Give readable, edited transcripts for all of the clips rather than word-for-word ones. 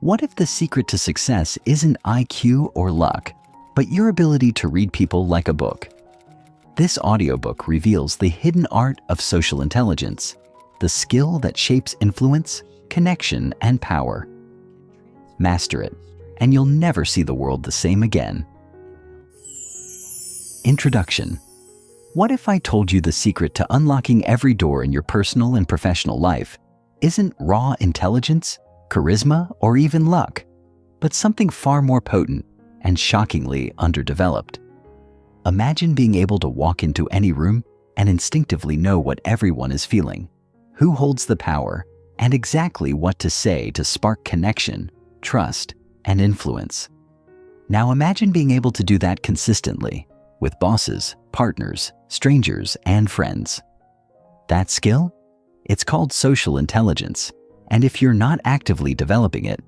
What if the secret to success isn't IQ or luck, but your ability to read people like a book? This audiobook reveals the hidden art of social intelligence, the skill that shapes influence, connection, and power. Master it, and you'll never see the world the same again. Introduction. What if I told you the secret to unlocking every door in your personal and professional life isn't raw intelligence, charisma, or even luck, but something far more potent and shockingly underdeveloped? Imagine being able to walk into any room and instinctively know what everyone is feeling, who holds the power, and exactly what to say to spark connection, trust, and influence. Now imagine being able to do that consistently with bosses, partners, strangers, and friends. That skill? It's called social intelligence, and if you're not actively developing it,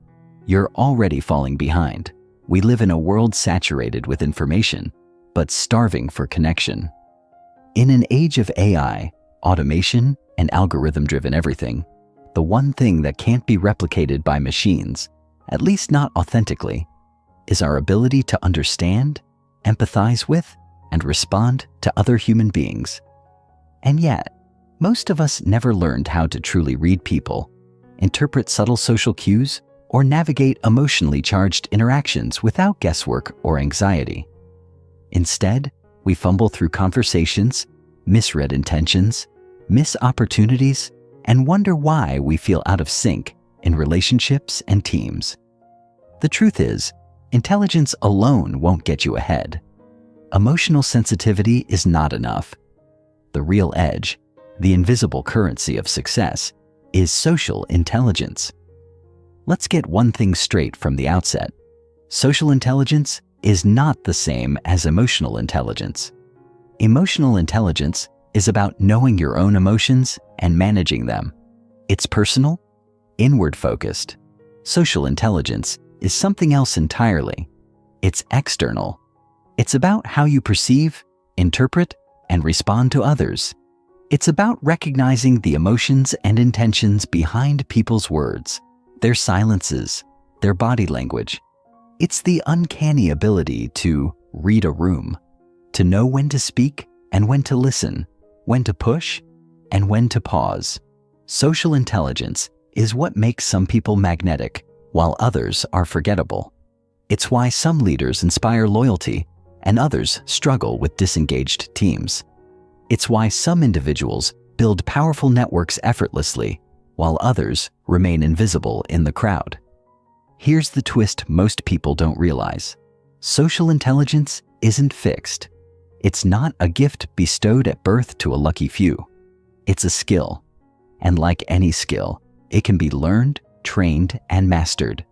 you're already falling behind. We live in a world saturated with information, but starving for connection. In an age of AI, automation, and algorithm-driven everything, the one thing that can't be replicated by machines, at least not authentically, is our ability to understand, empathize with, and respond to other human beings. And yet, most of us never learned how to truly read people, interpret subtle social cues, or navigate emotionally charged interactions without guesswork or anxiety. Instead, we fumble through conversations, misread intentions, miss opportunities, and wonder why we feel out of sync in relationships and teams. The truth is, intelligence alone won't get you ahead. Emotional sensitivity is not enough. The real edge, the invisible currency of success, is social intelligence. Let's get one thing straight from the outset. Social intelligence is not the same as emotional intelligence. Emotional intelligence is about knowing your own emotions and managing them. It's personal, inward-focused. Social intelligence is something else entirely. It's external. It's about how you perceive, interpret, and respond to others. It's about recognizing the emotions and intentions behind people's words, their silences, their body language. It's the uncanny ability to read a room, to know when to speak and when to listen, when to push and when to pause. Social intelligence is what makes some people magnetic, while others are forgettable. It's why some leaders inspire loyalty and others struggle with disengaged teams. It's why some individuals build powerful networks effortlessly, while others remain invisible in the crowd. Here's the twist most people don't realize. Social intelligence isn't fixed. It's not a gift bestowed at birth to a lucky few. It's a skill. And like any skill, it can be learned, trained, and mastered.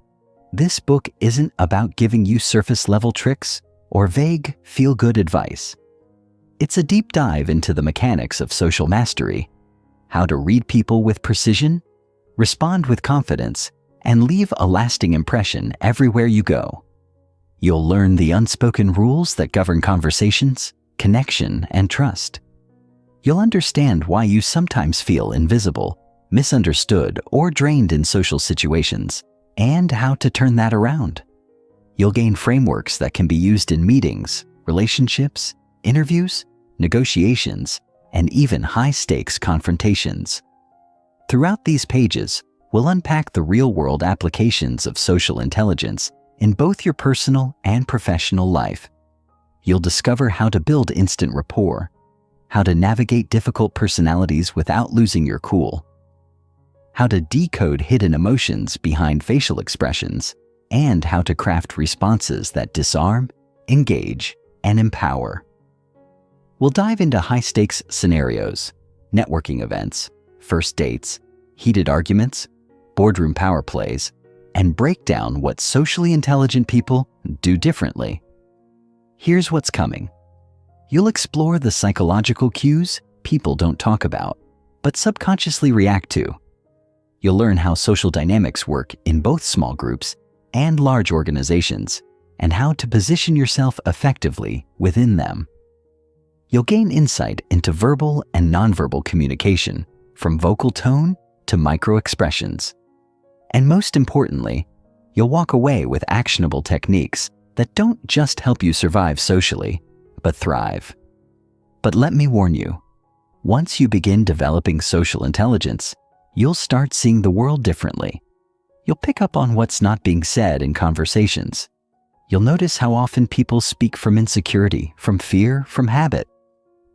This book isn't about giving you surface-level tricks or vague, feel-good advice. It's a deep dive into the mechanics of social mastery, how to read people with precision, respond with confidence, and leave a lasting impression everywhere you go. You'll learn the unspoken rules that govern conversations, connection, and trust. You'll understand why you sometimes feel invisible, misunderstood, or drained in social situations, and how to turn that around. You'll gain frameworks that can be used in meetings, relationships, interviews, negotiations, and even high-stakes confrontations. Throughout these pages, we'll unpack the real-world applications of social intelligence in both your personal and professional life. You'll discover how to build instant rapport, how to navigate difficult personalities without losing your cool, how to decode hidden emotions behind facial expressions, and how to craft responses that disarm, engage, and empower. We'll dive into high-stakes scenarios, networking events, first dates, heated arguments, boardroom power plays, and break down what socially intelligent people do differently. Here's what's coming. You'll explore the psychological cues people don't talk about, but subconsciously react to. You'll learn how social dynamics work in both small groups and large organizations, and how to position yourself effectively within them. You'll gain insight into verbal and nonverbal communication, from vocal tone to micro expressions. And most importantly, you'll walk away with actionable techniques that don't just help you survive socially, but thrive. But let me warn you, once you begin developing social intelligence, you'll start seeing the world differently. You'll pick up on what's not being said in conversations. You'll notice how often people speak from insecurity, from fear, from habit.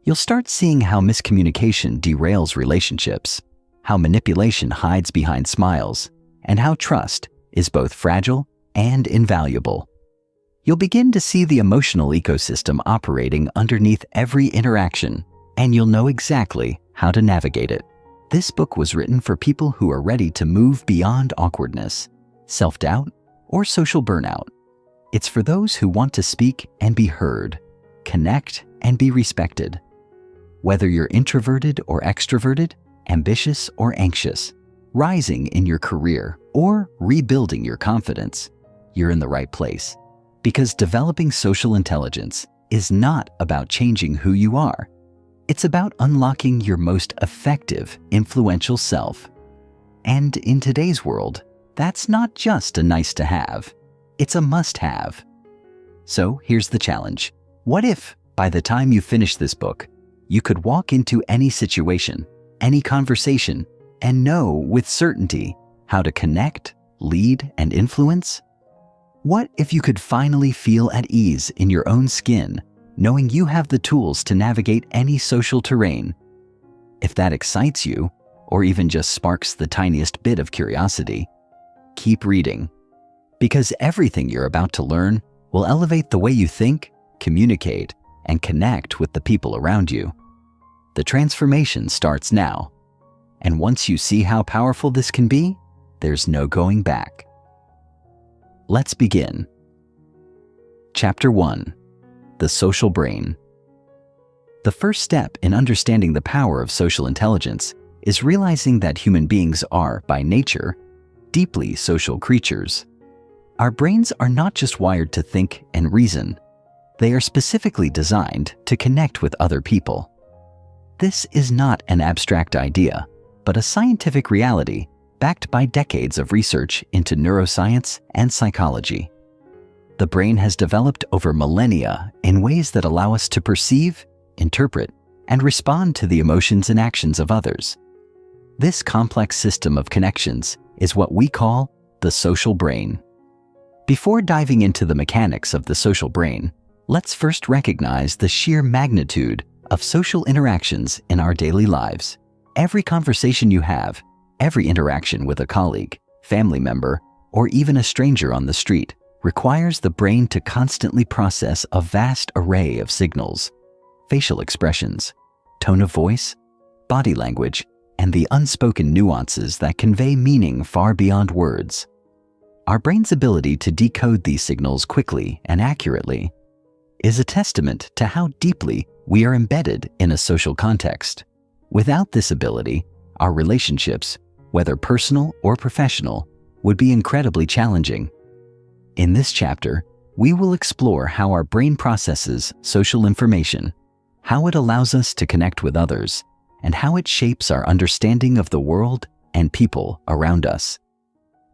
You'll start seeing how miscommunication derails relationships, how manipulation hides behind smiles, and how trust is both fragile and invaluable. You'll begin to see the emotional ecosystem operating underneath every interaction, and you'll know exactly how to navigate it. This book was written for people who are ready to move beyond awkwardness, self-doubt, or social burnout. It's for those who want to speak and be heard, connect and be respected. Whether you're introverted or extroverted, ambitious or anxious, rising in your career or rebuilding your confidence, you're in the right place. Because developing social intelligence is not about changing who you are. It's about unlocking your most effective, influential self. And in today's world, that's not just a nice to have, it's a must-have. So here's the challenge. What if, by the time you finish this book, you could walk into any situation, any conversation, and know with certainty how to connect, lead, and influence? What if you could finally feel at ease in your own skin, knowing you have the tools to navigate any social terrain? If that excites you, or even just sparks the tiniest bit of curiosity, keep reading. Because everything you're about to learn will elevate the way you think, communicate, and connect with the people around you. The transformation starts now. And once you see how powerful this can be, there's no going back. Let's begin. Chapter 1. The Social Brain. The first step in understanding the power of social intelligence is realizing that human beings are, by nature, deeply social creatures. Our brains are not just wired to think and reason. They are specifically designed to connect with other people. This is not an abstract idea, but a scientific reality backed by decades of research into neuroscience and psychology. The brain has developed over millennia in ways that allow us to perceive, interpret, and respond to the emotions and actions of others. This complex system of connections is what we call the social brain. Before diving into the mechanics of the social brain, let's first recognize the sheer magnitude of social interactions in our daily lives. Every conversation you have, every interaction with a colleague, family member, or even a stranger on the street requires the brain to constantly process a vast array of signals, facial expressions, tone of voice, body language, and the unspoken nuances that convey meaning far beyond words. Our brain's ability to decode these signals quickly and accurately is a testament to how deeply we are embedded in a social context. Without this ability, our relationships, whether personal or professional, would be incredibly challenging. In this chapter, we will explore how our brain processes social information, how it allows us to connect with others, and how it shapes our understanding of the world and people around us.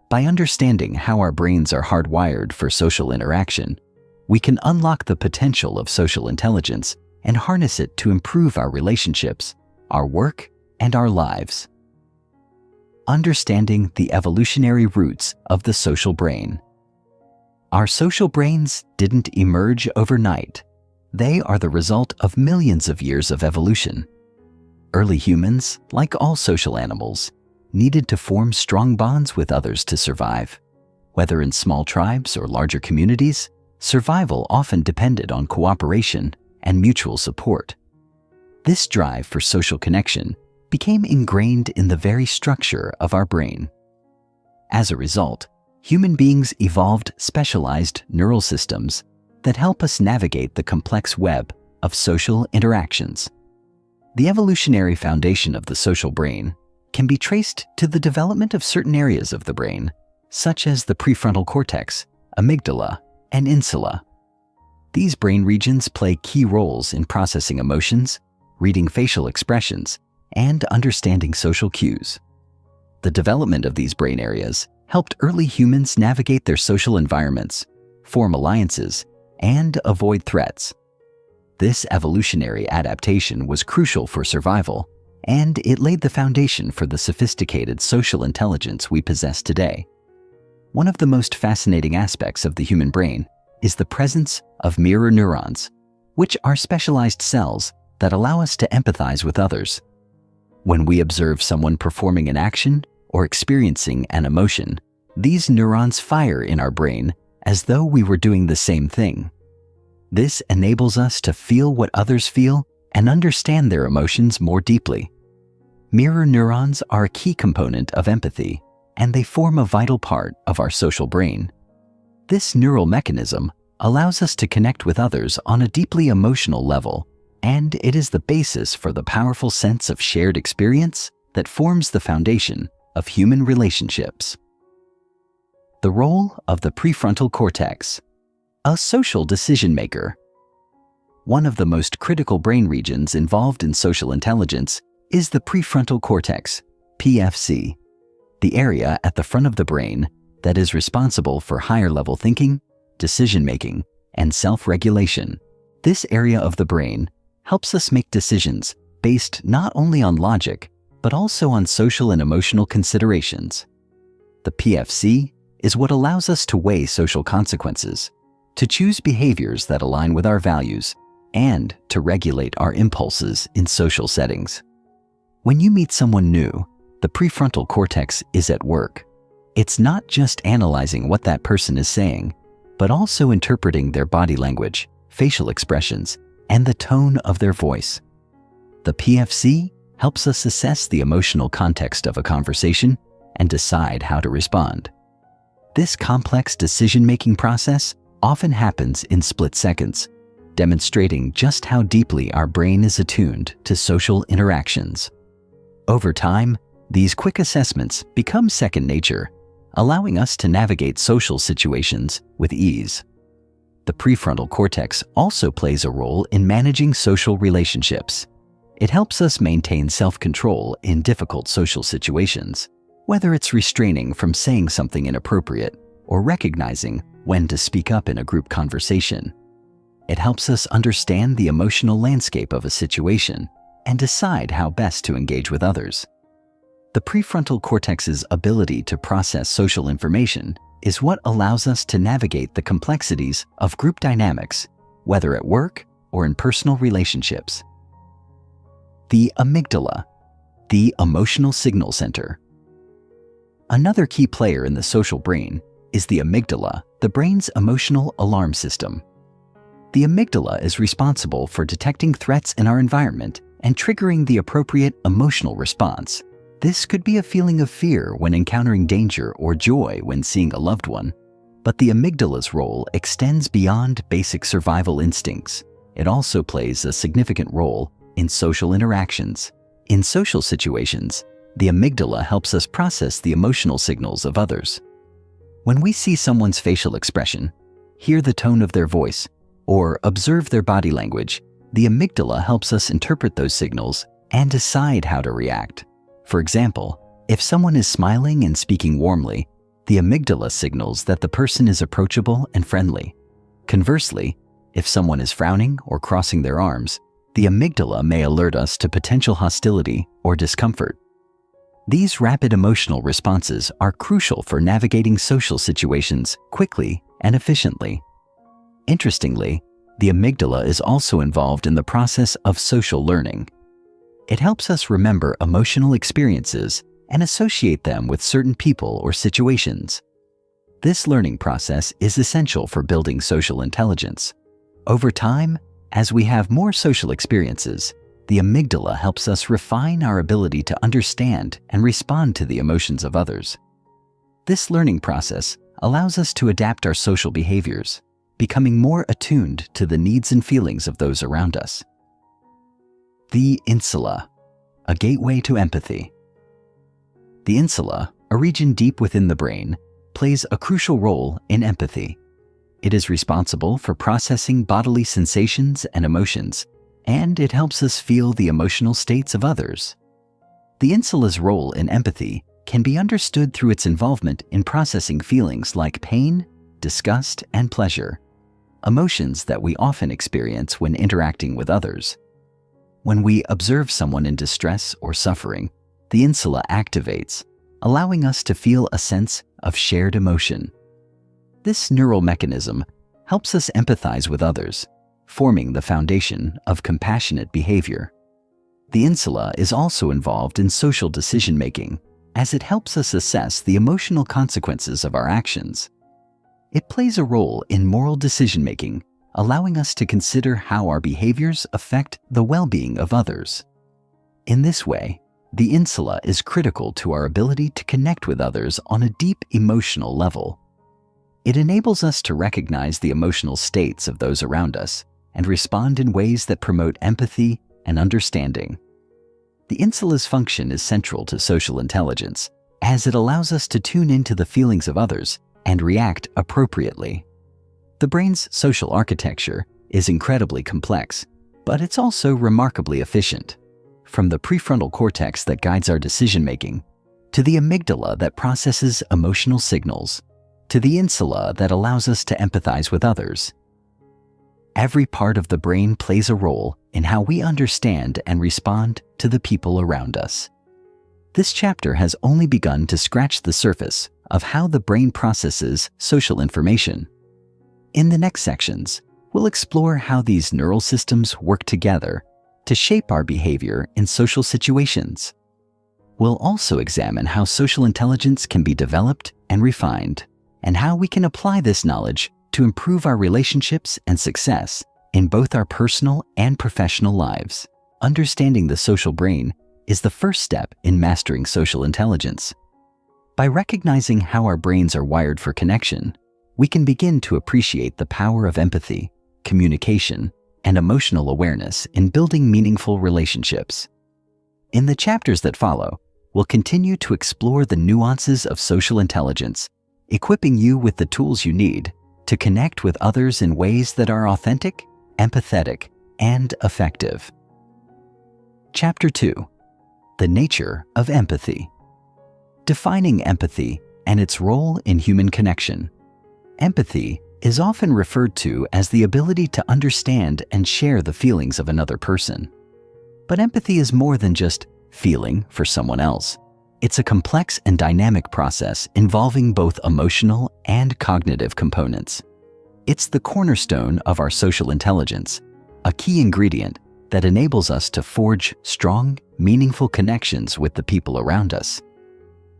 By understanding how our brains are hardwired for social interaction, we can unlock the potential of social intelligence and harness it to improve our relationships, our work, and our lives. Understanding the evolutionary roots of the social brain. Our social brains didn't emerge overnight. They are the result of millions of years of evolution. Early humans, like all social animals, needed to form strong bonds with others to survive. Whether in small tribes or larger communities, survival often depended on cooperation and mutual support. This drive for social connection became ingrained in the very structure of our brain. As a result, human beings evolved specialized neural systems that help us navigate the complex web of social interactions. The evolutionary foundation of the social brain can be traced to the development of certain areas of the brain, such as the prefrontal cortex, amygdala, and insula. These brain regions play key roles in processing emotions, reading facial expressions, and understanding social cues. The development of these brain areas helped early humans navigate their social environments, form alliances, and avoid threats. This evolutionary adaptation was crucial for survival, and it laid the foundation for the sophisticated social intelligence we possess today. One of the most fascinating aspects of the human brain is the presence of mirror neurons, which are specialized cells that allow us to empathize with others. When we observe someone performing an action or experiencing an emotion, these neurons fire in our brain as though we were doing the same thing. This enables us to feel what others feel and understand their emotions more deeply. Mirror neurons are a key component of empathy, and they form a vital part of our social brain. This neural mechanism allows us to connect with others on a deeply emotional level, and it is the basis for the powerful sense of shared experience that forms the foundation of human relationships. The role of the prefrontal cortex, a social decision maker. One of the most critical brain regions involved in social intelligence is the prefrontal cortex, PFC, the area at the front of the brain that is responsible for higher-level thinking, decision-making, and self-regulation. This area of the brain helps us make decisions based not only on logic, but also on social and emotional considerations. The PFC is what allows us to weigh social consequences, to choose behaviors that align with our values, and to regulate our impulses in social settings. When you meet someone new, the prefrontal cortex is at work. It's not just analyzing what that person is saying, but also interpreting their body language, facial expressions, and the tone of their voice. The PFC helps us assess the emotional context of a conversation and decide how to respond. This complex decision-making process often happens in split seconds, demonstrating just how deeply our brain is attuned to social interactions. Over time, these quick assessments become second nature, allowing us to navigate social situations with ease. The prefrontal cortex also plays a role in managing social relationships. It helps us maintain self-control in difficult social situations, whether it's restraining from saying something inappropriate or recognizing when to speak up in a group conversation. It helps us understand the emotional landscape of a situation and decide how best to engage with others. The prefrontal cortex's ability to process social information is what allows us to navigate the complexities of group dynamics, whether at work or in personal relationships. The amygdala, the emotional signal center. Another key player in the social brain is the amygdala, the brain's emotional alarm system. The amygdala is responsible for detecting threats in our environment and triggering the appropriate emotional response. This could be a feeling of fear when encountering danger or joy when seeing a loved one. But the amygdala's role extends beyond basic survival instincts. It also plays a significant role in social interactions. In social situations, the amygdala helps us process the emotional signals of others. When we see someone's facial expression, hear the tone of their voice, or observe their body language, the amygdala helps us interpret those signals and decide how to react. For example, if someone is smiling and speaking warmly, the amygdala signals that the person is approachable and friendly. Conversely, if someone is frowning or crossing their arms, the amygdala may alert us to potential hostility or discomfort. These rapid emotional responses are crucial for navigating social situations quickly and efficiently. Interestingly, the amygdala is also involved in the process of social learning. It helps us remember emotional experiences and associate them with certain people or situations. This learning process is essential for building social intelligence. Over time, as we have more social experiences, the amygdala helps us refine our ability to understand and respond to the emotions of others. This learning process allows us to adapt our social behaviors, becoming more attuned to the needs and feelings of those around us. The insula, a gateway to empathy. The insula, a region deep within the brain, plays a crucial role in empathy. It is responsible for processing bodily sensations and emotions, and it helps us feel the emotional states of others. The insula's role in empathy can be understood through its involvement in processing feelings like pain, disgust, and pleasure, emotions that we often experience when interacting with others. When we observe someone in distress or suffering, the insula activates, allowing us to feel a sense of shared emotion. This neural mechanism helps us empathize with others, forming the foundation of compassionate behavior. The insula is also involved in social decision-making, as it helps us assess the emotional consequences of our actions. It plays a role in moral decision-making, allowing us to consider how our behaviors affect the well-being of others. In this way, the insula is critical to our ability to connect with others on a deep emotional level. It enables us to recognize the emotional states of those around us and respond in ways that promote empathy and understanding. The insula's function is central to social intelligence, as it allows us to tune into the feelings of others and react appropriately. The brain's social architecture is incredibly complex, but it's also remarkably efficient. From the prefrontal cortex that guides our decision-making, to the amygdala that processes emotional signals, to the insula that allows us to empathize with others. Every part of the brain plays a role in how we understand and respond to the people around us. This chapter has only begun to scratch the surface of how the brain processes social information. In the next sections, we'll explore how these neural systems work together to shape our behavior in social situations. We'll also examine how social intelligence can be developed and refined, and how we can apply this knowledge to improve our relationships and success in both our personal and professional lives. Understanding the social brain is the first step in mastering social intelligence. By recognizing how our brains are wired for connection, we can begin to appreciate the power of empathy, communication, and emotional awareness in building meaningful relationships. In the chapters that follow, we'll continue to explore the nuances of social intelligence, equipping you with the tools you need to connect with others in ways that are authentic, empathetic, and effective. Chapter 2: The Nature of Empathy. Defining empathy and its role in human connection. Empathy is often referred to as the ability to understand and share the feelings of another person. But empathy is more than just feeling for someone else. It's a complex and dynamic process involving both emotional and cognitive components. It's the cornerstone of our social intelligence, a key ingredient that enables us to forge strong, meaningful connections with the people around us.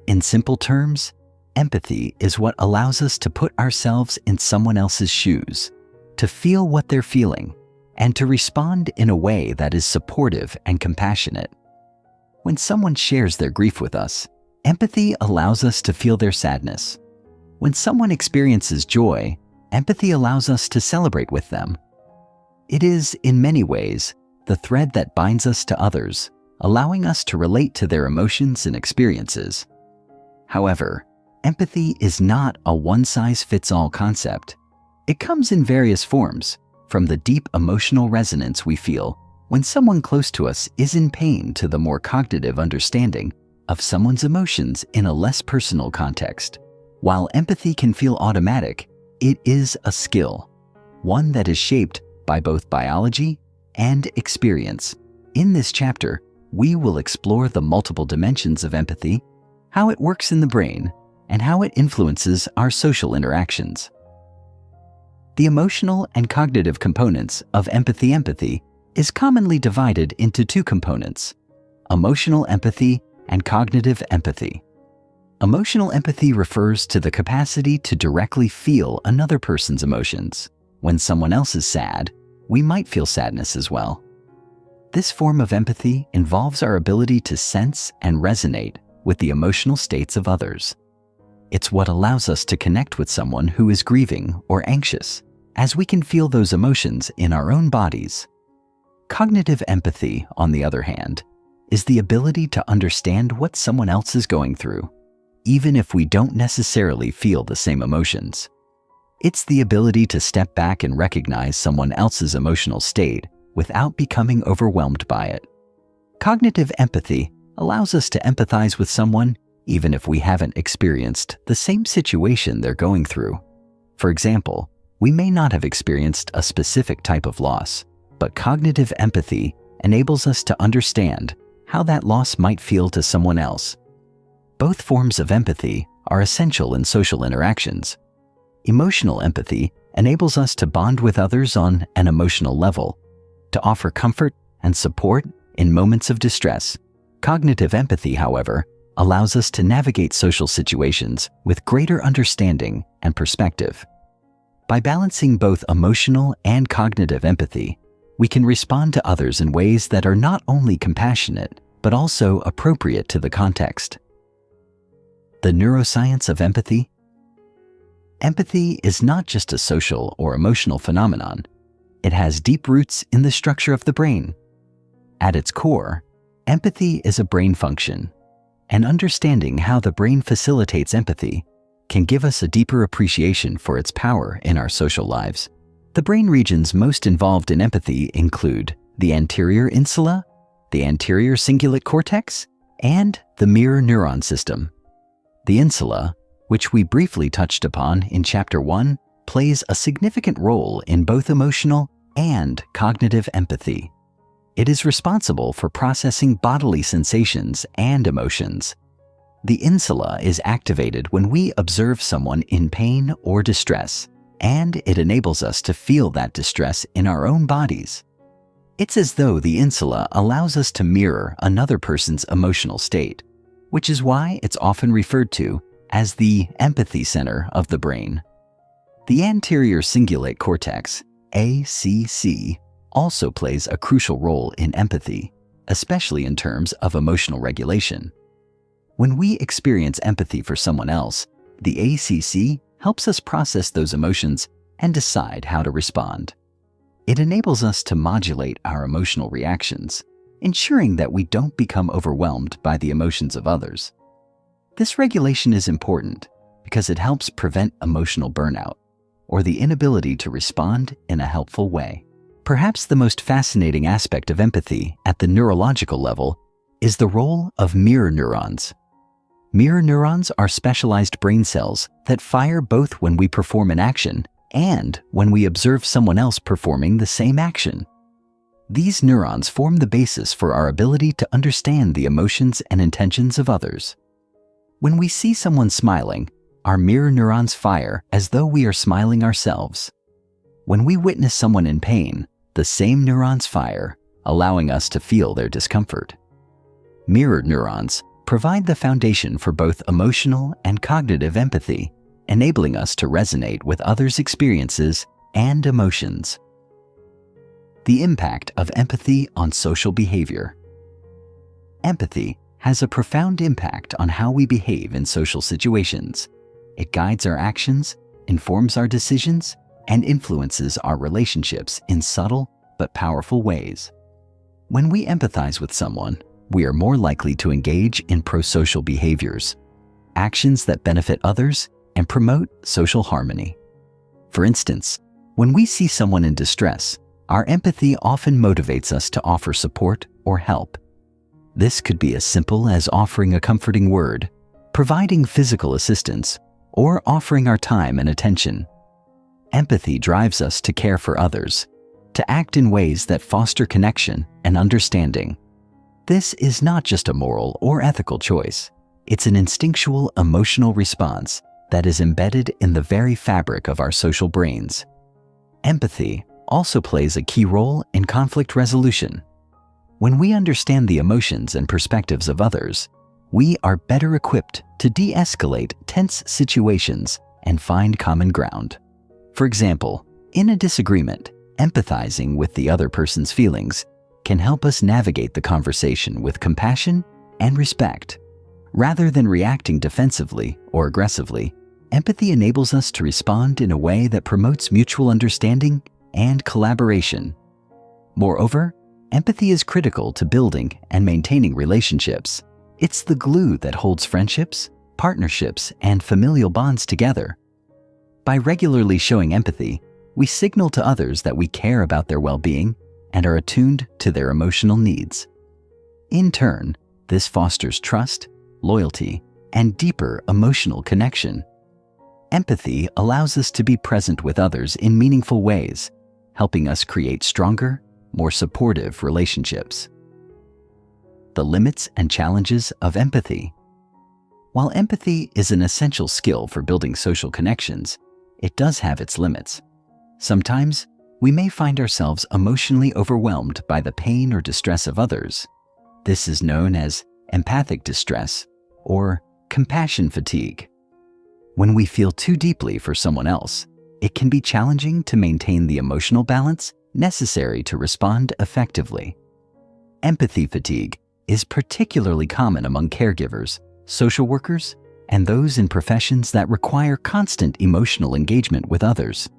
In simple terms, empathy is what allows us to put ourselves in someone else's shoes, to feel what they're feeling, and to respond in a way that is supportive and compassionate. When someone shares their grief with us, empathy allows us to feel their sadness. When someone experiences joy, empathy allows us to celebrate with them. It is, in many ways, the thread that binds us to others, allowing us to relate to their emotions and experiences. However, empathy is not a one-size-fits-all concept. It comes in various forms, from the deep emotional resonance we feel when someone close to us is in pain to the more cognitive understanding of someone's emotions in a less personal context. While empathy can feel automatic, it is a skill, one that is shaped by both biology and experience. In this chapter, we will explore the multiple dimensions of empathy, how it works in the brain, and how it influences our social interactions. The emotional and cognitive components of empathy. Empathy is commonly divided into two components: emotional empathy and cognitive empathy. Emotional empathy refers to the capacity to directly feel another person's emotions. When someone else is sad, we might feel sadness as well. This form of empathy involves our ability to sense and resonate with the emotional states of others. It's what allows us to connect with someone who is grieving or anxious, as we can feel those emotions in our own bodies. Cognitive empathy, on the other hand, is the ability to understand what someone else is going through, even if we don't necessarily feel the same emotions. It's the ability to step back and recognize someone else's emotional state without becoming overwhelmed by it. Cognitive empathy allows us to empathize with someone even if we haven't experienced the same situation they're going through. For example, we may not have experienced a specific type of loss, but cognitive empathy enables us to understand how that loss might feel to someone else. Both forms of empathy are essential in social interactions. Emotional empathy enables us to bond with others on an emotional level, to offer comfort and support in moments of distress. Cognitive empathy, however, allows us to navigate social situations with greater understanding and perspective. By balancing both emotional and cognitive empathy, we can respond to others in ways that are not only compassionate, but also appropriate to the context. The neuroscience of empathy. Empathy is not just a social or emotional phenomenon. It has deep roots in the structure of the brain. At its core, empathy is a brain function, and understanding how the brain facilitates empathy can give us a deeper appreciation for its power in our social lives. The brain regions most involved in empathy include the anterior insula, the anterior cingulate cortex, and the mirror neuron system. The insula, which we briefly touched upon in Chapter 1, plays a significant role in both emotional and cognitive empathy. It is responsible for processing bodily sensations and emotions. The insula is activated when we observe someone in pain or distress, and it enables us to feel that distress in our own bodies. It's as though the insula allows us to mirror another person's emotional state, which is why it's often referred to as the empathy center of the brain. The anterior cingulate cortex, ACC, also plays a crucial role in empathy, especially in terms of emotional regulation. When we experience empathy for someone else, the ACC helps us process those emotions and decide how to respond. It enables us to modulate our emotional reactions, ensuring that we don't become overwhelmed by the emotions of others. This regulation is important because it helps prevent emotional burnout or the inability to respond in a helpful way. Perhaps the most fascinating aspect of empathy at the neurological level is the role of mirror neurons. Mirror neurons are specialized brain cells that fire both when we perform an action and when we observe someone else performing the same action. These neurons form the basis for our ability to understand the emotions and intentions of others. When we see someone smiling, our mirror neurons fire as though we are smiling ourselves. When we witness someone in pain, the same neurons fire, allowing us to feel their discomfort. Mirror neurons provide the foundation for both emotional and cognitive empathy, enabling us to resonate with others' experiences and emotions. The impact of empathy on social behavior. Empathy has a profound impact on how we behave in social situations. It guides our actions, informs our decisions, and influences our relationships in subtle but powerful ways. When we empathize with someone, we are more likely to engage in prosocial behaviors, actions that benefit others and promote social harmony. For instance, when we see someone in distress, our empathy often motivates us to offer support or help. This could be as simple as offering a comforting word, providing physical assistance, or offering our time and attention. Empathy drives us to care for others, to act in ways that foster connection and understanding. This is not just a moral or ethical choice. It's an instinctual emotional response that is embedded in the very fabric of our social brains. Empathy also plays a key role in conflict resolution. When we understand the emotions and perspectives of others, we are better equipped to de-escalate tense situations and find common ground. For example, in a disagreement, empathizing with the other person's feelings can help us navigate the conversation with compassion and respect. Rather than reacting defensively or aggressively, empathy enables us to respond in a way that promotes mutual understanding and collaboration. Moreover, empathy is critical to building and maintaining relationships. It's the glue that holds friendships, partnerships, and familial bonds together. By regularly showing empathy, we signal to others that we care about their well-being and are attuned to their emotional needs. In turn, this fosters trust, loyalty, and deeper emotional connection. Empathy allows us to be present with others in meaningful ways, helping us create stronger, more supportive relationships. The limits and challenges of empathy. While empathy is an essential skill for building social connections, it does have its limits. Sometimes, we may find ourselves emotionally overwhelmed by the pain or distress of others. This is known as empathic distress or compassion fatigue. When we feel too deeply for someone else, it can be challenging to maintain the emotional balance necessary to respond effectively. Empathy fatigue is particularly common among caregivers, social workers, and those in professions that require constant emotional engagement with others.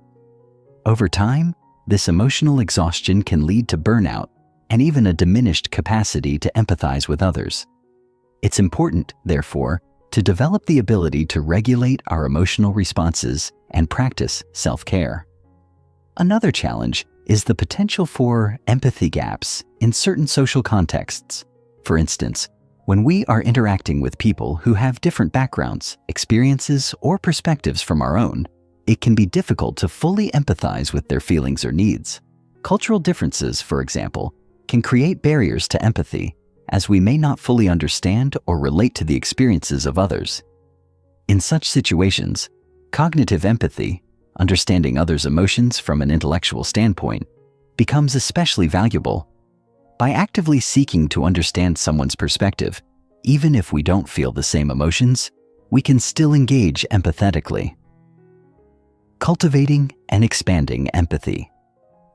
Over time, this emotional exhaustion can lead to burnout and even a diminished capacity to empathize with others. It's important, therefore, to develop the ability to regulate our emotional responses and practice self-care. Another challenge is the potential for empathy gaps in certain social contexts. For instance, when we are interacting with people who have different backgrounds, experiences, or perspectives from our own, it can be difficult to fully empathize with their feelings or needs. Cultural differences, for example, can create barriers to empathy, as we may not fully understand or relate to the experiences of others. In such situations, cognitive empathy, understanding others' emotions from an intellectual standpoint, becomes especially valuable. By actively seeking to understand someone's perspective, even if we don't feel the same emotions, we can still engage empathetically. Cultivating and expanding empathy.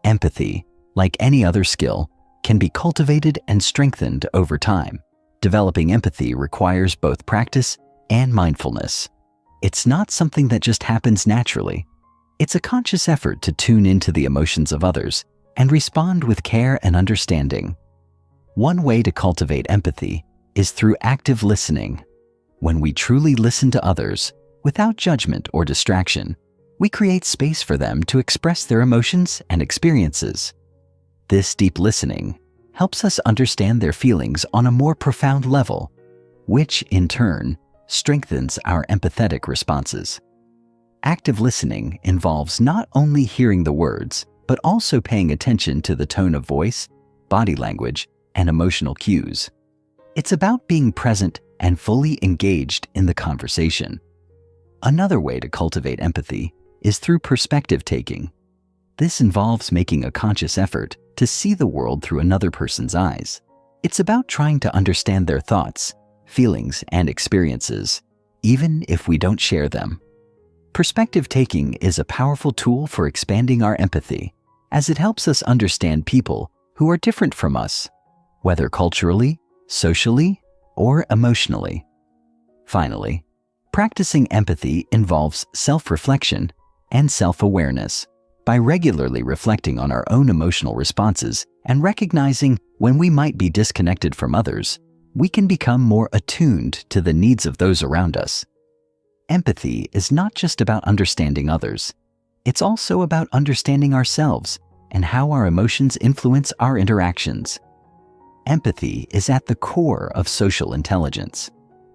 Empathy, like any other skill, can be cultivated and strengthened over time. Developing empathy requires both practice and mindfulness. It's not something that just happens naturally. It's a conscious effort to tune into the emotions of others and respond with care and understanding. One way to cultivate empathy is through active listening. When we truly listen to others, without judgment or distraction, we create space for them to express their emotions and experiences. This deep listening helps us understand their feelings on a more profound level, which, in turn, strengthens our empathetic responses. Active listening involves not only hearing the words, but also paying attention to the tone of voice, body language, and emotional cues. It's about being present and fully engaged in the conversation. Another way to cultivate empathy is through perspective taking. This involves making a conscious effort to see the world through another person's eyes. It's about trying to understand their thoughts, feelings, and experiences, even if we don't share them. Perspective taking is a powerful tool for expanding our empathy, as it helps us understand people who are different from us, whether culturally, socially, or emotionally. Finally, practicing empathy involves self-reflection and self-awareness. By regularly reflecting on our own emotional responses and recognizing when we might be disconnected from others, we can become more attuned to the needs of those around us. Empathy is not just about understanding others. It's also about understanding ourselves and how our emotions influence our interactions. Empathy is at the core of social intelligence.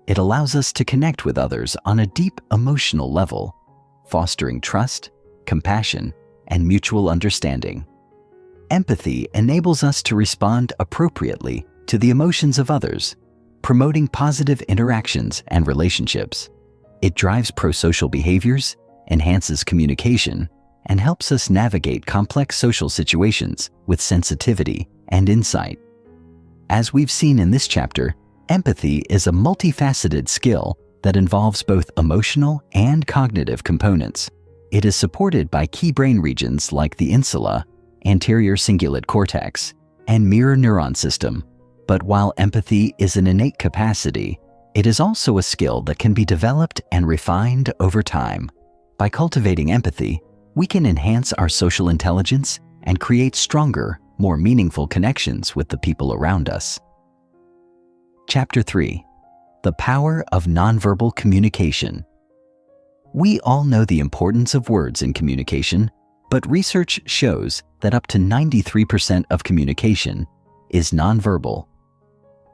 It allows us to connect with others on a deep emotional level, fostering trust, compassion, and mutual understanding. Empathy enables us to respond appropriately to the emotions of others, promoting positive interactions and relationships. It drives pro-social behaviors, enhances communication, and helps us navigate complex social situations with sensitivity and insight. As we've seen in this chapter, empathy is a multifaceted skill that involves both emotional and cognitive components. It is supported by key brain regions like the insula, anterior cingulate cortex, and mirror neuron system. But while empathy is an innate capacity, it is also a skill that can be developed and refined over time. By cultivating empathy, we can enhance our social intelligence and create stronger, more meaningful connections with the people around us. Chapter 3. The Power of Nonverbal Communication. We all know the importance of words in communication, but research shows that up to 93% of communication is nonverbal.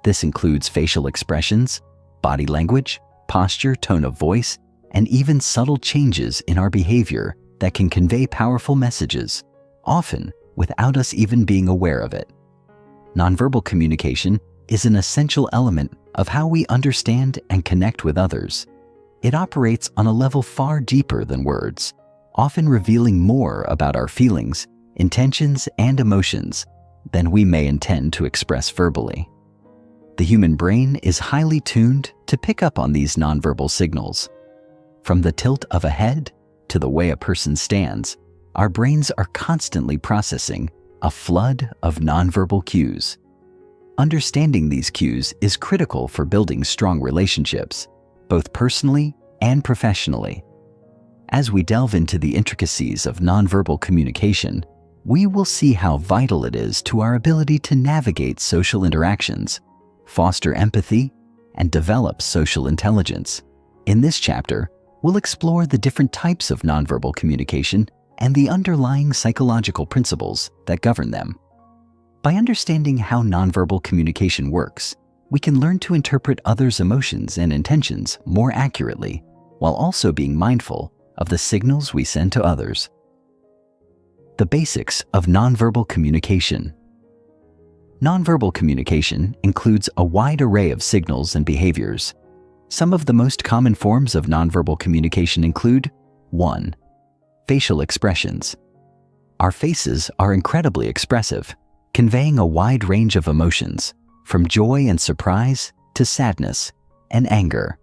This includes facial expressions, body language, posture, tone of voice, and even subtle changes in our behavior that can convey powerful messages, often without us even being aware of it. Nonverbal communication is an essential element of how we understand and connect with others. It operates on a level far deeper than words, often revealing more about our feelings, intentions, and emotions than we may intend to express verbally. The human brain is highly tuned to pick up on these nonverbal signals. From the tilt of a head to the way a person stands, our brains are constantly processing a flood of nonverbal cues. Understanding these cues is critical for building strong relationships, both personally and professionally. As we delve into the intricacies of nonverbal communication, we will see how vital it is to our ability to navigate social interactions, foster empathy, and develop social intelligence. In this chapter, we'll explore the different types of nonverbal communication and the underlying psychological principles that govern them. By understanding how nonverbal communication works, we can learn to interpret others' emotions and intentions more accurately, while also being mindful of the signals we send to others. The basics of nonverbal communication. Nonverbal communication includes a wide array of signals and behaviors. Some of the most common forms of nonverbal communication include 1. Facial expressions. Our faces are incredibly expressive, conveying a wide range of emotions, from joy and surprise to sadness and anger.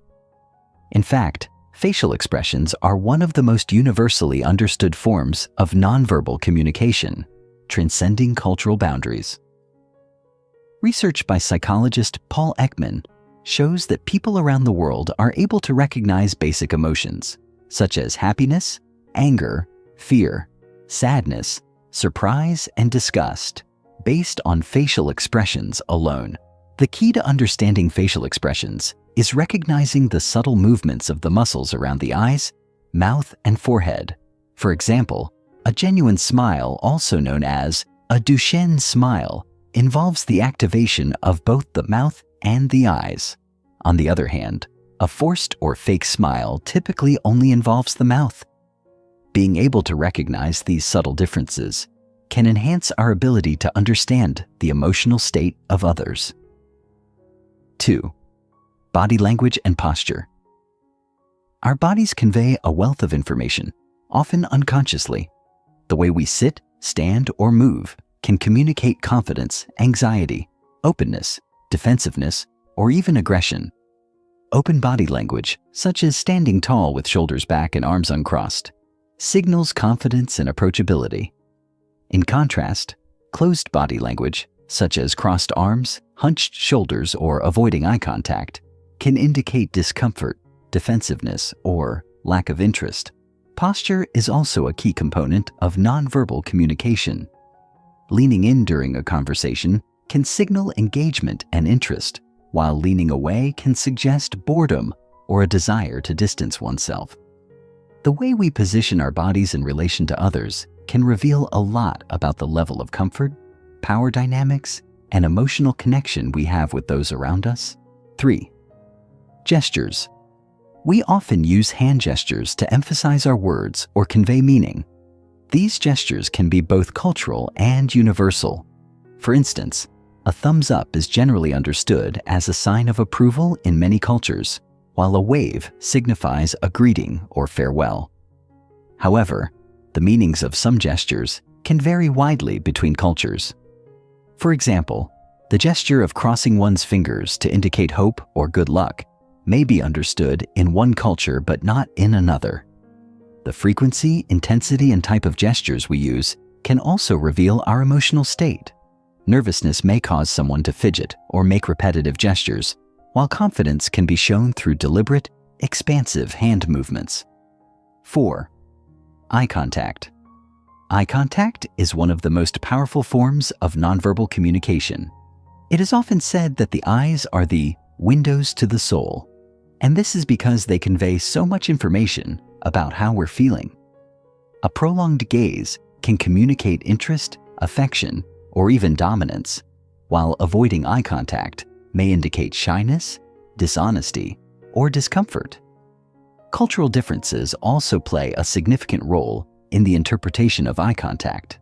In fact, facial expressions are one of the most universally understood forms of nonverbal communication, transcending cultural boundaries. Research by psychologist Paul Ekman shows that people around the world are able to recognize basic emotions, such as happiness, anger, fear, sadness, surprise, and disgust, based on facial expressions alone. The key to understanding facial expressions is recognizing the subtle movements of the muscles around the eyes, mouth, and forehead. For example, a genuine smile, also known as a Duchenne smile, involves the activation of both the mouth and the eyes. On the other hand, a forced or fake smile typically only involves the mouth. Being able to recognize these subtle differences can enhance our ability to understand the emotional state of others. 2. Body language and posture. Our bodies convey a wealth of information, often unconsciously. The way we sit, stand, or move can communicate confidence, anxiety, openness, defensiveness, or even aggression. Open body language, such as standing tall with shoulders back and arms uncrossed, signals confidence and approachability. In contrast, closed body language, such as crossed arms, hunched shoulders, or avoiding eye contact, can indicate discomfort, defensiveness, or lack of interest. Posture is also a key component of nonverbal communication. Leaning in during a conversation can signal engagement and interest, while leaning away can suggest boredom or a desire to distance oneself. The way we position our bodies in relation to others can reveal a lot about the level of comfort, power dynamics, and emotional connection we have with those around us. 3. Gestures. We often use hand gestures to emphasize our words or convey meaning. These gestures can be both cultural and universal. For instance, a thumbs up is generally understood as a sign of approval in many cultures, while a wave signifies a greeting or farewell. However, the meanings of some gestures can vary widely between cultures. For example, the gesture of crossing one's fingers to indicate hope or good luck may be understood in one culture but not in another. The frequency, intensity, and type of gestures we use can also reveal our emotional state. Nervousness may cause someone to fidget or make repetitive gestures, while confidence can be shown through deliberate, expansive hand movements. 4. Eye contact. Eye contact is one of the most powerful forms of nonverbal communication. It is often said that the eyes are the windows to the soul, and this is because they convey so much information about how we're feeling. A prolonged gaze can communicate interest, affection, or even dominance, while avoiding eye contact may indicate shyness, dishonesty, or discomfort. Cultural differences also play a significant role in the interpretation of eye contact.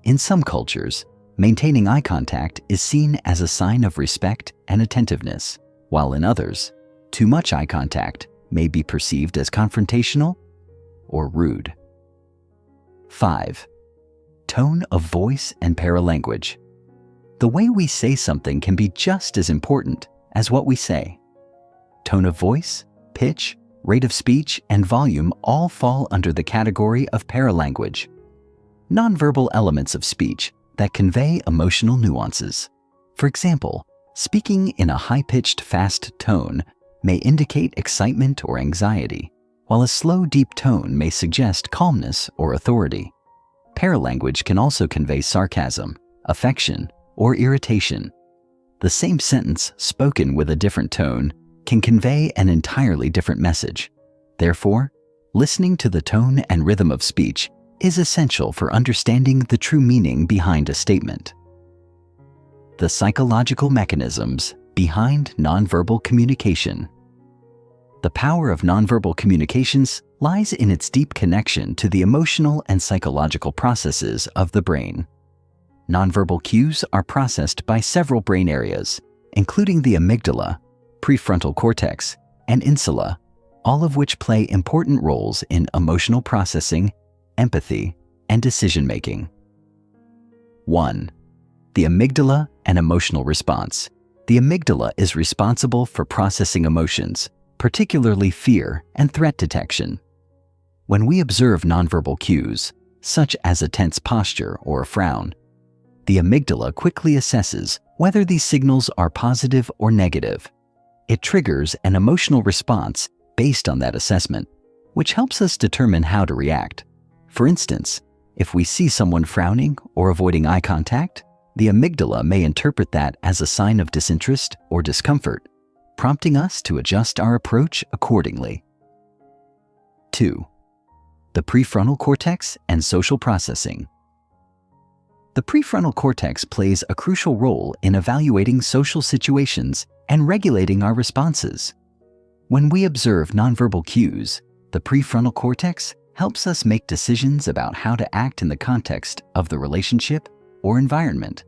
In some cultures, maintaining eye contact is seen as a sign of respect and attentiveness, while in others, too much eye contact may be perceived as confrontational or rude. 5. Tone of voice and paralanguage. The way we say something can be just as important as what we say. Tone of voice, pitch, rate of speech, and volume all fall under the category of paralanguage, nonverbal elements of speech that convey emotional nuances. For example, speaking in a high-pitched, fast tone may indicate excitement or anxiety, while a slow, deep tone may suggest calmness or authority. Paralanguage can also convey sarcasm, affection, or irritation. The same sentence spoken with a different tone can convey an entirely different message. Therefore, listening to the tone and rhythm of speech is essential for understanding the true meaning behind a statement. The psychological mechanisms behind nonverbal communication. The power of nonverbal communications lies in its deep connection to the emotional and psychological processes of the brain. Nonverbal cues are processed by several brain areas, including the amygdala, prefrontal cortex, and insula, all of which play important roles in emotional processing, empathy, and decision-making. 1. The amygdala and emotional response. The amygdala is responsible for processing emotions, particularly fear and threat detection. When we observe nonverbal cues, such as a tense posture or a frown, the amygdala quickly assesses whether these signals are positive or negative. It triggers an emotional response based on that assessment, which helps us determine how to react. For instance, if we see someone frowning or avoiding eye contact, the amygdala may interpret that as a sign of disinterest or discomfort, prompting us to adjust our approach accordingly. 2. The prefrontal cortex and social processing. The prefrontal cortex plays a crucial role in evaluating social situations and regulating our responses. When we observe nonverbal cues, the prefrontal cortex helps us make decisions about how to act in the context of the relationship or environment.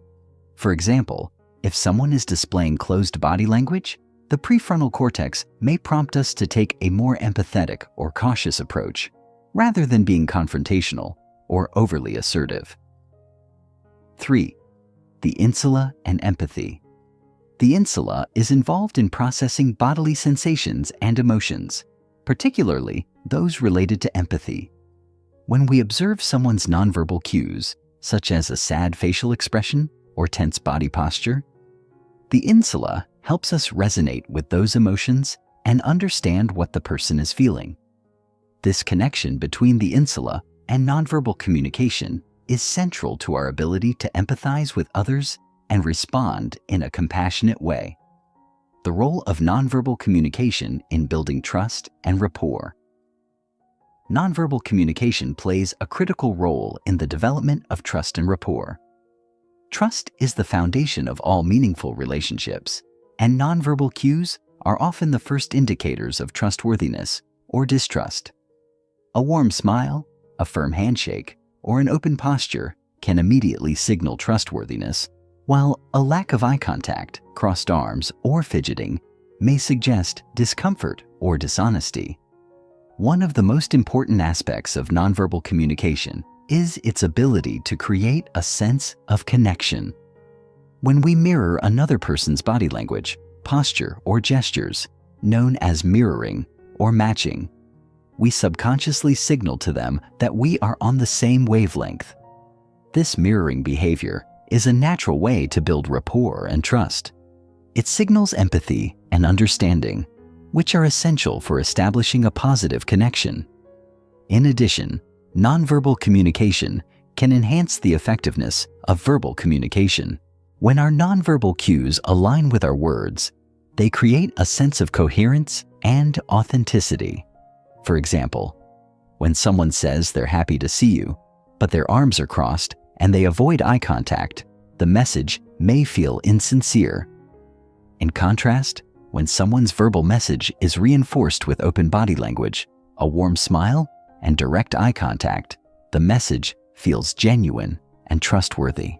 For example, if someone is displaying closed body language, the prefrontal cortex may prompt us to take a more empathetic or cautious approach, rather than being confrontational or overly assertive. 3. The insula and empathy. The insula is involved in processing bodily sensations and emotions, particularly those related to empathy. When we observe someone's nonverbal cues, such as a sad facial expression or tense body posture, the insula helps us resonate with those emotions and understand what the person is feeling. This connection between the insula and nonverbal communication is central to our ability to empathize with others and respond in a compassionate way. The role of nonverbal communication in building trust and rapport. Nonverbal communication plays a critical role in the development of trust and rapport. Trust is the foundation of all meaningful relationships, and nonverbal cues are often the first indicators of trustworthiness or distrust. A warm smile, a firm handshake, or an open posture can immediately signal trustworthiness, while a lack of eye contact, crossed arms, or fidgeting may suggest discomfort or dishonesty. One of the most important aspects of nonverbal communication is its ability to create a sense of connection. When we mirror another person's body language, posture, or gestures, known as mirroring or matching, we subconsciously signal to them that we are on the same wavelength. This mirroring behavior is a natural way to build rapport and trust. It signals empathy and understanding, which are essential for establishing a positive connection. In addition, nonverbal communication can enhance the effectiveness of verbal communication. When our nonverbal cues align with our words, they create a sense of coherence and authenticity. For example, when someone says they're happy to see you, but their arms are crossed and they avoid eye contact, the message may feel insincere. In contrast, when someone's verbal message is reinforced with open body language, a warm smile, and direct eye contact, the message feels genuine and trustworthy.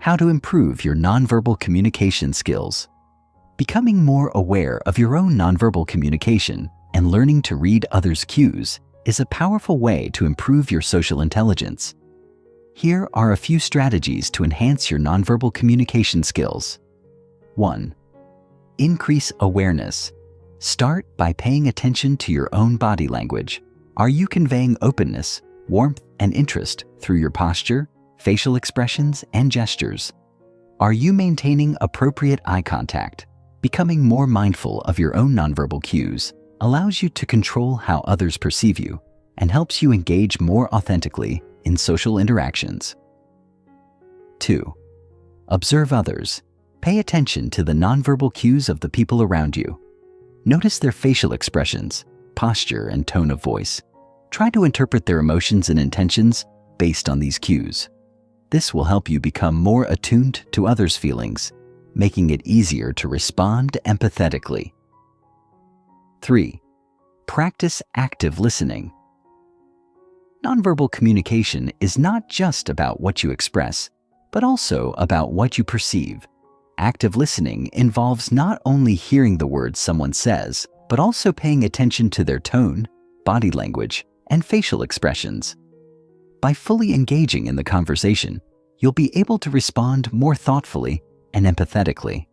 How to improve your nonverbal communication skills. Becoming more aware of your own nonverbal communication and learning to read others' cues is a powerful way to improve your social intelligence. Here are a few strategies to enhance your nonverbal communication skills. 1. Increase awareness. Start by paying attention to your own body language. Are you conveying openness, warmth, and interest through your posture, facial expressions, and gestures? Are you maintaining appropriate eye contact? Becoming more mindful of your own nonverbal cues allows you to control how others perceive you and helps you engage more authentically in social interactions. 2. Observe others. Pay attention to the nonverbal cues of the people around you. Notice their facial expressions, posture, and tone of voice. Try to interpret their emotions and intentions based on these cues. This will help you become more attuned to others' feelings, making it easier to respond empathetically. 3. Practice active listening. Nonverbal communication is not just about what you express, but also about what you perceive. Active listening involves not only hearing the words someone says, but also paying attention to their tone, body language, and facial expressions. By fully engaging in the conversation, you'll be able to respond more thoughtfully and empathetically.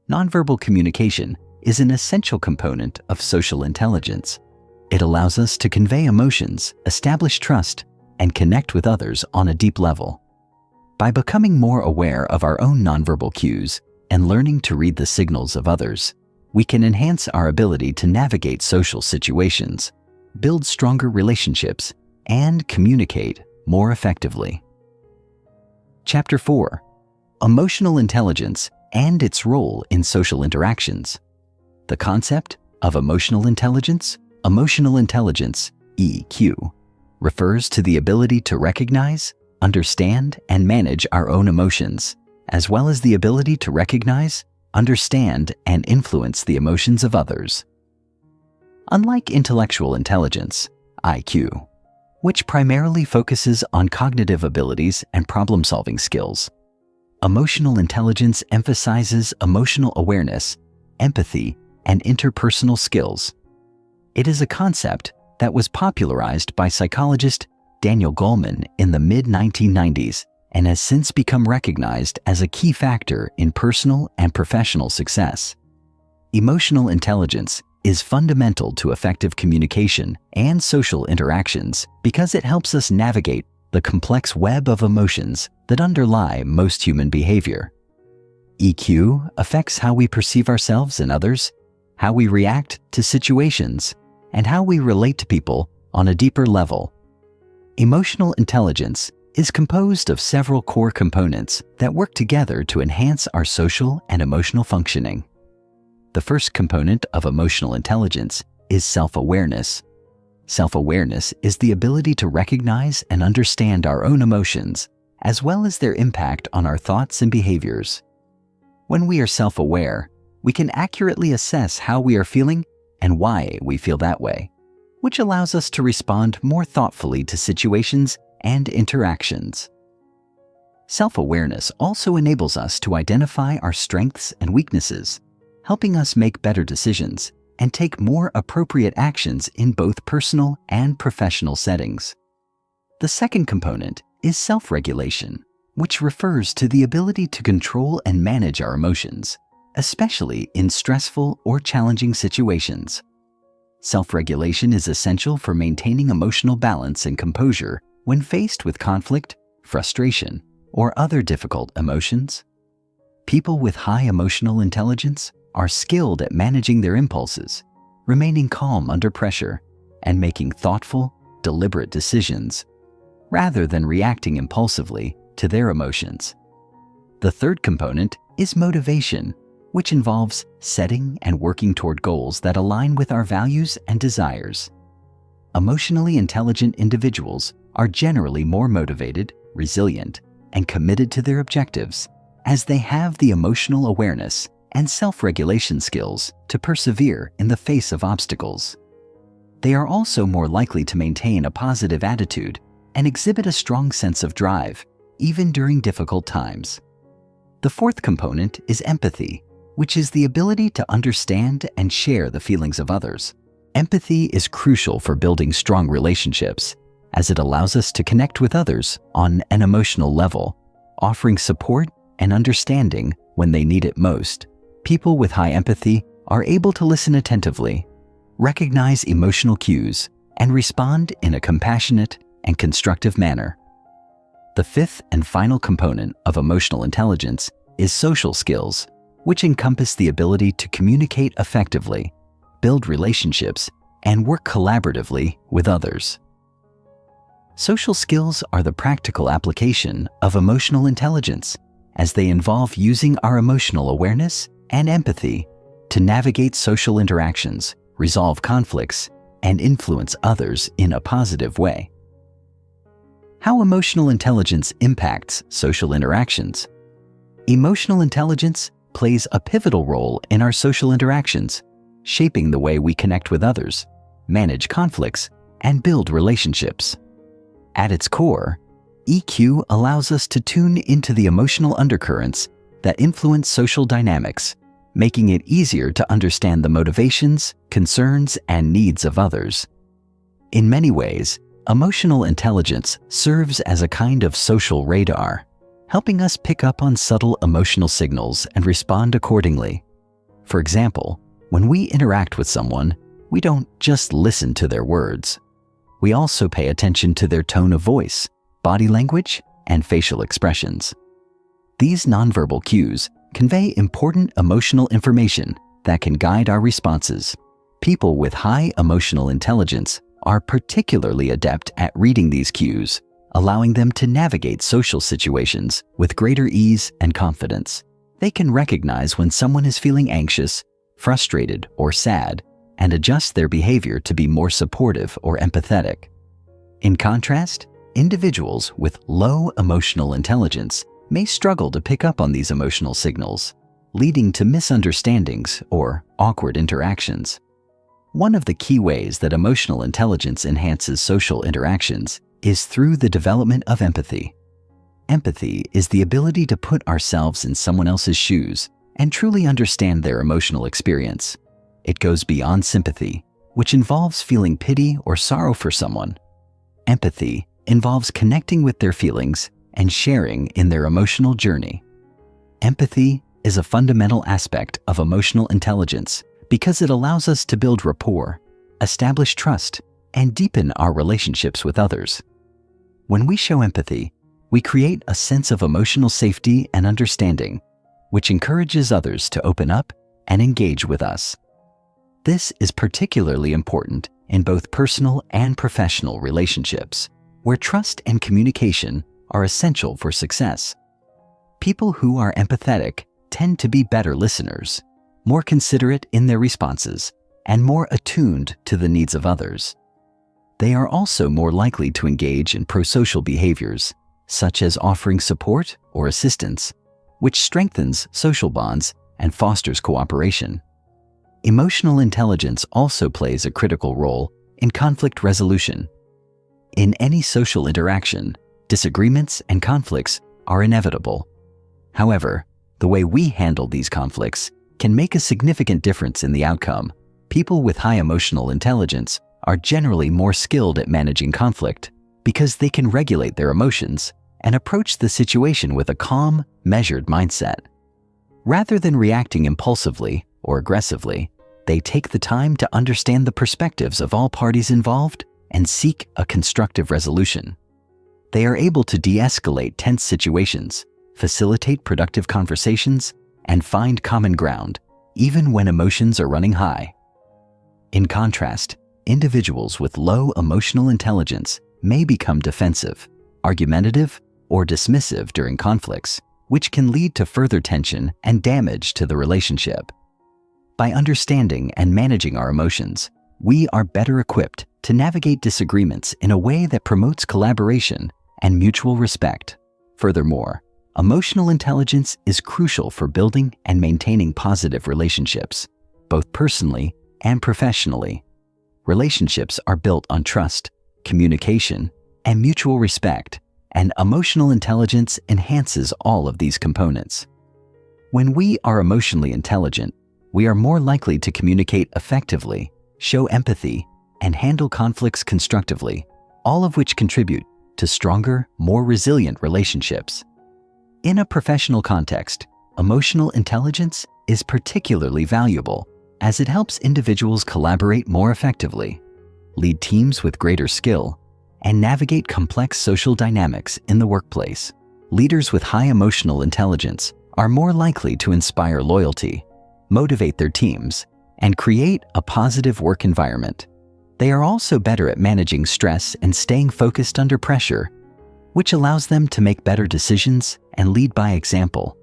Nonverbal communication is an essential component of social intelligence. It allows us to convey emotions, establish trust, and connect with others on a deep level. By becoming more aware of our own nonverbal cues and learning to read the signals of others, we can enhance our ability to navigate social situations, build stronger relationships, and communicate more effectively. Chapter 4. Emotional intelligence and its role in social interactions. The concept of emotional intelligence, EQ, refers to the ability to recognize, understand, and manage our own emotions, as well as the ability to recognize, understand, and influence the emotions of others. Unlike intellectual intelligence, IQ, which primarily focuses on cognitive abilities and problem-solving skills, emotional intelligence emphasizes emotional awareness, empathy, and interpersonal skills. It is a concept that was popularized by psychologist Daniel Goleman in the mid-1990s and has since become recognized as a key factor in personal and professional success. Emotional intelligence is fundamental to effective communication and social interactions because it helps us navigate the complex web of emotions that underlie most human behavior. EQ affects how we perceive ourselves and others, how we react to situations, and how we relate to people on a deeper level. Emotional intelligence is composed of several core components that work together to enhance our social and emotional functioning. The first component of emotional intelligence is self-awareness. Self-awareness is the ability to recognize and understand our own emotions, as well as their impact on our thoughts and behaviors. When we are self-aware, we can accurately assess how we are feeling and why we feel that way, which allows us to respond more thoughtfully to situations and interactions. Self-awareness also enables us to identify our strengths and weaknesses, helping us make better decisions and take more appropriate actions in both personal and professional settings. The second component is self-regulation, which refers to the ability to control and manage our emotions, especially in stressful or challenging situations. Self-regulation is essential for maintaining emotional balance and composure when faced with conflict, frustration, or other difficult emotions. People with high emotional intelligence are skilled at managing their impulses, remaining calm under pressure, and making thoughtful, deliberate decisions, rather than reacting impulsively to their emotions. The third component is motivation, which involves setting and working toward goals that align with our values and desires. Emotionally intelligent individuals are generally more motivated, resilient, and committed to their objectives, as they have the emotional awareness and self-regulation skills to persevere in the face of obstacles. They are also more likely to maintain a positive attitude and exhibit a strong sense of drive, even during difficult times. The fourth component is empathy, which is the ability to understand and share the feelings of others. Empathy is crucial for building strong relationships, as it allows us to connect with others on an emotional level, offering support and understanding when they need it most. People with high empathy are able to listen attentively, recognize emotional cues, and respond in a compassionate and constructive manner. The fifth and final component of emotional intelligence is social skills, which encompass the ability to communicate effectively, build relationships, and work collaboratively with others. Social skills are the practical application of emotional intelligence, as they involve using our emotional awareness and empathy to navigate social interactions, resolve conflicts, and influence others in a positive way. How emotional intelligence impacts social interactions. Emotional intelligence plays a pivotal role in our social interactions, shaping the way we connect with others, manage conflicts, and build relationships. At its core, EQ allows us to tune into the emotional undercurrents that influence social dynamics, making it easier to understand the motivations, concerns, and needs of others. In many ways, emotional intelligence serves as a kind of social radar, helping us pick up on subtle emotional signals and respond accordingly. For example, when we interact with someone, we don't just listen to their words. We also pay attention to their tone of voice, body language, and facial expressions. These nonverbal cues convey important emotional information that can guide our responses. People with high emotional intelligence are particularly adept at reading these cues, allowing them to navigate social situations with greater ease and confidence. They can recognize when someone is feeling anxious, frustrated, or sad, and adjust their behavior to be more supportive or empathetic. In contrast, individuals with low emotional intelligence may struggle to pick up on these emotional signals, leading to misunderstandings or awkward interactions. One of the key ways that emotional intelligence enhances social interactions is through the development of empathy. Empathy is the ability to put ourselves in someone else's shoes and truly understand their emotional experience. It goes beyond sympathy, which involves feeling pity or sorrow for someone. Empathy involves connecting with their feelings and sharing in their emotional journey. Empathy is a fundamental aspect of emotional intelligence because it allows us to build rapport, establish trust, and deepen our relationships with others. When we show empathy, we create a sense of emotional safety and understanding, which encourages others to open up and engage with us. This is particularly important in both personal and professional relationships, where trust and communication are essential for success. People who are empathetic tend to be better listeners, more considerate in their responses, and more attuned to the needs of others. They are also more likely to engage in prosocial behaviors, such as offering support or assistance, which strengthens social bonds and fosters cooperation. Emotional intelligence also plays a critical role in conflict resolution. In any social interaction, disagreements and conflicts are inevitable. However, the way we handle these conflicts can make a significant difference in the outcome. People with high emotional intelligence are generally more skilled at managing conflict because they can regulate their emotions and approach the situation with a calm, measured mindset. Rather than reacting impulsively or aggressively, they take the time to understand the perspectives of all parties involved and seek a constructive resolution. They are able to de-escalate tense situations, facilitate productive conversations, and find common ground, even when emotions are running high. In contrast, individuals with low emotional intelligence may become defensive, argumentative, or dismissive during conflicts, which can lead to further tension and damage to the relationship. By understanding and managing our emotions, we are better equipped to navigate disagreements in a way that promotes collaboration and mutual respect. Furthermore, Emotional intelligence is crucial for building and maintaining positive relationships, both personally and professionally. Relationships are built on trust, communication, and mutual respect, and emotional intelligence enhances all of these components. When we are emotionally intelligent, we are more likely to communicate effectively, show empathy, and handle conflicts constructively, all of which contribute to stronger, more resilient relationships. In a professional context, emotional intelligence is particularly valuable as it helps individuals collaborate more effectively, lead teams with greater skill, and navigate complex social dynamics in the workplace. Leaders with high emotional intelligence are more likely to inspire loyalty, motivate their teams, and create a positive work environment. They are also better at managing stress and staying focused under pressure, which allows them to make better decisions and lead by example.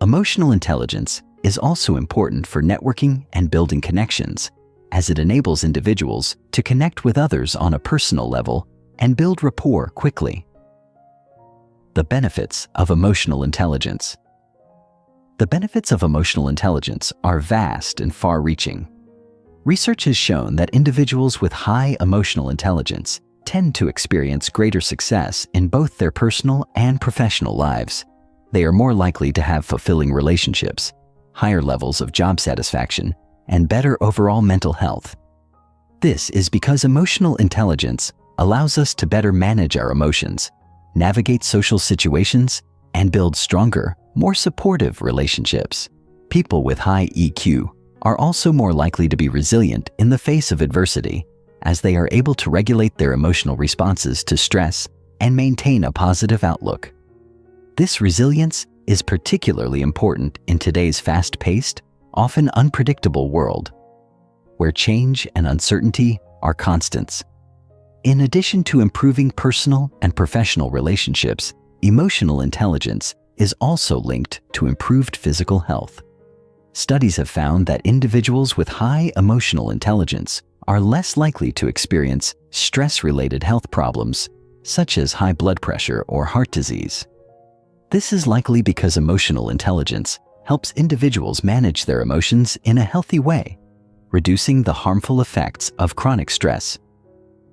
Emotional intelligence is also important for networking and building connections, as it enables individuals to connect with others on a personal level and build rapport quickly. The benefits of emotional intelligence. The benefits of emotional intelligence are vast and far-reaching. Research has shown that individuals with high emotional intelligence tend to experience greater success in both their personal and professional lives. They are more likely to have fulfilling relationships, higher levels of job satisfaction, and better overall mental health. This is because emotional intelligence allows us to better manage our emotions, navigate social situations, and build stronger, more supportive relationships. People with high EQ are also more likely to be resilient in the face of adversity, as they are able to regulate their emotional responses to stress and maintain a positive outlook. This resilience is particularly important in today's fast-paced, often unpredictable world, where change and uncertainty are constants. In addition to improving personal and professional relationships, emotional intelligence is also linked to improved physical health. Studies have found that individuals with high emotional intelligence are less likely to experience stress-related health problems, such as high blood pressure or heart disease. This is likely because emotional intelligence helps individuals manage their emotions in a healthy way, reducing the harmful effects of chronic stress.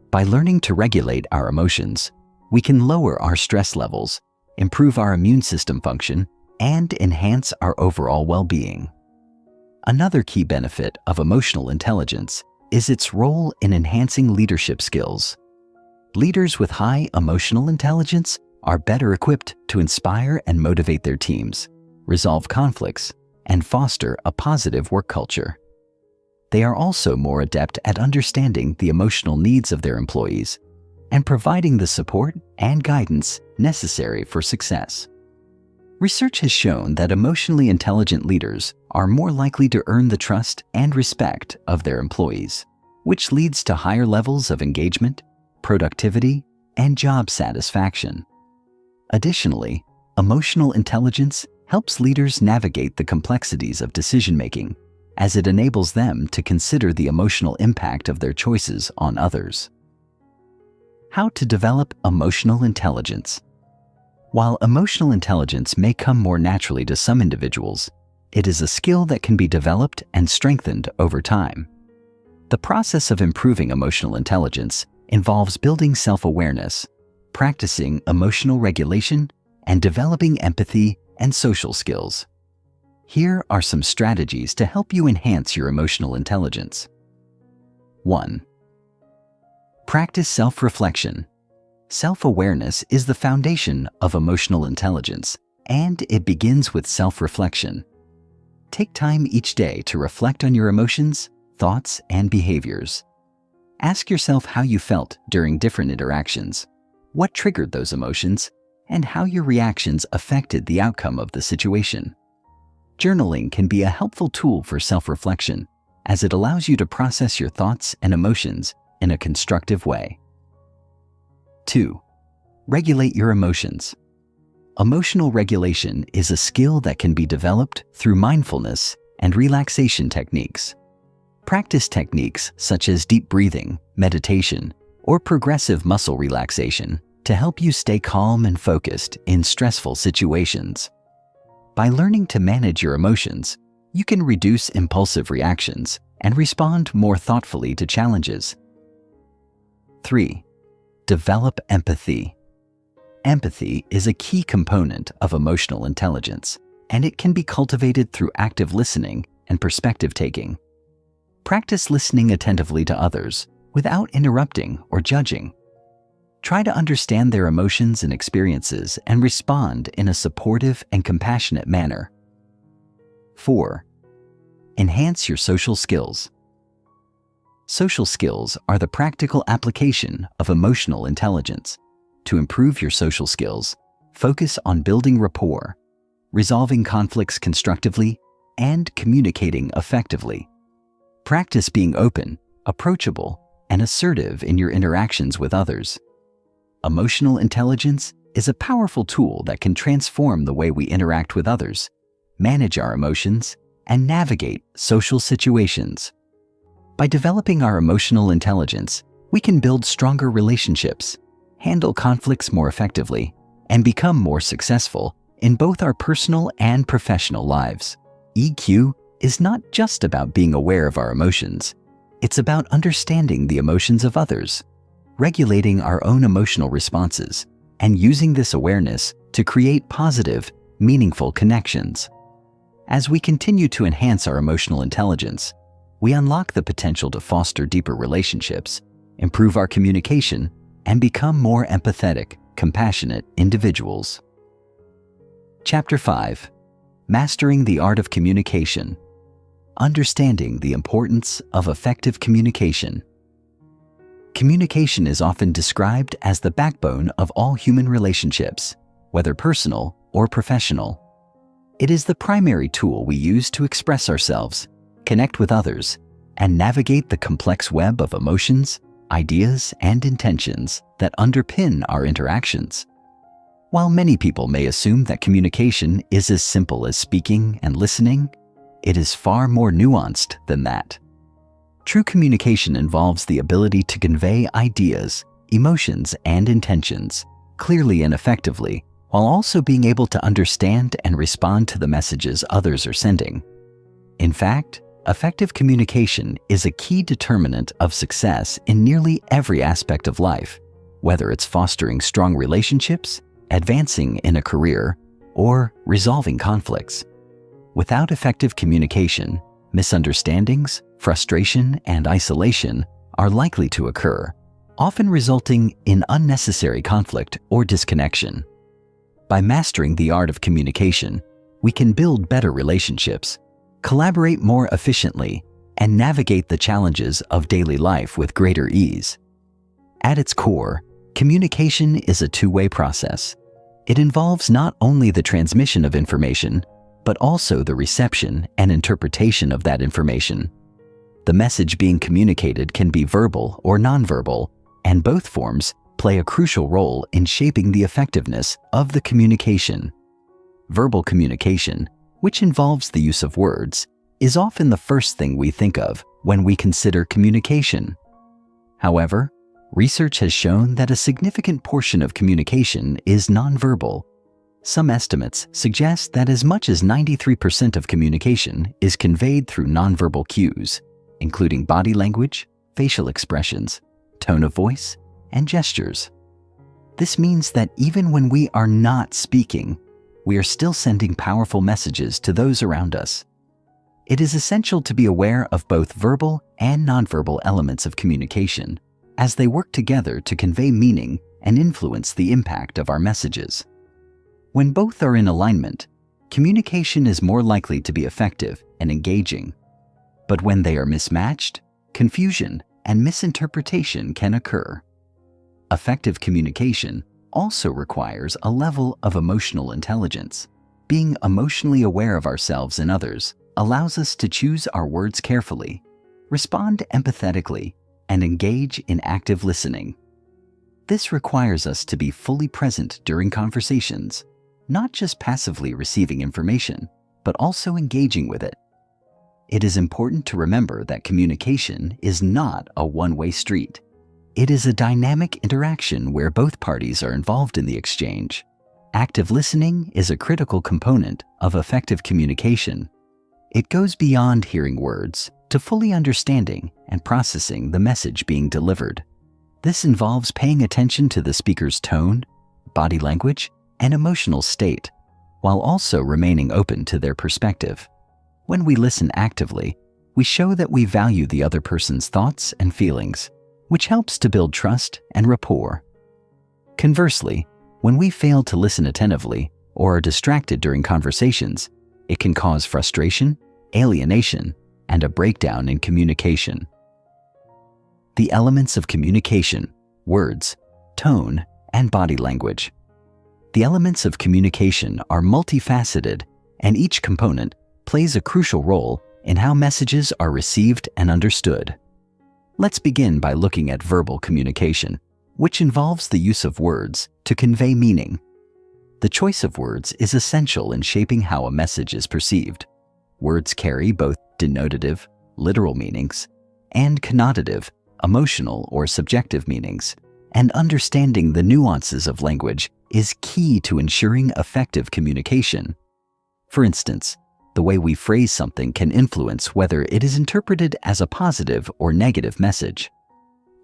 By learning to regulate our emotions, we can lower our stress levels, improve our immune system function, and enhance our overall well-being. Another key benefit of emotional intelligence is its role in enhancing leadership skills. Leaders with high emotional intelligence are better equipped to inspire and motivate their teams, resolve conflicts, and foster a positive work culture. They are also more adept at understanding the emotional needs of their employees and providing the support and guidance necessary for success. Research has shown that emotionally intelligent leaders are more likely to earn the trust and respect of their employees, which leads to higher levels of engagement, productivity, and job satisfaction. Additionally, emotional intelligence helps leaders navigate the complexities of decision-making, as it enables them to consider the emotional impact of their choices on others. How to develop emotional intelligence. While emotional intelligence may come more naturally to some individuals, it is a skill that can be developed and strengthened over time. The process of improving emotional intelligence involves building self-awareness, practicing emotional regulation, and developing empathy and social skills. Here are some strategies to help you enhance your emotional intelligence. 1. Practice self-reflection. Self-awareness is the foundation of emotional intelligence, and it begins with self-reflection. Take time each day to reflect on your emotions, thoughts, and behaviors. Ask yourself how you felt during different interactions, what triggered those emotions, and how your reactions affected the outcome of the situation. Journaling can be a helpful tool for self-reflection, as it allows you to process your thoughts and emotions in a constructive way. 2. Regulate your emotions. Emotional regulation is a skill that can be developed through mindfulness and relaxation techniques. Practice techniques such as deep breathing, meditation, or progressive muscle relaxation to help you stay calm and focused in stressful situations. By learning to manage your emotions, you can reduce impulsive reactions and respond more thoughtfully to challenges. 3. Develop empathy. Empathy is a key component of emotional intelligence, and it can be cultivated through active listening and perspective taking. Practice listening attentively to others without interrupting or judging. Try to understand their emotions and experiences and respond in a supportive and compassionate manner. 4. Enhance your social skills. Social skills are the practical application of emotional intelligence. To improve your social skills, focus on building rapport, resolving conflicts constructively, and communicating effectively. Practice being open, approachable, and assertive in your interactions with others. Emotional intelligence is a powerful tool that can transform the way we interact with others, manage our emotions, and navigate social situations. By developing our emotional intelligence, we can build stronger relationships, handle conflicts more effectively, and become more successful in both our personal and professional lives. EQ is not just about being aware of our emotions. It's about understanding the emotions of others, regulating our own emotional responses, and using this awareness to create positive, meaningful connections. As we continue to enhance our emotional intelligence, we unlock the potential to foster deeper relationships, improve our communication, and become more empathetic, compassionate individuals. Chapter 5. Mastering the Art of Communication. Understanding the importance of effective communication. Communication is often described as the backbone of all human relationships, whether personal or professional. It is the primary tool we use to express ourselves, connect with others, and navigate the complex web of emotions, ideas, and intentions that underpin our interactions. While many people may assume that communication is as simple as speaking and listening, it is far more nuanced than that. True communication involves the ability to convey ideas, emotions, and intentions clearly and effectively, while also being able to understand and respond to the messages others are sending. In fact, effective communication is a key determinant of success in nearly every aspect of life, whether it's fostering strong relationships, advancing in a career, or resolving conflicts. Without effective communication, misunderstandings, frustration, and isolation are likely to occur, often resulting in unnecessary conflict or disconnection. By mastering the art of communication, we can build better relationships, collaborate more efficiently, and navigate the challenges of daily life with greater ease. At its core, communication is a two-way process. It involves not only the transmission of information, but also the reception and interpretation of that information. The message being communicated can be verbal or nonverbal, and both forms play a crucial role in shaping the effectiveness of the communication. Verbal communication, which involves the use of words, is often the first thing we think of when we consider communication. However, research has shown that a significant portion of communication is nonverbal. Some estimates suggest that as much as 93% of communication is conveyed through nonverbal cues, including body language, facial expressions, tone of voice, and gestures. This means that even when we are not speaking, we are still sending powerful messages to those around us. It is essential to be aware of both verbal and nonverbal elements of communication as they work together to convey meaning and influence the impact of our messages. When both are in alignment, communication is more likely to be effective and engaging. But when they are mismatched, confusion and misinterpretation can occur. Effective communication also requires a level of emotional intelligence. Being emotionally aware of ourselves and others allows us to choose our words carefully, respond empathetically, and engage in active listening. This requires us to be fully present during conversations, not just passively receiving information, but also engaging with it. It is important to remember that communication is not a one-way street. It is a dynamic interaction where both parties are involved in the exchange. Active listening is a critical component of effective communication. It goes beyond hearing words to fully understanding and processing the message being delivered. This involves paying attention to the speaker's tone, body language, and emotional state, while also remaining open to their perspective. When we listen actively, we show that we value the other person's thoughts and feelings, which helps to build trust and rapport. Conversely, when we fail to listen attentively or are distracted during conversations, it can cause frustration, alienation, and a breakdown in communication. The elements of communication: words, tone, and body language. The elements of communication are multifaceted, and each component plays a crucial role in how messages are received and understood. Let's begin by looking at verbal communication, which involves the use of words to convey meaning. The choice of words is essential in shaping how a message is perceived. Words carry both denotative, literal meanings, and connotative, emotional or subjective meanings, and understanding the nuances of language is key to ensuring effective communication. For instance, the way we phrase something can influence whether it is interpreted as a positive or negative message.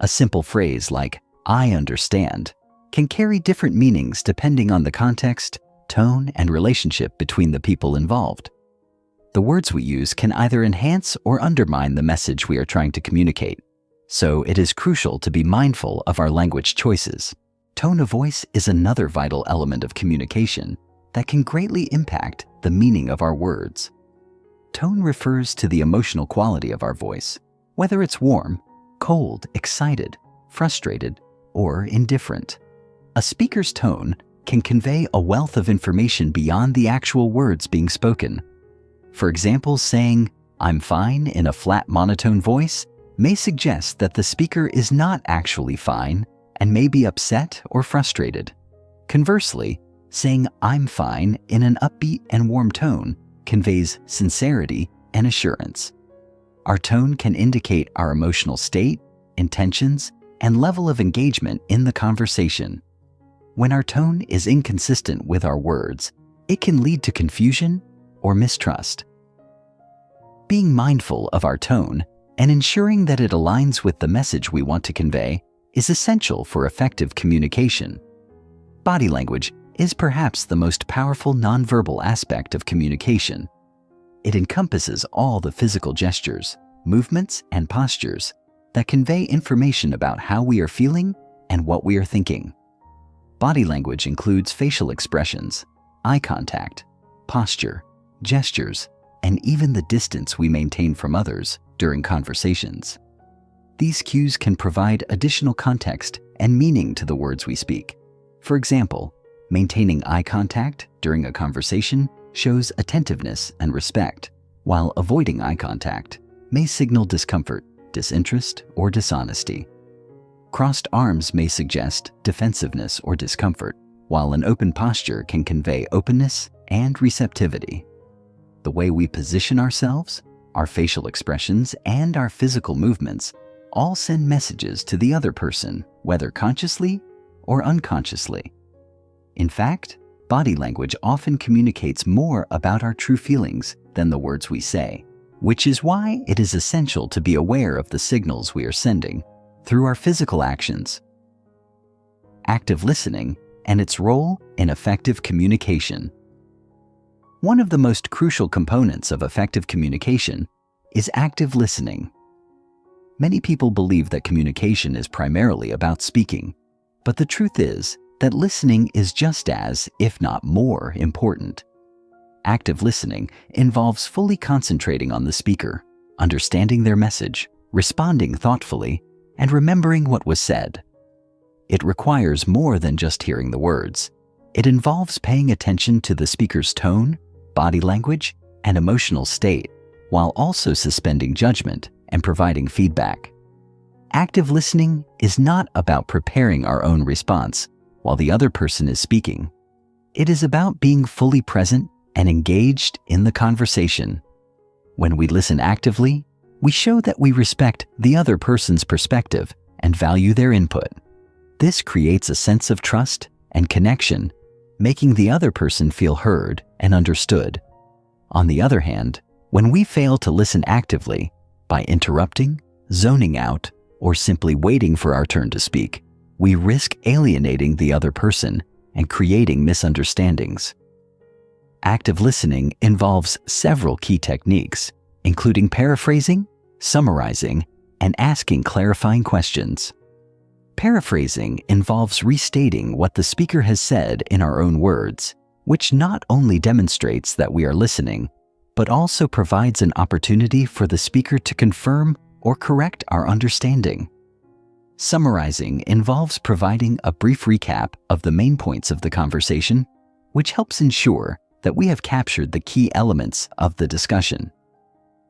A simple phrase like, "I understand," can carry different meanings depending on the context, tone, and relationship between the people involved. The words we use can either enhance or undermine the message we are trying to communicate, so it is crucial to be mindful of our language choices. Tone of voice is another vital element of communication that can greatly impact the meaning of our words. Tone refers to the emotional quality of our voice, whether it's warm, cold, excited, frustrated, or indifferent. A speaker's tone can convey a wealth of information beyond the actual words being spoken. For example, saying, "I'm fine" in a flat monotone voice may suggest that the speaker is not actually fine and may be upset or frustrated. Conversely, saying "I'm fine" in an upbeat and warm tone conveys sincerity and assurance. Our tone can indicate our emotional state, intentions, and level of engagement in the conversation. When our tone is inconsistent with our words, it can lead to confusion or mistrust. Being mindful of our tone and ensuring that it aligns with the message we want to convey is essential for effective communication. Body language is perhaps the most powerful nonverbal aspect of communication. It encompasses all the physical gestures, movements, and postures that convey information about how we are feeling and what we are thinking. Body language includes facial expressions, eye contact, posture, gestures, and even the distance we maintain from others during conversations. These cues can provide additional context and meaning to the words we speak. For example, maintaining eye contact during a conversation shows attentiveness and respect, while avoiding eye contact may signal discomfort, disinterest, or dishonesty. Crossed arms may suggest defensiveness or discomfort, while an open posture can convey openness and receptivity. The way we position ourselves, our facial expressions, and our physical movements all send messages to the other person, whether consciously or unconsciously. In fact, body language often communicates more about our true feelings than the words we say, which is why it is essential to be aware of the signals we are sending through our physical actions. Active listening and its role in effective communication. One of the most crucial components of effective communication is active listening. Many people believe that communication is primarily about speaking, but the truth is that listening is just as, if not more, important. Active listening involves fully concentrating on the speaker, understanding their message, responding thoughtfully, and remembering what was said. It requires more than just hearing the words. It involves paying attention to the speaker's tone, body language, and emotional state, while also suspending judgment and providing feedback. Active listening is not about preparing our own response while the other person is speaking. It is about being fully present and engaged in the conversation. When we listen actively, we show that we respect the other person's perspective and value their input. This creates a sense of trust and connection, making the other person feel heard and understood. On the other hand, when we fail to listen actively by interrupting, zoning out, or simply waiting for our turn to speak, we risk alienating the other person and creating misunderstandings. Active listening involves several key techniques, including paraphrasing, summarizing, and asking clarifying questions. Paraphrasing involves restating what the speaker has said in our own words, which not only demonstrates that we are listening, but also provides an opportunity for the speaker to confirm or correct our understanding. Summarizing involves providing a brief recap of the main points of the conversation, which helps ensure that we have captured the key elements of the discussion.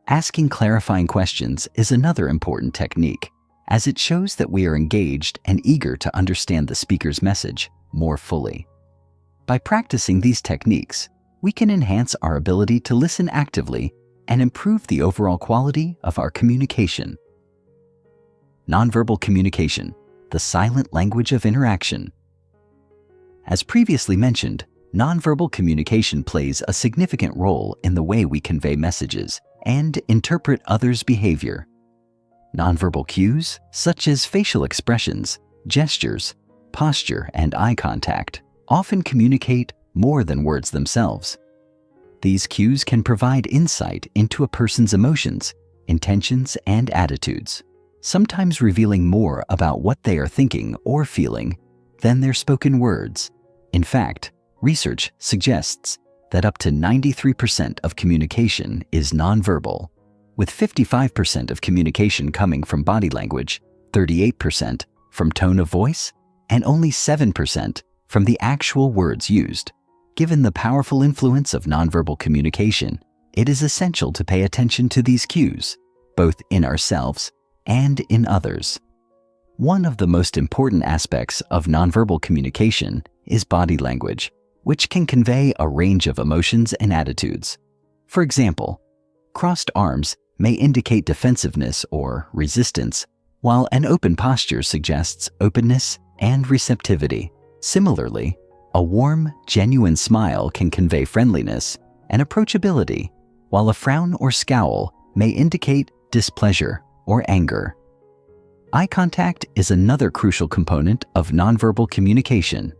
Asking clarifying questions is another important technique, as it shows that we are engaged and eager to understand the speaker's message more fully. By practicing these techniques, we can enhance our ability to listen actively and improve the overall quality of our communication. Nonverbal communication, the silent language of interaction. As previously mentioned, nonverbal communication plays a significant role in the way we convey messages and interpret others' behavior. Nonverbal cues, such as facial expressions, gestures, posture, and eye contact, often communicate more than words themselves. These cues can provide insight into a person's emotions, intentions, and attitudes, sometimes revealing more about what they are thinking or feeling than their spoken words. In fact, research suggests that up to 93% of communication is nonverbal, with 55% of communication coming from body language, 38% from tone of voice, and only 7% from the actual words used. Given the powerful influence of nonverbal communication, it is essential to pay attention to these cues, both in ourselves and in others. One of the most important aspects of nonverbal communication is body language, which can convey a range of emotions and attitudes. For example, crossed arms may indicate defensiveness or resistance, while an open posture suggests openness and receptivity. Similarly, a warm, genuine smile can convey friendliness and approachability, while a frown or scowl may indicate displeasure or anger. Eye contact is another crucial component of nonverbal communication.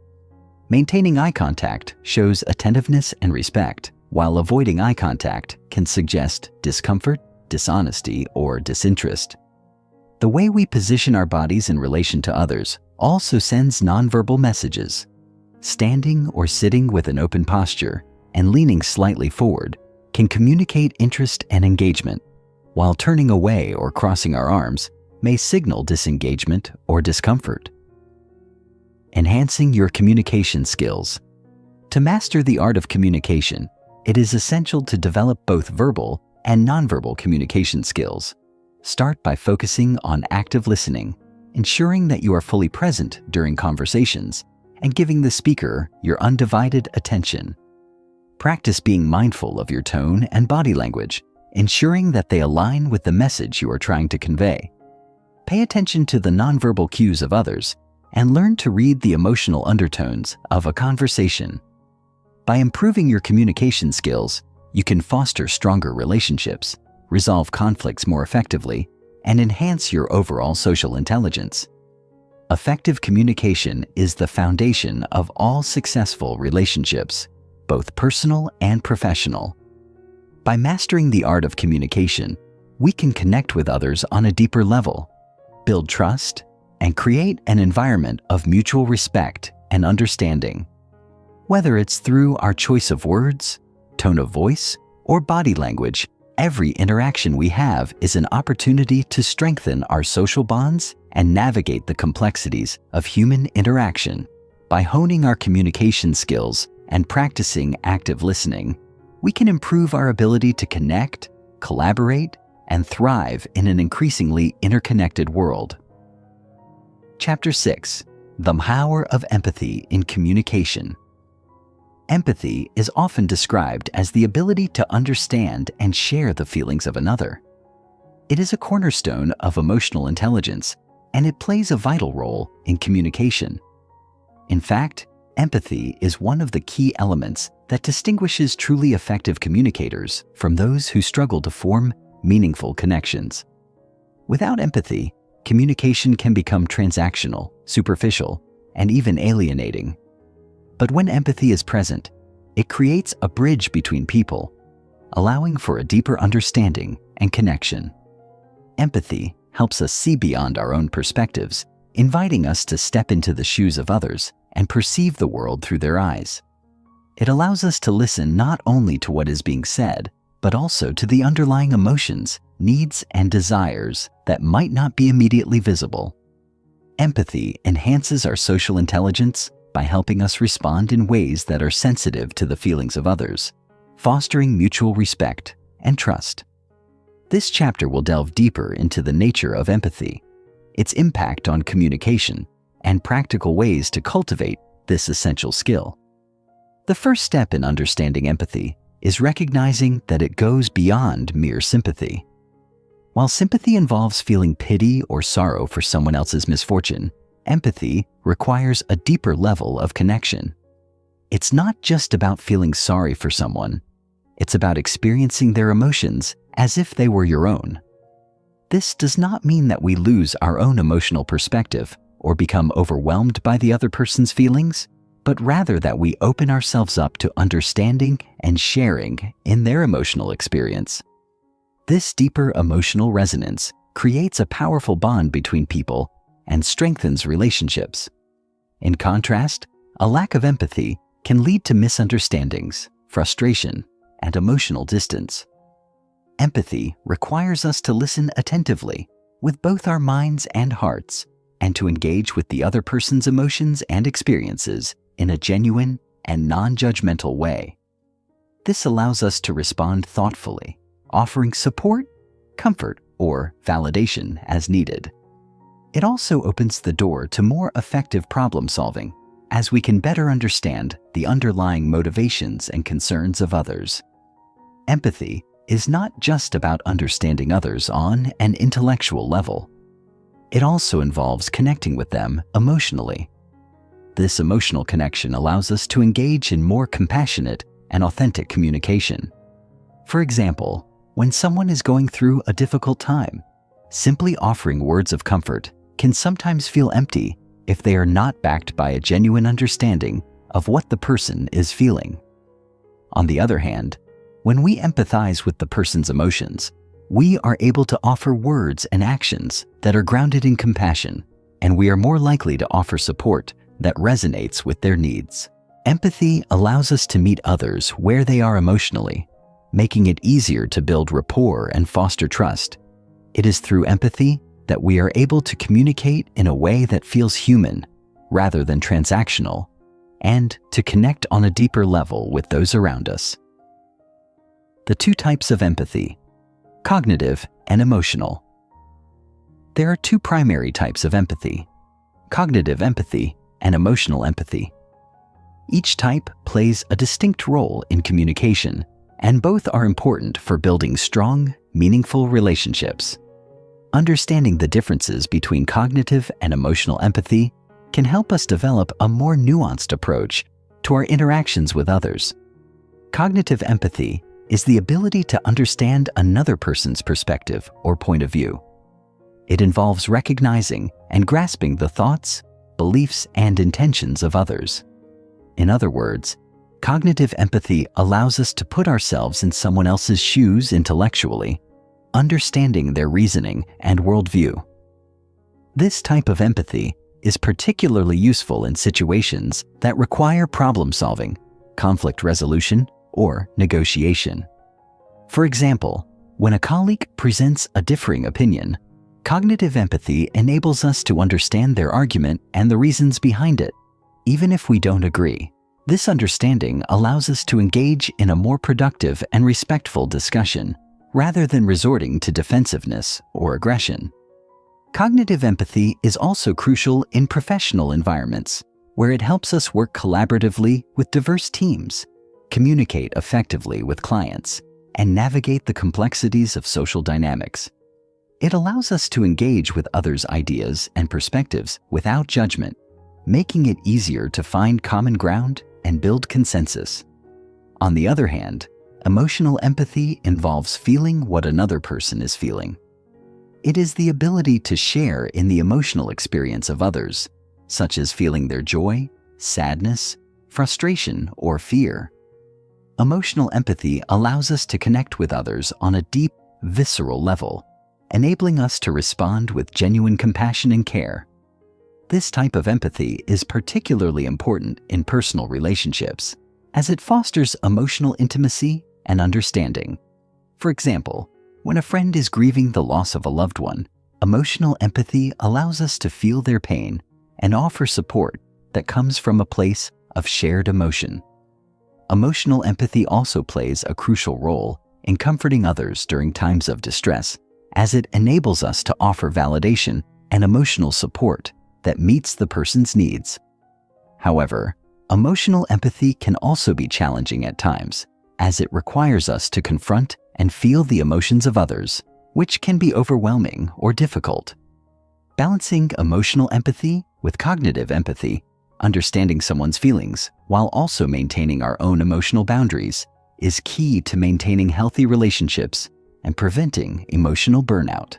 Maintaining eye contact shows attentiveness and respect, while avoiding eye contact can suggest discomfort, dishonesty, or disinterest. The way we position our bodies in relation to others also sends nonverbal messages. Standing or sitting with an open posture and leaning slightly forward can communicate interest and engagement, while turning away or crossing our arms may signal disengagement or discomfort. Enhancing your communication skills. To master the art of communication, it is essential to develop both verbal and nonverbal communication skills. Start by focusing on active listening, ensuring that you are fully present during conversations, and giving the speaker your undivided attention. Practice being mindful of your tone and body language, ensuring that they align with the message you are trying to convey. Pay attention to the nonverbal cues of others and learn to read the emotional undertones of a conversation. By improving your communication skills, you can foster stronger relationships, resolve conflicts more effectively, and enhance your overall social intelligence. Effective communication is the foundation of all successful relationships, both personal and professional. By mastering the art of communication, we can connect with others on a deeper level, build trust, and create an environment of mutual respect and understanding. Whether it's through our choice of words, tone of voice, or body language, every interaction we have is an opportunity to strengthen our social bonds and navigate the complexities of human interaction. By honing our communication skills and practicing active listening, we can improve our ability to connect, collaborate, and thrive in an increasingly interconnected world. Chapter 6: The Power of Empathy in Communication. Empathy is often described as the ability to understand and share the feelings of another. It is a cornerstone of emotional intelligence and it plays a vital role in communication. In fact, empathy is one of the key elements that distinguishes truly effective communicators from those who struggle to form meaningful connections. Without empathy, communication can become transactional, superficial, and even alienating. But when empathy is present, it creates a bridge between people, allowing for a deeper understanding and connection. Empathy helps us see beyond our own perspectives, inviting us to step into the shoes of others and perceive the world through their eyes. It allows us to listen not only to what is being said, but also to the underlying emotions, needs, and desires that might not be immediately visible. Empathy enhances our social intelligence by helping us respond in ways that are sensitive to the feelings of others, fostering mutual respect and trust. This chapter will delve deeper into the nature of empathy, its impact on communication, and practical ways to cultivate this essential skill. The first step in understanding empathy is recognizing that it goes beyond mere sympathy. While sympathy involves feeling pity or sorrow for someone else's misfortune, empathy requires a deeper level of connection. It's not just about feeling sorry for someone. It's about experiencing their emotions as if they were your own. This does not mean that we lose our own emotional perspective or become overwhelmed by the other person's feelings, but rather that we open ourselves up to understanding and sharing in their emotional experience. This deeper emotional resonance creates a powerful bond between people and strengthens relationships. In contrast, a lack of empathy can lead to misunderstandings, frustration, and emotional distance. Empathy requires us to listen attentively with both our minds and hearts, and to engage with the other person's emotions and experiences in a genuine and non-judgmental way. This allows us to respond thoughtfully, offering support, comfort, or validation as needed. It also opens the door to more effective problem solving, as we can better understand the underlying motivations and concerns of others. Empathy is not just about understanding others on an intellectual level. It also involves connecting with them emotionally. This emotional connection allows us to engage in more compassionate and authentic communication. For example, when someone is going through a difficult time, simply offering words of comfort can sometimes feel empty if they are not backed by a genuine understanding of what the person is feeling. On the other hand, when we empathize with the person's emotions, we are able to offer words and actions that are grounded in compassion, and we are more likely to offer support that resonates with their needs. Empathy allows us to meet others where they are emotionally, making it easier to build rapport and foster trust. It is through empathy that we are able to communicate in a way that feels human rather than transactional, and to connect on a deeper level with those around us. The two types of empathy: cognitive and emotional. There are two primary types of empathy: cognitive empathy and emotional empathy. Each type plays a distinct role in communication, and both are important for building strong, meaningful relationships. Understanding the differences between cognitive and emotional empathy can help us develop a more nuanced approach to our interactions with others. Cognitive empathy is the ability to understand another person's perspective or point of view. It involves recognizing and grasping the thoughts, beliefs, and intentions of others. In other words, cognitive empathy allows us to put ourselves in someone else's shoes intellectually, understanding their reasoning and worldview. This type of empathy is particularly useful in situations that require problem solving, conflict resolution, or negotiation. For example, when a colleague presents a differing opinion, cognitive empathy enables us to understand their argument and the reasons behind it, even if we don't agree. This understanding allows us to engage in a more productive and respectful discussion, rather than resorting to defensiveness or aggression. Cognitive empathy is also crucial in professional environments, where it helps us work collaboratively with diverse teams, communicate effectively with clients, and navigate the complexities of social dynamics. It allows us to engage with others' ideas and perspectives without judgment, making it easier to find common ground and build consensus. On the other hand, emotional empathy involves feeling what another person is feeling. It is the ability to share in the emotional experience of others, such as feeling their joy, sadness, frustration, or fear. Emotional empathy allows us to connect with others on a deep, visceral level, enabling us to respond with genuine compassion and care. This type of empathy is particularly important in personal relationships, as it fosters emotional intimacy and understanding. For example, when a friend is grieving the loss of a loved one, emotional empathy allows us to feel their pain and offer support that comes from a place of shared emotion. Emotional empathy also plays a crucial role in comforting others during times of distress, as it enables us to offer validation and emotional support that meets the person's needs. However, emotional empathy can also be challenging at times, as it requires us to confront and feel the emotions of others, which can be overwhelming or difficult. Balancing emotional empathy with cognitive empathy, understanding someone's feelings while also maintaining our own emotional boundaries, is key to maintaining healthy relationships and preventing emotional burnout.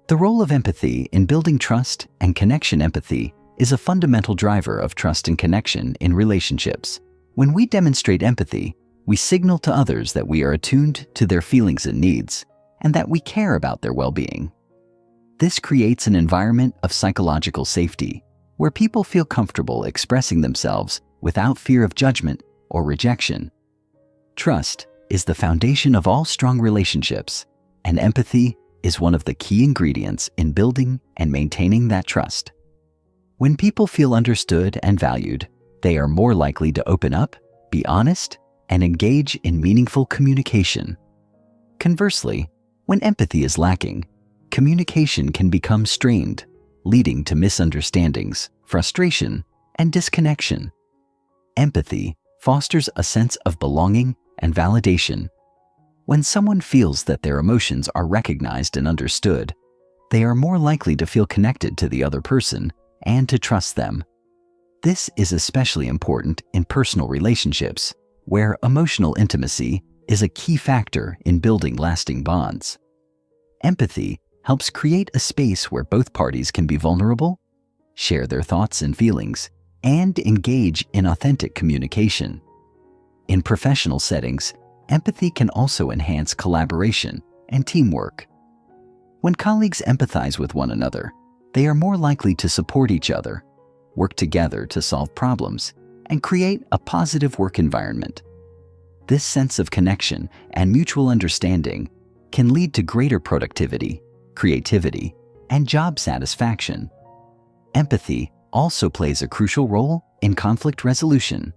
The role of empathy in building trust and connection. Empathy is a fundamental driver of trust and connection in relationships. When we demonstrate empathy, we signal to others that we are attuned to their feelings and needs, and that we care about their well-being. This creates an environment of psychological safety, where people feel comfortable expressing themselves without fear of judgment or rejection. Trust is the foundation of all strong relationships, and empathy is one of the key ingredients in building and maintaining that trust. When people feel understood and valued, they are more likely to open up, be honest, and engage in meaningful communication. Conversely, when empathy is lacking, communication can become strained, leading to misunderstandings, frustration, and disconnection. Empathy fosters a sense of belonging and validation. When someone feels that their emotions are recognized and understood, they are more likely to feel connected to the other person and to trust them. This is especially important in personal relationships, where emotional intimacy is a key factor in building lasting bonds. Empathy helps create a space where both parties can be vulnerable, share their thoughts and feelings, and engage in authentic communication. In professional settings, empathy can also enhance collaboration and teamwork. When colleagues empathize with one another, they are more likely to support each other, work together to solve problems, and create a positive work environment. This sense of connection and mutual understanding can lead to greater productivity, creativity, and job satisfaction. Empathy also plays a crucial role in conflict resolution.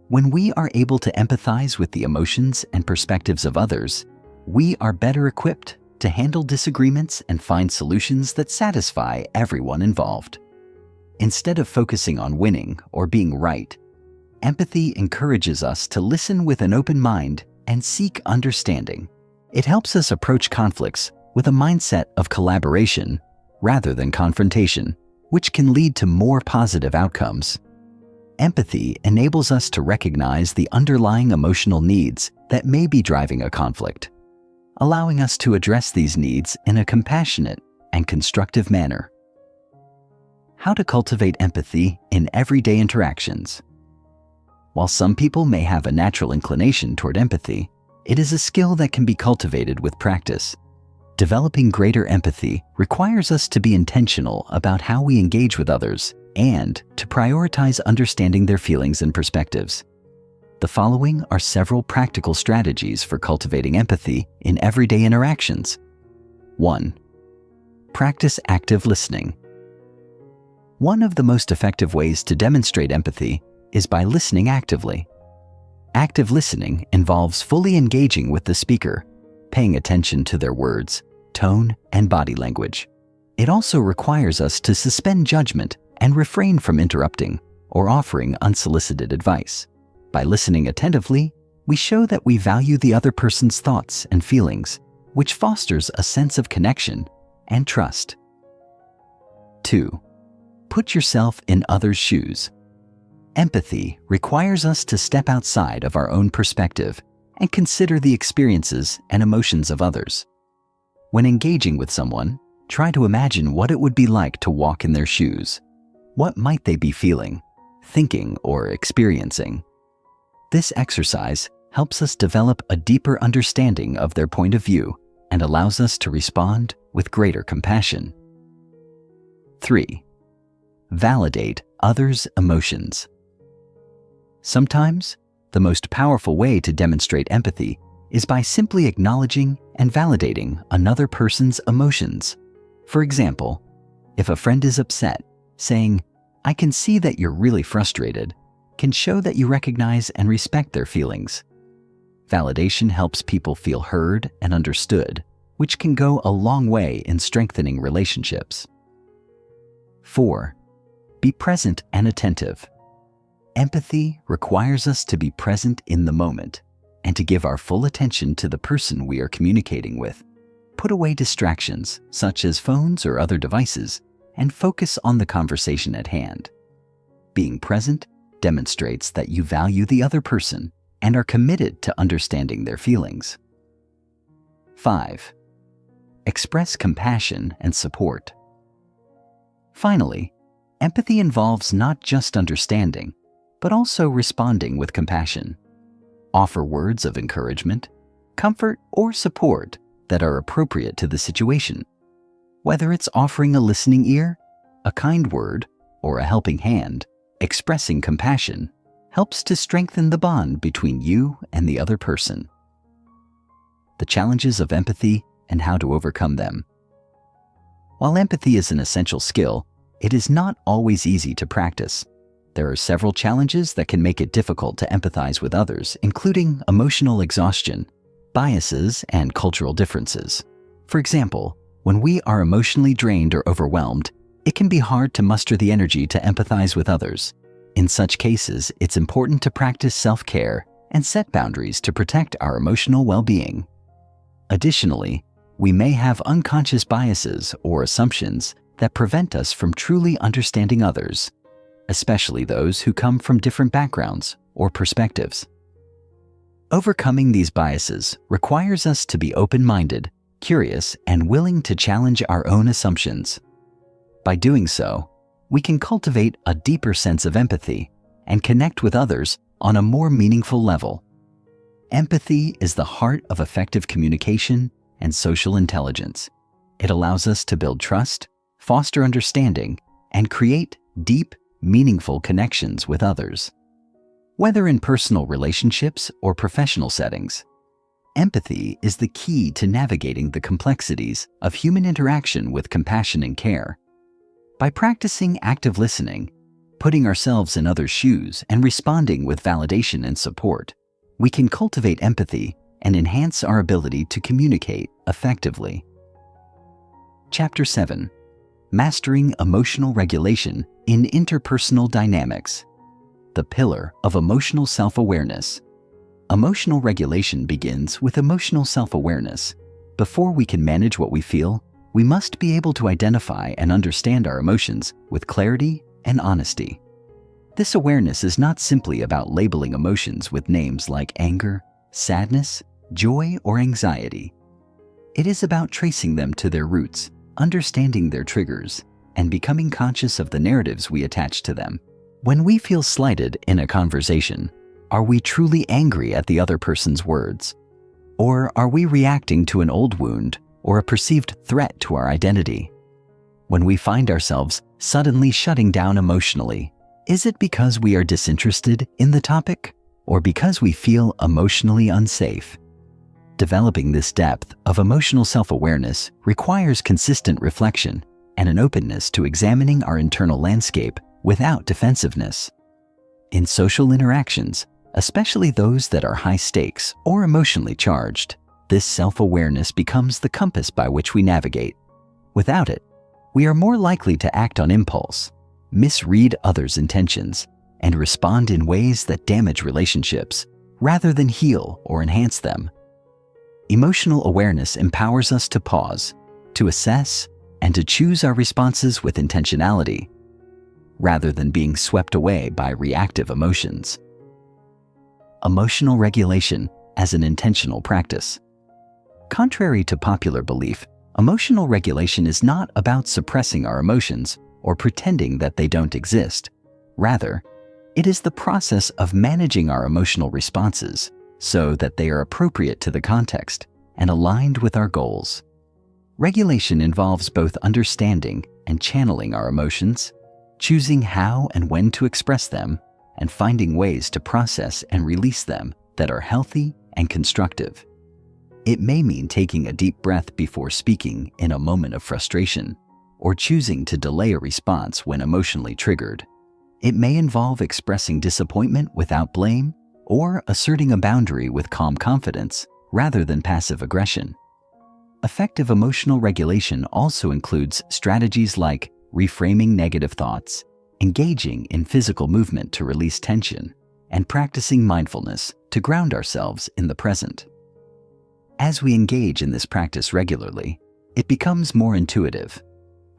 When we are able to empathize with the emotions and perspectives of others, we are better equipped to handle disagreements and find solutions that satisfy everyone involved. Instead of focusing on winning or being right, empathy encourages us to listen with an open mind and seek understanding. It helps us approach conflicts with a mindset of collaboration rather than confrontation, which can lead to more positive outcomes. Empathy enables us to recognize the underlying emotional needs that may be driving a conflict, allowing us to address these needs in a compassionate and constructive manner. How to cultivate empathy in everyday interactions. While some people may have a natural inclination toward empathy, it is a skill that can be cultivated with practice. Developing greater empathy requires us to be intentional about how we engage with others and to prioritize understanding their feelings and perspectives. The following are several practical strategies for cultivating empathy in everyday interactions. 1. Practice active listening. One of the most effective ways to demonstrate empathy is by listening actively. Active listening involves fully engaging with the speaker, paying attention to their words, tone, and body language. It also requires us to suspend judgment and refrain from interrupting or offering unsolicited advice. By listening attentively, we show that we value the other person's thoughts and feelings which fosters a sense of connection and trust. 2. Put yourself in others' shoes. Empathy requires us to step outside of our own perspective and consider the experiences and emotions of others. When engaging with someone, try to imagine what it would be like to walk in their shoes. What might they be feeling, thinking, or experiencing? This exercise helps us develop a deeper understanding of their point of view and allows us to respond with greater compassion. 3. Validate others' emotions. Sometimes, the most powerful way to demonstrate empathy is by simply acknowledging and validating another person's emotions. For example, if a friend is upset, saying, "I can see that you're really frustrated," can show that you recognize and respect their feelings. Validation helps people feel heard and understood, which can go a long way in strengthening relationships. 4. Be present and attentive. Empathy requires us to be present in the moment and to give our full attention to the person we are communicating with. Put away distractions, such as phones or other devices, and focus on the conversation at hand. Being present demonstrates that you value the other person and are committed to understanding their feelings. 5. Express compassion and support. Finally, empathy involves not just understanding, but also responding with compassion. Offer words of encouragement, comfort, or support that are appropriate to the situation. Whether it's offering a listening ear, a kind word, or a helping hand, expressing compassion helps to strengthen the bond between you and the other person. The challenges of empathy and how to overcome them. While empathy is an essential skill, it is not always easy to practice. There are several challenges that can make it difficult to empathize with others, including emotional exhaustion, biases, and cultural differences. For example, when we are emotionally drained or overwhelmed, it can be hard to muster the energy to empathize with others. In such cases, it's important to practice self-care and set boundaries to protect our emotional well-being. Additionally, we may have unconscious biases or assumptions that prevent us from truly understanding others, especially those who come from different backgrounds or perspectives. Overcoming these biases requires us to be open-minded, curious, and willing to challenge our own assumptions. By doing so, we can cultivate a deeper sense of empathy and connect with others on a more meaningful level. Empathy is the heart of effective communication and social intelligence. It allows us to build trust, foster understanding, and create deep, meaningful connections with others. Whether in personal relationships or professional settings, empathy is the key to navigating the complexities of human interaction with compassion and care. By practicing active listening, putting ourselves in others' shoes, and responding with validation and support, we can cultivate empathy and enhance our ability to communicate effectively. Chapter 7. Mastering Emotional Regulation in Interpersonal Dynamics. The pillar of emotional self-awareness. Emotional regulation begins with emotional self-awareness. Before we can manage what we feel, we must be able to identify and understand our emotions with clarity and honesty. This awareness is not simply about labeling emotions with names like anger, sadness, joy, or anxiety. It is about tracing them to their roots, understanding their triggers, and becoming conscious of the narratives we attach to them. When we feel slighted in a conversation, are we truly angry at the other person's words? Or are we reacting to an old wound or a perceived threat to our identity? When we find ourselves suddenly shutting down emotionally, is it because we are disinterested in the topic or because we feel emotionally unsafe? Developing this depth of emotional self-awareness requires consistent reflection and an openness to examining our internal landscape without defensiveness. In social interactions, especially those that are high stakes or emotionally charged, this self-awareness becomes the compass by which we navigate. Without it, we are more likely to act on impulse, misread others' intentions, and respond in ways that damage relationships rather than heal or enhance them. Emotional awareness empowers us to pause, to assess, and to choose our responses with intentionality, rather than being swept away by reactive emotions. Emotional regulation as an intentional practice. Contrary to popular belief, emotional regulation is not about suppressing our emotions or pretending that they don't exist. Rather, it is the process of managing our emotional responses so that they are appropriate to the context and aligned with our goals. Regulation involves both understanding and channeling our emotions, choosing how and when to express them, and finding ways to process and release them that are healthy and constructive. It may mean taking a deep breath before speaking in a moment of frustration, or choosing to delay a response when emotionally triggered. It may involve expressing disappointment without blame, or asserting a boundary with calm confidence rather than passive aggression. Effective emotional regulation also includes strategies like reframing negative thoughts, engaging in physical movement to release tension, and practicing mindfulness to ground ourselves in the present. As we engage in this practice regularly, it becomes more intuitive.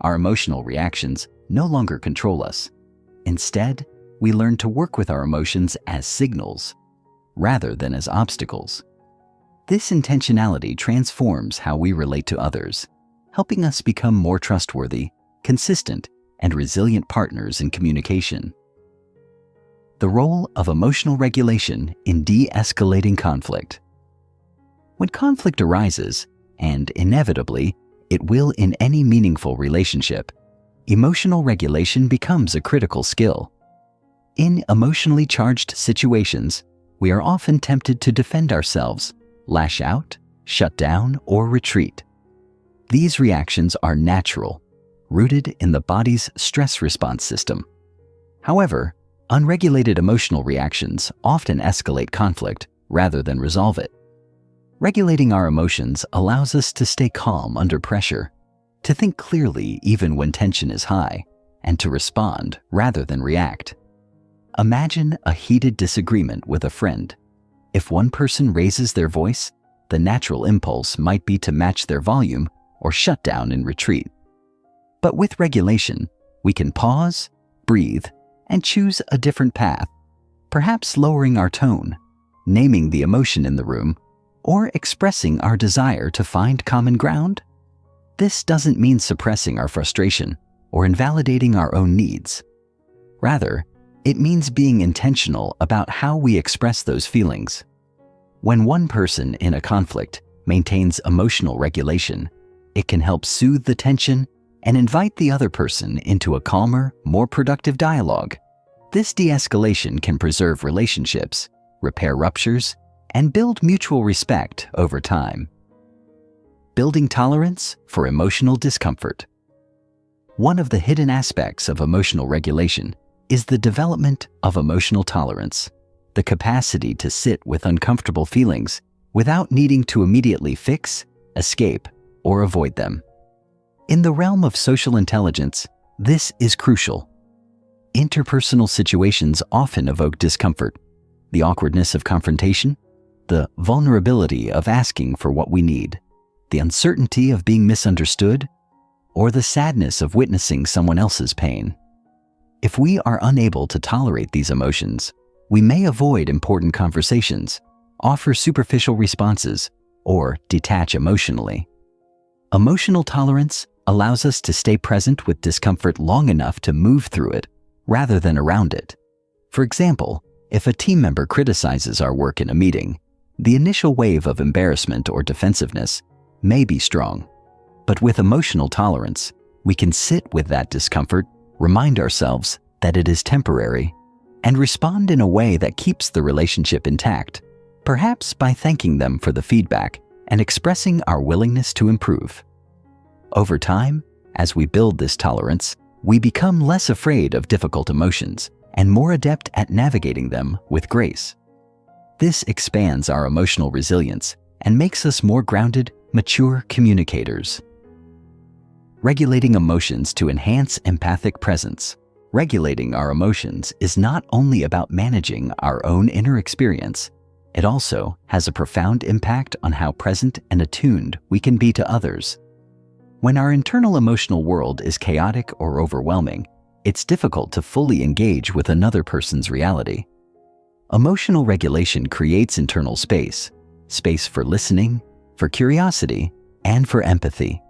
Our emotional reactions no longer control us. Instead, we learn to work with our emotions as signals, rather than as obstacles. This intentionality transforms how we relate to others, helping us become more trustworthy, consistent, and resilient partners in communication. The role of emotional regulation in de-escalating conflict. When conflict arises, and inevitably it will in any meaningful relationship, emotional regulation becomes a critical skill. In emotionally charged situations, we are often tempted to defend ourselves, lash out, shut down, or retreat. These reactions are natural, rooted in the body's stress response system. However, unregulated emotional reactions often escalate conflict rather than resolve it. Regulating our emotions allows us to stay calm under pressure, to think clearly even when tension is high, and to respond rather than react. Imagine a heated disagreement with a friend. If one person raises their voice, the natural impulse might be to match their volume or shut down and retreat. But with regulation, we can pause, breathe, and choose a different path, perhaps lowering our tone, naming the emotion in the room, or expressing our desire to find common ground. This doesn't mean suppressing our frustration or invalidating our own needs. Rather, it means being intentional about how we express those feelings. When one person in a conflict maintains emotional regulation, it can help soothe the tension and invite the other person into a calmer, more productive dialogue. This de-escalation can preserve relationships, repair ruptures, and build mutual respect over time. Building tolerance for emotional discomfort. One of the hidden aspects of emotional regulation is the development of emotional tolerance, the capacity to sit with uncomfortable feelings without needing to immediately fix, escape, or avoid them. In the realm of social intelligence, this is crucial. Interpersonal situations often evoke discomfort, the awkwardness of confrontation, the vulnerability of asking for what we need, the uncertainty of being misunderstood, or the sadness of witnessing someone else's pain. If we are unable to tolerate these emotions, we may avoid important conversations, offer superficial responses, or detach emotionally. Emotional tolerance allows us to stay present with discomfort long enough to move through it rather than around it. For example, if a team member criticizes our work in a meeting, the initial wave of embarrassment or defensiveness may be strong. But with emotional tolerance, we can sit with that discomfort, remind ourselves that it is temporary, and respond in a way that keeps the relationship intact, perhaps by thanking them for the feedback and expressing our willingness to improve. Over time, as we build this tolerance, we become less afraid of difficult emotions and more adept at navigating them with grace. This expands our emotional resilience and makes us more grounded, mature communicators. Regulating emotions to enhance empathic presence. Regulating our emotions is not only about managing our own inner experience, It also has a profound impact on how present and attuned we can be to others. When our internal emotional world is chaotic or overwhelming, it's difficult to fully engage with another person's reality. Emotional regulation creates internal space for listening, for curiosity, and for empathy.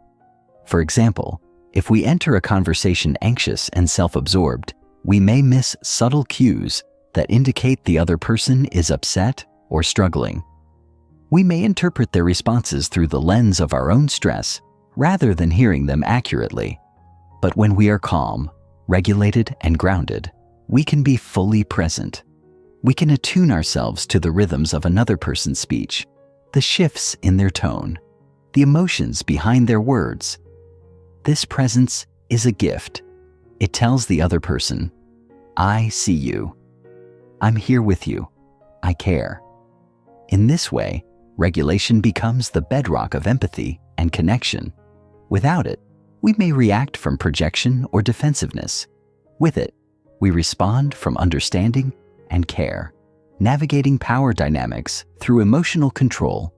For example, if we enter a conversation anxious and self-absorbed, we may miss subtle cues that indicate the other person is upset or struggling. We may interpret their responses through the lens of our own stress rather than hearing them accurately. But when we are calm, regulated, and grounded, we can be fully present. We can attune ourselves to the rhythms of another person's speech, the shifts in their tone, the emotions behind their words. This presence is a gift. It tells the other person, "I see you. I'm here with you. I care." In this way, regulation becomes the bedrock of empathy and connection. Without it, we may react from projection or defensiveness. With it, we respond from understanding and care, navigating power dynamics through emotional control.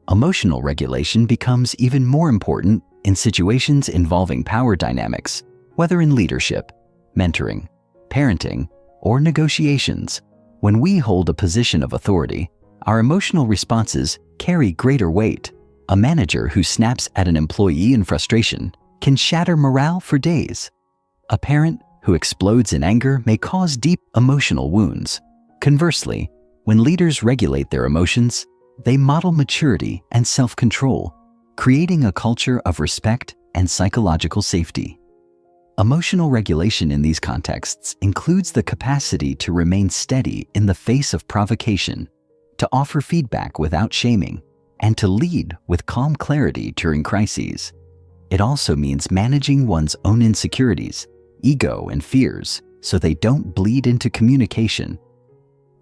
Emotional regulation becomes even more important in situations involving power dynamics, whether in leadership, mentoring, parenting, or negotiations. When we hold a position of authority, our emotional responses carry greater weight. A manager who snaps at an employee in frustration can shatter morale for days. A parent who explodes in anger may cause deep emotional wounds. Conversely, when leaders regulate their emotions, they model maturity and self-control, creating a culture of respect and psychological safety. Emotional regulation in these contexts includes the capacity to remain steady in the face of provocation, to offer feedback without shaming, and to lead with calm clarity during crises. It also means managing one's own insecurities, ego, and fears so they don't bleed into communication.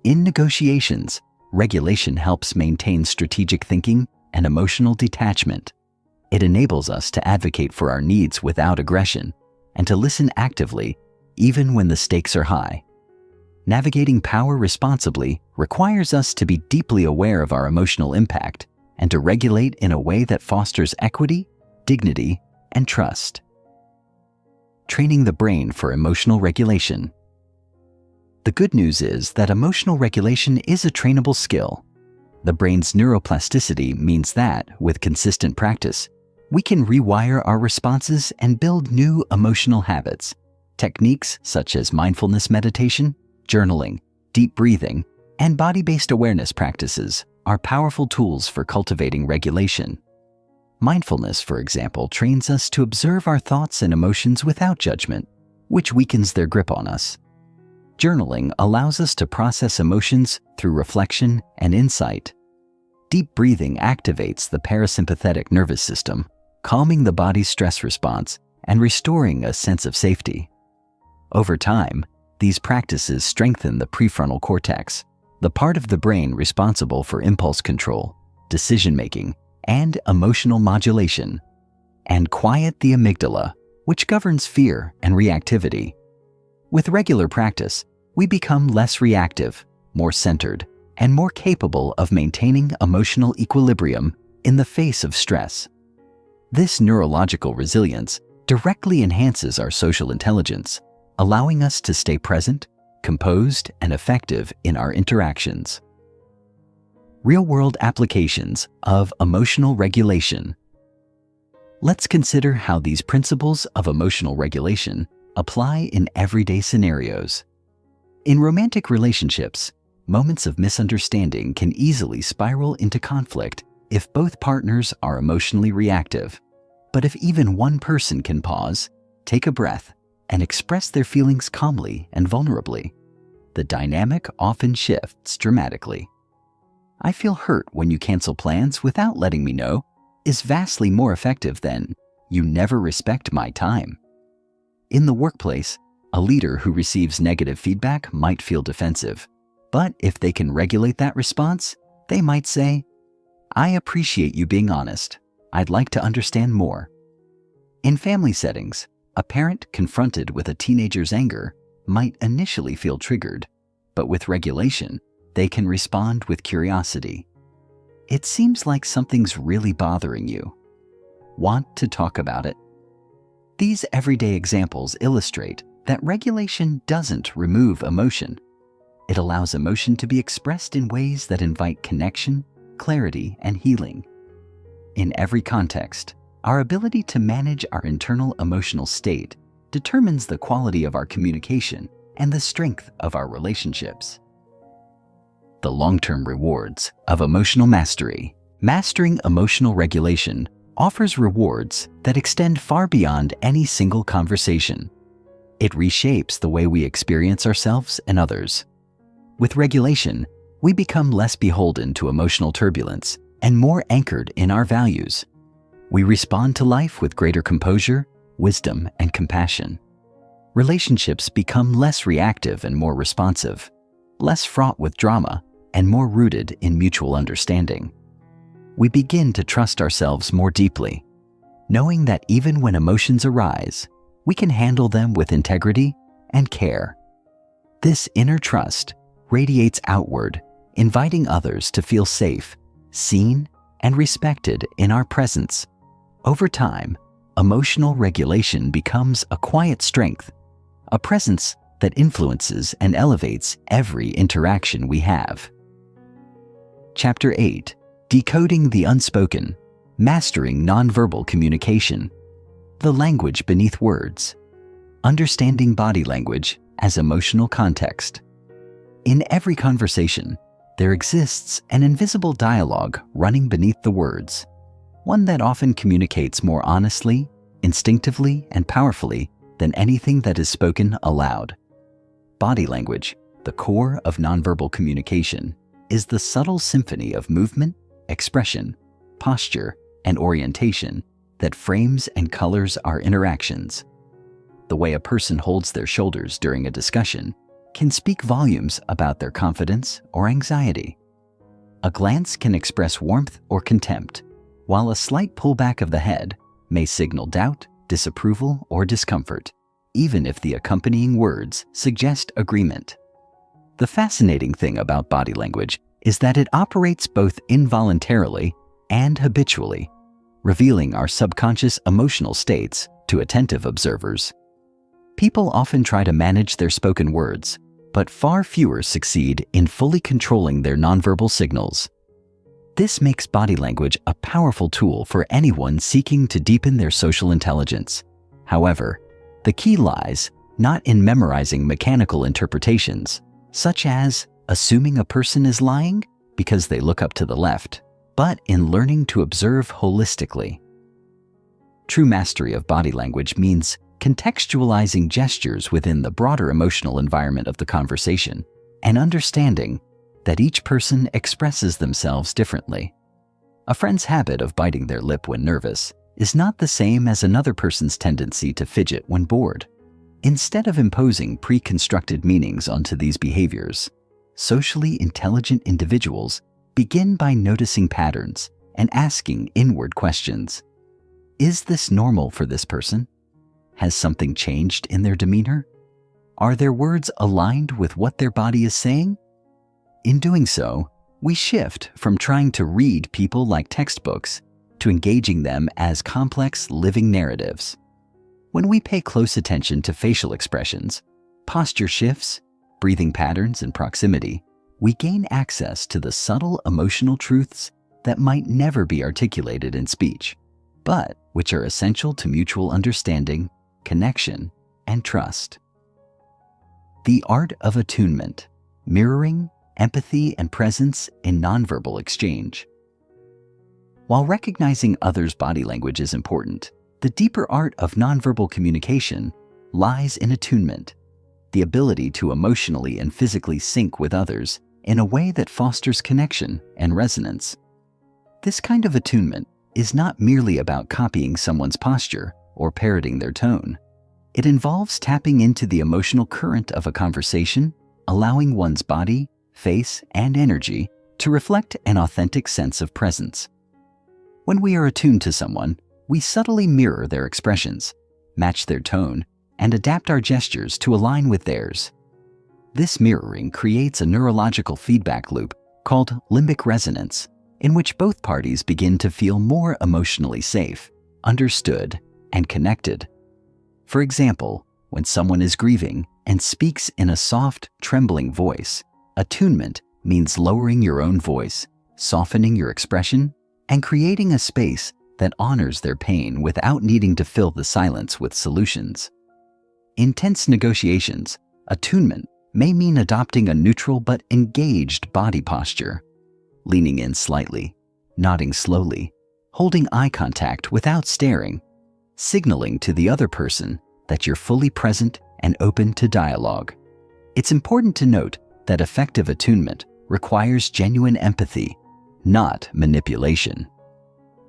In negotiations, regulation helps maintain strategic thinking and emotional detachment. It enables us to advocate for our needs without aggression and to listen actively even when the stakes are high. Navigating power responsibly requires us to be deeply aware of our emotional impact and to regulate in a way that fosters equity, dignity, and trust. Training the brain for emotional regulation. The good news is that emotional regulation is a trainable skill. The brain's neuroplasticity means that, with consistent practice, we can rewire our responses and build new emotional habits. Techniques such as mindfulness meditation, journaling, deep breathing, and body-based awareness practices are powerful tools for cultivating regulation. Mindfulness, for example, trains us to observe our thoughts and emotions without judgment, which weakens their grip on us. Journaling allows us to process emotions through reflection and insight. Deep breathing activates the parasympathetic nervous system, calming the body's stress response and restoring a sense of safety. Over time, these practices strengthen the prefrontal cortex, the part of the brain responsible for impulse control, decision-making, and emotional modulation, and quiet the amygdala, which governs fear and reactivity. With regular practice, we become less reactive, more centered, and more capable of maintaining emotional equilibrium in the face of stress. This neurological resilience directly enhances our social intelligence, allowing us to stay present, composed, and effective in our interactions. Real-world applications of emotional regulation. Let's consider how these principles of emotional regulation apply in everyday scenarios. In romantic relationships, moments of misunderstanding can easily spiral into conflict if both partners are emotionally reactive. But if even one person can pause, take a breath, and express their feelings calmly and vulnerably, the dynamic often shifts dramatically. "I feel hurt when you cancel plans without letting me know" is vastly more effective than "you never respect my time." In the workplace, a leader who receives negative feedback might feel defensive, but if they can regulate that response, they might say, "I appreciate you being honest. I'd like to understand more." In family settings, a parent confronted with a teenager's anger might initially feel triggered, but with regulation, they can respond with curiosity. It seems like something's really bothering you. Want to talk about it? These everyday examples illustrate that regulation doesn't remove emotion. It allows emotion to be expressed in ways that invite connection, clarity, and healing. In every context, our ability to manage our internal emotional state determines the quality of our communication and the strength of our relationships. The long-term rewards of emotional mastery. Mastering emotional regulation offers rewards that extend far beyond any single conversation. It reshapes the way we experience ourselves and others. With regulation, we become less beholden to emotional turbulence and more anchored in our values. We respond to life with greater composure, wisdom, and compassion. Relationships become less reactive and more responsive, less fraught with drama, and more rooted in mutual understanding. We begin to trust ourselves more deeply, knowing that even when emotions arise, we can handle them with integrity and care. This inner trust radiates outward, inviting others to feel safe, seen, and respected in our presence. Over time, emotional regulation becomes a quiet strength, a presence that influences and elevates every interaction we have. Chapter 8: Decoding the Unspoken, Mastering Nonverbal Communication. The language beneath words. Understanding body language as emotional context. In every conversation, there exists an invisible dialogue running beneath the words, one that often communicates more honestly, instinctively, and powerfully than anything that is spoken aloud. Body language, the core of nonverbal communication, is the subtle symphony of movement, expression, posture, and orientation that frames and colors our interactions. The way a person holds their shoulders during a discussion can speak volumes about their confidence or anxiety. A glance can express warmth or contempt, while a slight pullback of the head may signal doubt, disapproval, or discomfort, even if the accompanying words suggest agreement. The fascinating thing about body language is that it operates both involuntarily and habitually, revealing our subconscious emotional states to attentive observers. People often try to manage their spoken words, but far fewer succeed in fully controlling their nonverbal signals. This makes body language a powerful tool for anyone seeking to deepen their social intelligence. However, the key lies not in memorizing mechanical interpretations, such as assuming a person is lying because they look up to the left, but in learning to observe holistically. True mastery of body language means contextualizing gestures within the broader emotional environment of the conversation and understanding that each person expresses themselves differently. A friend's habit of biting their lip when nervous is not the same as another person's tendency to fidget when bored. Instead of imposing pre-constructed meanings onto these behaviors, socially intelligent individuals begin by noticing patterns and asking inward questions. Is this normal for this person? Has something changed in their demeanor? Are their words aligned with what their body is saying? In doing so, we shift from trying to read people like textbooks to engaging them as complex living narratives. When we pay close attention to facial expressions, posture shifts, breathing patterns, and proximity, we gain access to the subtle emotional truths that might never be articulated in speech, but which are essential to mutual understanding, connection, and trust. The art of attunement, mirroring, empathy, and presence in nonverbal exchange. While recognizing others' body language is important, the deeper art of nonverbal communication lies in attunement, the ability to emotionally and physically sync with others in a way that fosters connection and resonance. This kind of attunement is not merely about copying someone's posture or parroting their tone. It involves tapping into the emotional current of a conversation, allowing one's body, face, and energy to reflect an authentic sense of presence. When we are attuned to someone, we subtly mirror their expressions, match their tone, and adapt our gestures to align with theirs. This mirroring creates a neurological feedback loop called limbic resonance, in which both parties begin to feel more emotionally safe, understood, and connected. For example, when someone is grieving and speaks in a soft, trembling voice, attunement means lowering your own voice, softening your expression, and creating a space that honors their pain without needing to fill the silence with solutions. In tense negotiations, attunement may mean adopting a neutral but engaged body posture, leaning in slightly, nodding slowly, holding eye contact without staring, signaling to the other person that you're fully present and open to dialogue. It's important to note that effective attunement requires genuine empathy, not manipulation.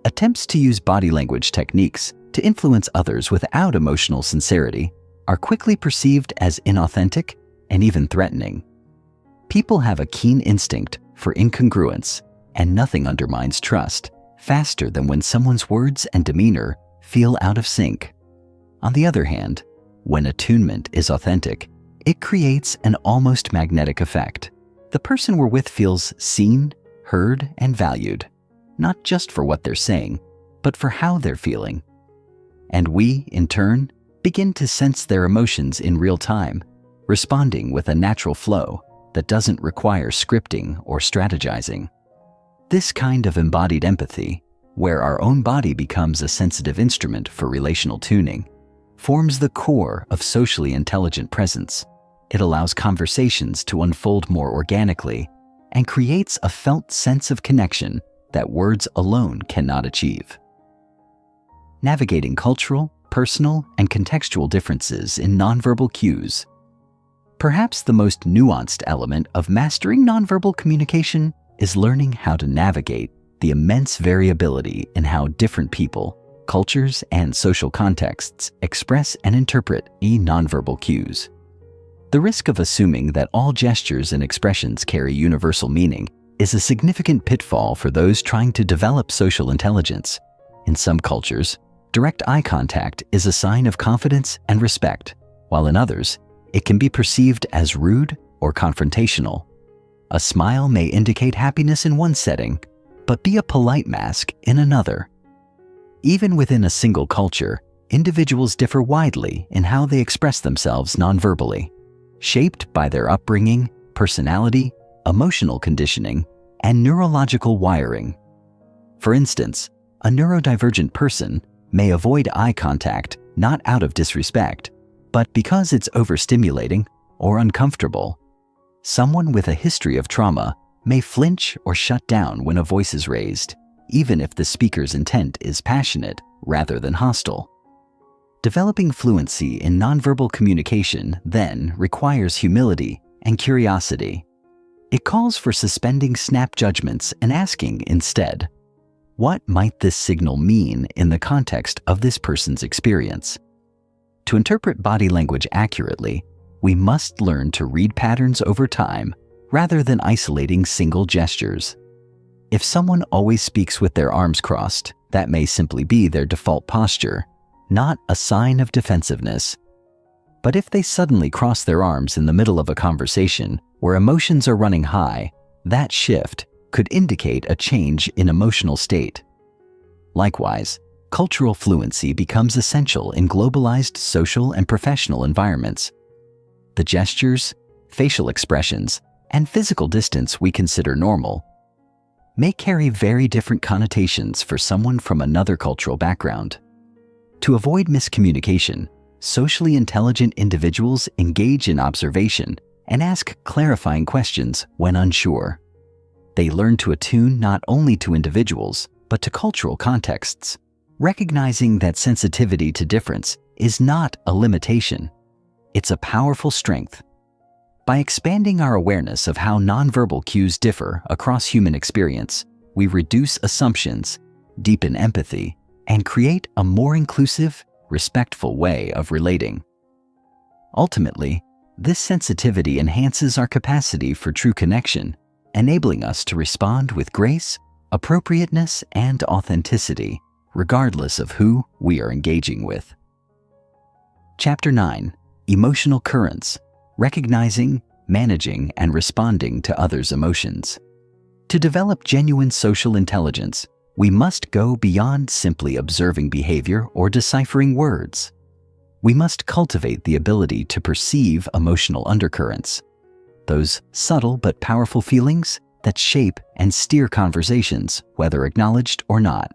Attempts to use body language techniques to influence others without emotional sincerity are quickly perceived as inauthentic and even threatening. People have a keen instinct for incongruence, and nothing undermines trust faster than when someone's words and demeanor feel out of sync. On the other hand, when attunement is authentic, it creates an almost magnetic effect. The person we're with feels seen, heard, and valued, not just for what they're saying, but for how they're feeling. And we, in turn, begin to sense their emotions in real time, responding with a natural flow that doesn't require scripting or strategizing. This kind of embodied empathy, where our own body becomes a sensitive instrument for relational tuning, forms the core of socially intelligent presence. It allows conversations to unfold more organically and creates a felt sense of connection that words alone cannot achieve. Navigating cultural, personal, and contextual differences in nonverbal cues. Perhaps the most nuanced element of mastering nonverbal communication is learning how to navigate the immense variability in how different people, cultures, and social contexts express and interpret nonverbal cues. The risk of assuming that all gestures and expressions carry universal meaning is a significant pitfall for those trying to develop social intelligence. In some cultures, direct eye contact is a sign of confidence and respect, while in others, it can be perceived as rude or confrontational. A smile may indicate happiness in one setting, but be a polite mask in another. Even within a single culture, individuals differ widely in how they express themselves nonverbally, shaped by their upbringing, personality, emotional conditioning, and neurological wiring. For instance, a neurodivergent person may avoid eye contact not out of disrespect, but because it's overstimulating or uncomfortable. Someone with a history of trauma may flinch or shut down when a voice is raised, even if the speaker's intent is passionate rather than hostile. Developing fluency in nonverbal communication then requires humility and curiosity. It calls for suspending snap judgments and asking instead, what might this signal mean in the context of this person's experience? To interpret body language accurately, we must learn to read patterns over time rather than isolating single gestures. If someone always speaks with their arms crossed, that may simply be their default posture, not a sign of defensiveness. But if they suddenly cross their arms in the middle of a conversation where emotions are running high, that shift could indicate a change in emotional state. Likewise, cultural fluency becomes essential in globalized social and professional environments. The gestures, facial expressions, and physical distance we consider normal may carry very different connotations for someone from another cultural background. To avoid miscommunication, socially intelligent individuals engage in observation and ask clarifying questions when unsure. They learn to attune not only to individuals, but to cultural contexts, recognizing that sensitivity to difference is not a limitation. It's a powerful strength. By expanding our awareness of how nonverbal cues differ across human experience, we reduce assumptions, deepen empathy, and create a more inclusive, respectful way of relating. Ultimately, this sensitivity enhances our capacity for true connection, enabling us to respond with grace, appropriateness, and authenticity, regardless of who we are engaging with. Chapter 9: Emotional Currents: Recognizing managing, and responding to others' emotions. To develop genuine social intelligence, we must go beyond simply observing behavior or deciphering words. We must cultivate the ability to perceive emotional undercurrents, those subtle but powerful feelings that shape and steer conversations, whether acknowledged or not.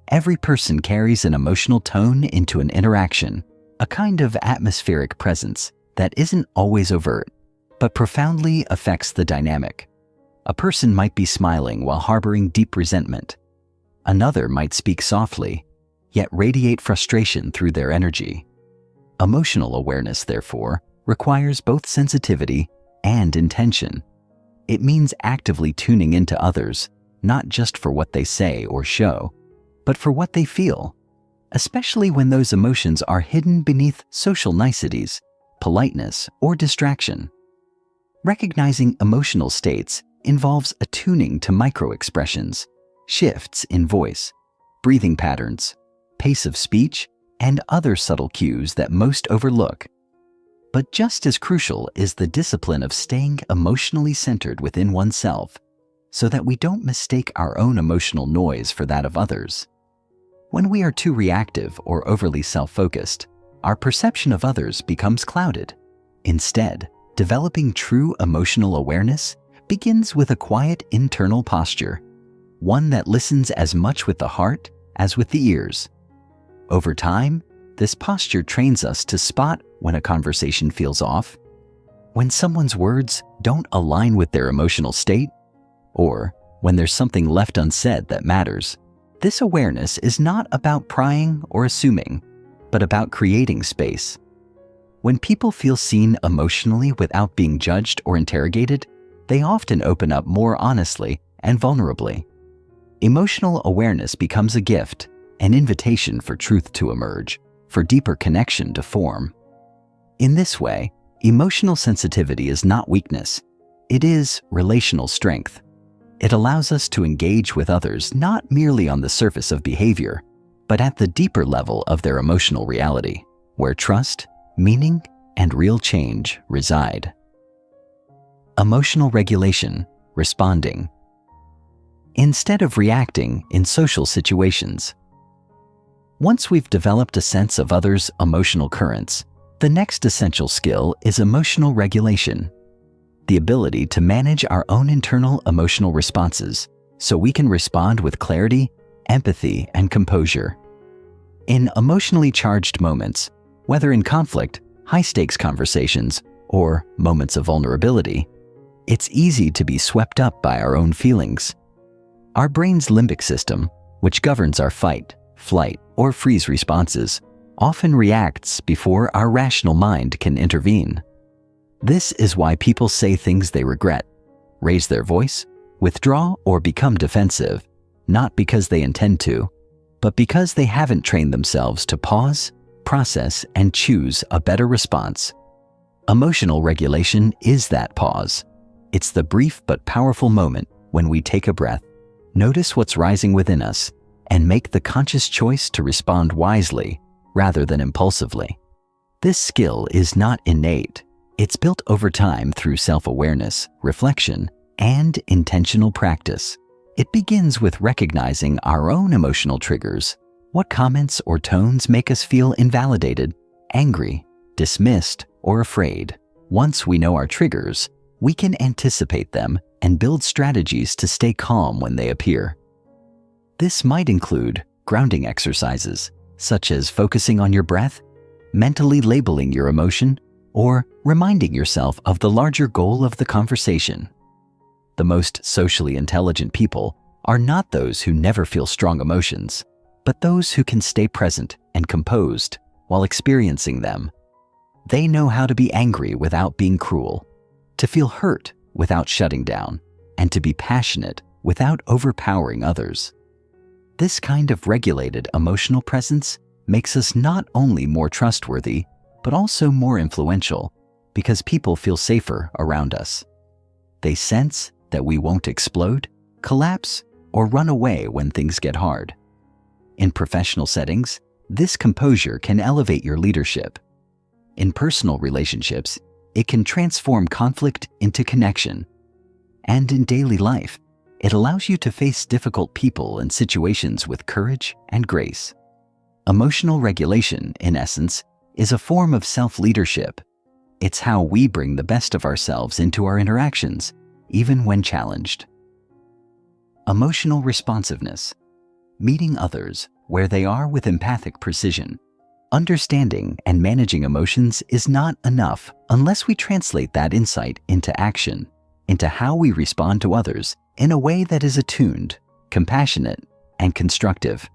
Every person carries an emotional tone into an interaction, a kind of atmospheric presence that isn't always overt, but profoundly affects the dynamic. A person might be smiling while harboring deep resentment. Another might speak softly, yet radiate frustration through their energy. Emotional awareness, therefore, requires both sensitivity and intention. It means actively tuning into others, not just for what they say or show, but for what they feel, especially when those emotions are hidden beneath social niceties, politeness, or distraction. Recognizing emotional states involves attuning to micro-expressions, shifts in voice, breathing patterns, pace of speech, and other subtle cues that most overlook. But just as crucial is the discipline of staying emotionally centered within oneself, so that we don't mistake our own emotional noise for that of others. When we are too reactive or overly self-focused, our perception of others becomes clouded. Instead, developing true emotional awareness begins with a quiet internal posture, one that listens as much with the heart as with the ears. Over time, this posture trains us to spot when a conversation feels off, when someone's words don't align with their emotional state, or when there's something left unsaid that matters. This awareness is not about prying or assuming, but about creating space. When people feel seen emotionally without being judged or interrogated, they often open up more honestly and vulnerably. Emotional awareness becomes a gift, an invitation for truth to emerge, for deeper connection to form. In this way, emotional sensitivity is not weakness, it is relational strength. It allows us to engage with others not merely on the surface of behavior, but at the deeper level of their emotional reality, where trust, meaning, and real change reside. Emotional regulation, responding. Instead of reacting in social situations. Once we've developed a sense of others' emotional currents, the next essential skill is emotional regulation, the ability to manage our own internal emotional responses so we can respond with clarity, empathy, and composure. In emotionally charged moments, whether in conflict, high-stakes conversations, or moments of vulnerability, it's easy to be swept up by our own feelings. Our brain's limbic system, which governs our fight, flight, or freeze responses, often reacts before our rational mind can intervene. This is why people say things they regret, raise their voice, withdraw, or become defensive, not because they intend to, but because they haven't trained themselves to pause, process, and choose a better response. Emotional regulation is that pause. It's the brief but powerful moment when we take a breath, notice what's rising within us, and make the conscious choice to respond wisely rather than impulsively. This skill is not innate. It's built over time through self-awareness, reflection, and intentional practice. It begins with recognizing our own emotional triggers. What comments or tones make us feel invalidated, angry, dismissed, or afraid? Once we know our triggers, we can anticipate them and build strategies to stay calm when they appear. This might include grounding exercises, such as focusing on your breath, mentally labeling your emotion, or reminding yourself of the larger goal of the conversation. The most socially intelligent people are not those who never feel strong emotions, but those who can stay present and composed while experiencing them. They know how to be angry without being cruel, to feel hurt without shutting down, and to be passionate without overpowering others. This kind of regulated emotional presence makes us not only more trustworthy, but also more influential, because people feel safer around us. They sense that we won't explode, collapse, or run away when things get hard. In professional settings, this composure can elevate your leadership. In personal relationships, it can transform conflict into connection. And in daily life, it allows you to face difficult people and situations with courage and grace. Emotional regulation, in essence, is a form of self-leadership. It's how we bring the best of ourselves into our interactions, even when challenged. Emotional responsiveness. Meeting others where they are with empathic precision. Understanding and managing emotions is not enough unless we translate that insight into action, into how we respond to others in a way that is attuned, compassionate, and constructive.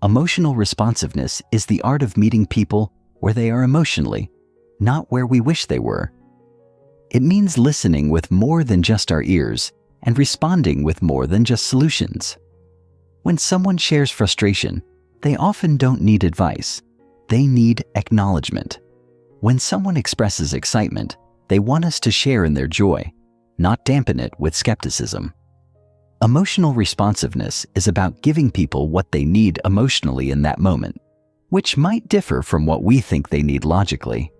Emotional responsiveness is the art of meeting people where they are emotionally, not where we wish they were. It means listening with more than just our ears and responding with more than just solutions. When someone shares frustration, they often don't need advice. They need acknowledgement. When someone expresses excitement, they want us to share in their joy, not dampen it with skepticism. Emotional responsiveness is about giving people what they need emotionally in that moment, which might differ from what we think they need logically.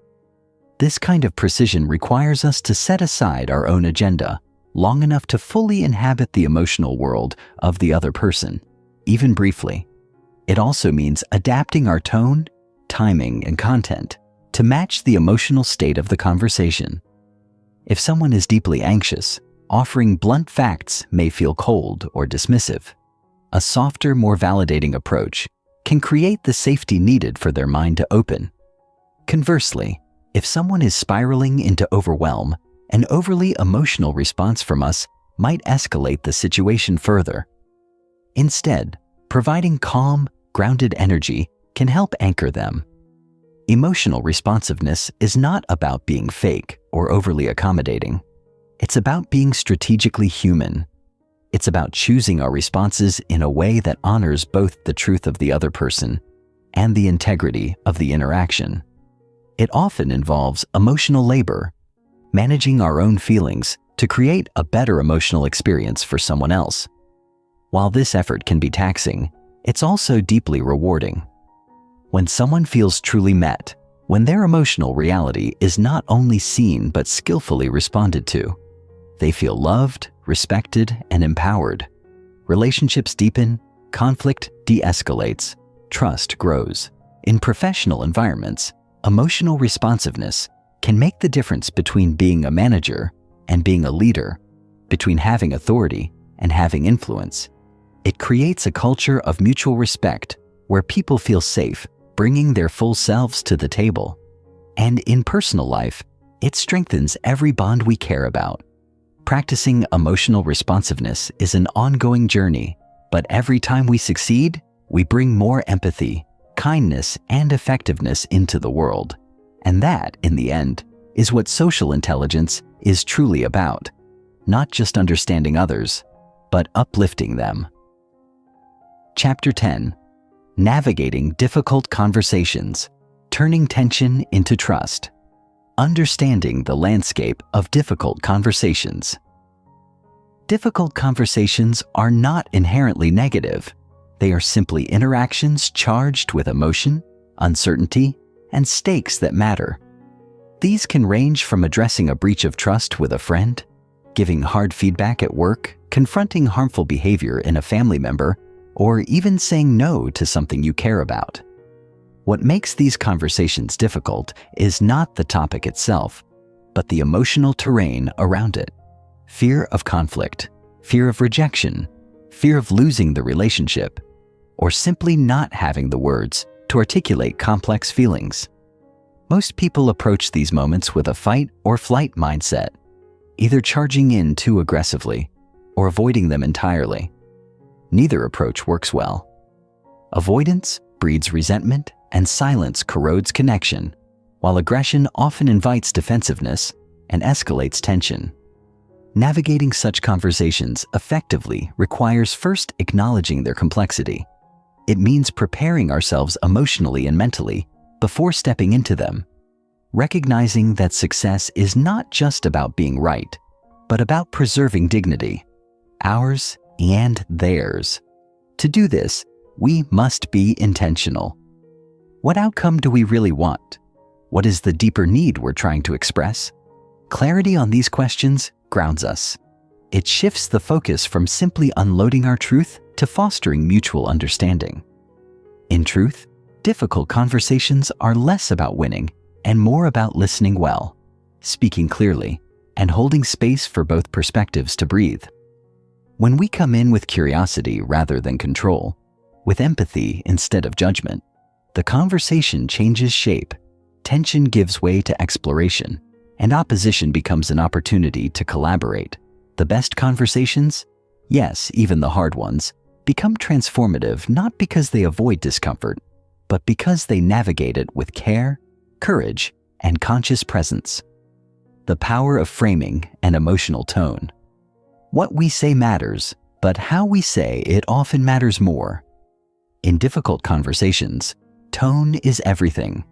This kind of precision requires us to set aside our own agenda long enough to fully inhabit the emotional world of the other person, even briefly. It also means adapting our tone, timing, and content to match the emotional state of the conversation. If someone is deeply anxious, offering blunt facts may feel cold or dismissive. A softer, more validating approach can create the safety needed for their mind to open. Conversely, if someone is spiraling into overwhelm, an overly emotional response from us might escalate the situation further. Instead, providing calm, grounded energy can help anchor them. Emotional responsiveness is not about being fake or overly accommodating. It's about being strategically human. It's about choosing our responses in a way that honors both the truth of the other person and the integrity of the interaction. It often involves emotional labor, managing our own feelings to create a better emotional experience for someone else. While this effort can be taxing, it's also deeply rewarding. When someone feels truly met, when their emotional reality is not only seen but skillfully responded to, they feel loved, respected, and empowered. Relationships deepen, conflict de-escalates, trust grows. In professional environments, emotional responsiveness can make the difference between being a manager and being a leader, between having authority and having influence. It creates a culture of mutual respect where people feel safe bringing their full selves to the table. And in personal life, it strengthens every bond we care about. Practicing emotional responsiveness is an ongoing journey, but every time we succeed, we bring more empathy, kindness, and effectiveness into the world. And that, in the end, is what social intelligence is truly about. Not just understanding others, but uplifting them. Chapter 10. Navigating difficult conversations, turning tension into trust. Understanding the landscape of difficult conversations. Difficult conversations are not inherently negative. They are simply interactions charged with emotion, uncertainty, and stakes that matter. These can range from addressing a breach of trust with a friend, giving hard feedback at work, confronting harmful behavior in a family member, or even saying no to something you care about. What makes these conversations difficult is not the topic itself, but the emotional terrain around it. Fear of conflict, fear of rejection, fear of losing the relationship, or simply not having the words to articulate complex feelings. Most people approach these moments with a fight or flight mindset, either charging in too aggressively or avoiding them entirely. Neither approach works well. Avoidance breeds resentment and silence corrodes connection, while aggression often invites defensiveness and escalates tension. Navigating such conversations effectively requires first acknowledging their complexity. It means preparing ourselves emotionally and mentally before stepping into them, recognizing that success is not just about being right, but about preserving dignity, ours and theirs. To do this, we must be intentional. What outcome do we really want? What is the deeper need we're trying to express? Clarity on these questions grounds us. It shifts the focus from simply unloading our truth to fostering mutual understanding. In truth, difficult conversations are less about winning and more about listening well, speaking clearly, and holding space for both perspectives to breathe. When we come in with curiosity rather than control, with empathy instead of judgment, the conversation changes shape, tension gives way to exploration, and opposition becomes an opportunity to collaborate. The best conversations, yes, even the hard ones, become transformative not because they avoid discomfort, but because they navigate it with care, courage, and conscious presence. The power of framing and emotional tone. What we say matters, but how we say it often matters more. In difficult conversations, tone is everything.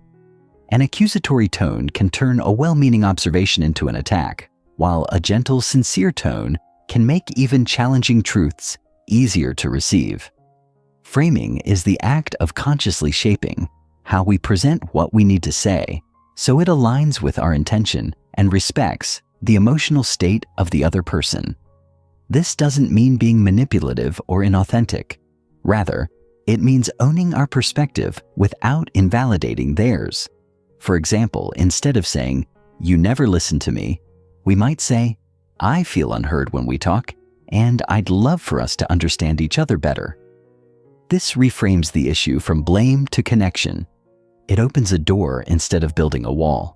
An accusatory tone can turn a well-meaning observation into an attack, while a gentle, sincere tone can make even challenging truths easier to receive. Framing is the act of consciously shaping how we present what we need to say, so it aligns with our intention and respects the emotional state of the other person. This doesn't mean being manipulative or inauthentic. Rather, it means owning our perspective without invalidating theirs. For example, instead of saying, "You never listen to me," we might say, "I feel unheard when we talk, and I'd love for us to understand each other better." This reframes the issue from blame to connection. It opens a door instead of building a wall.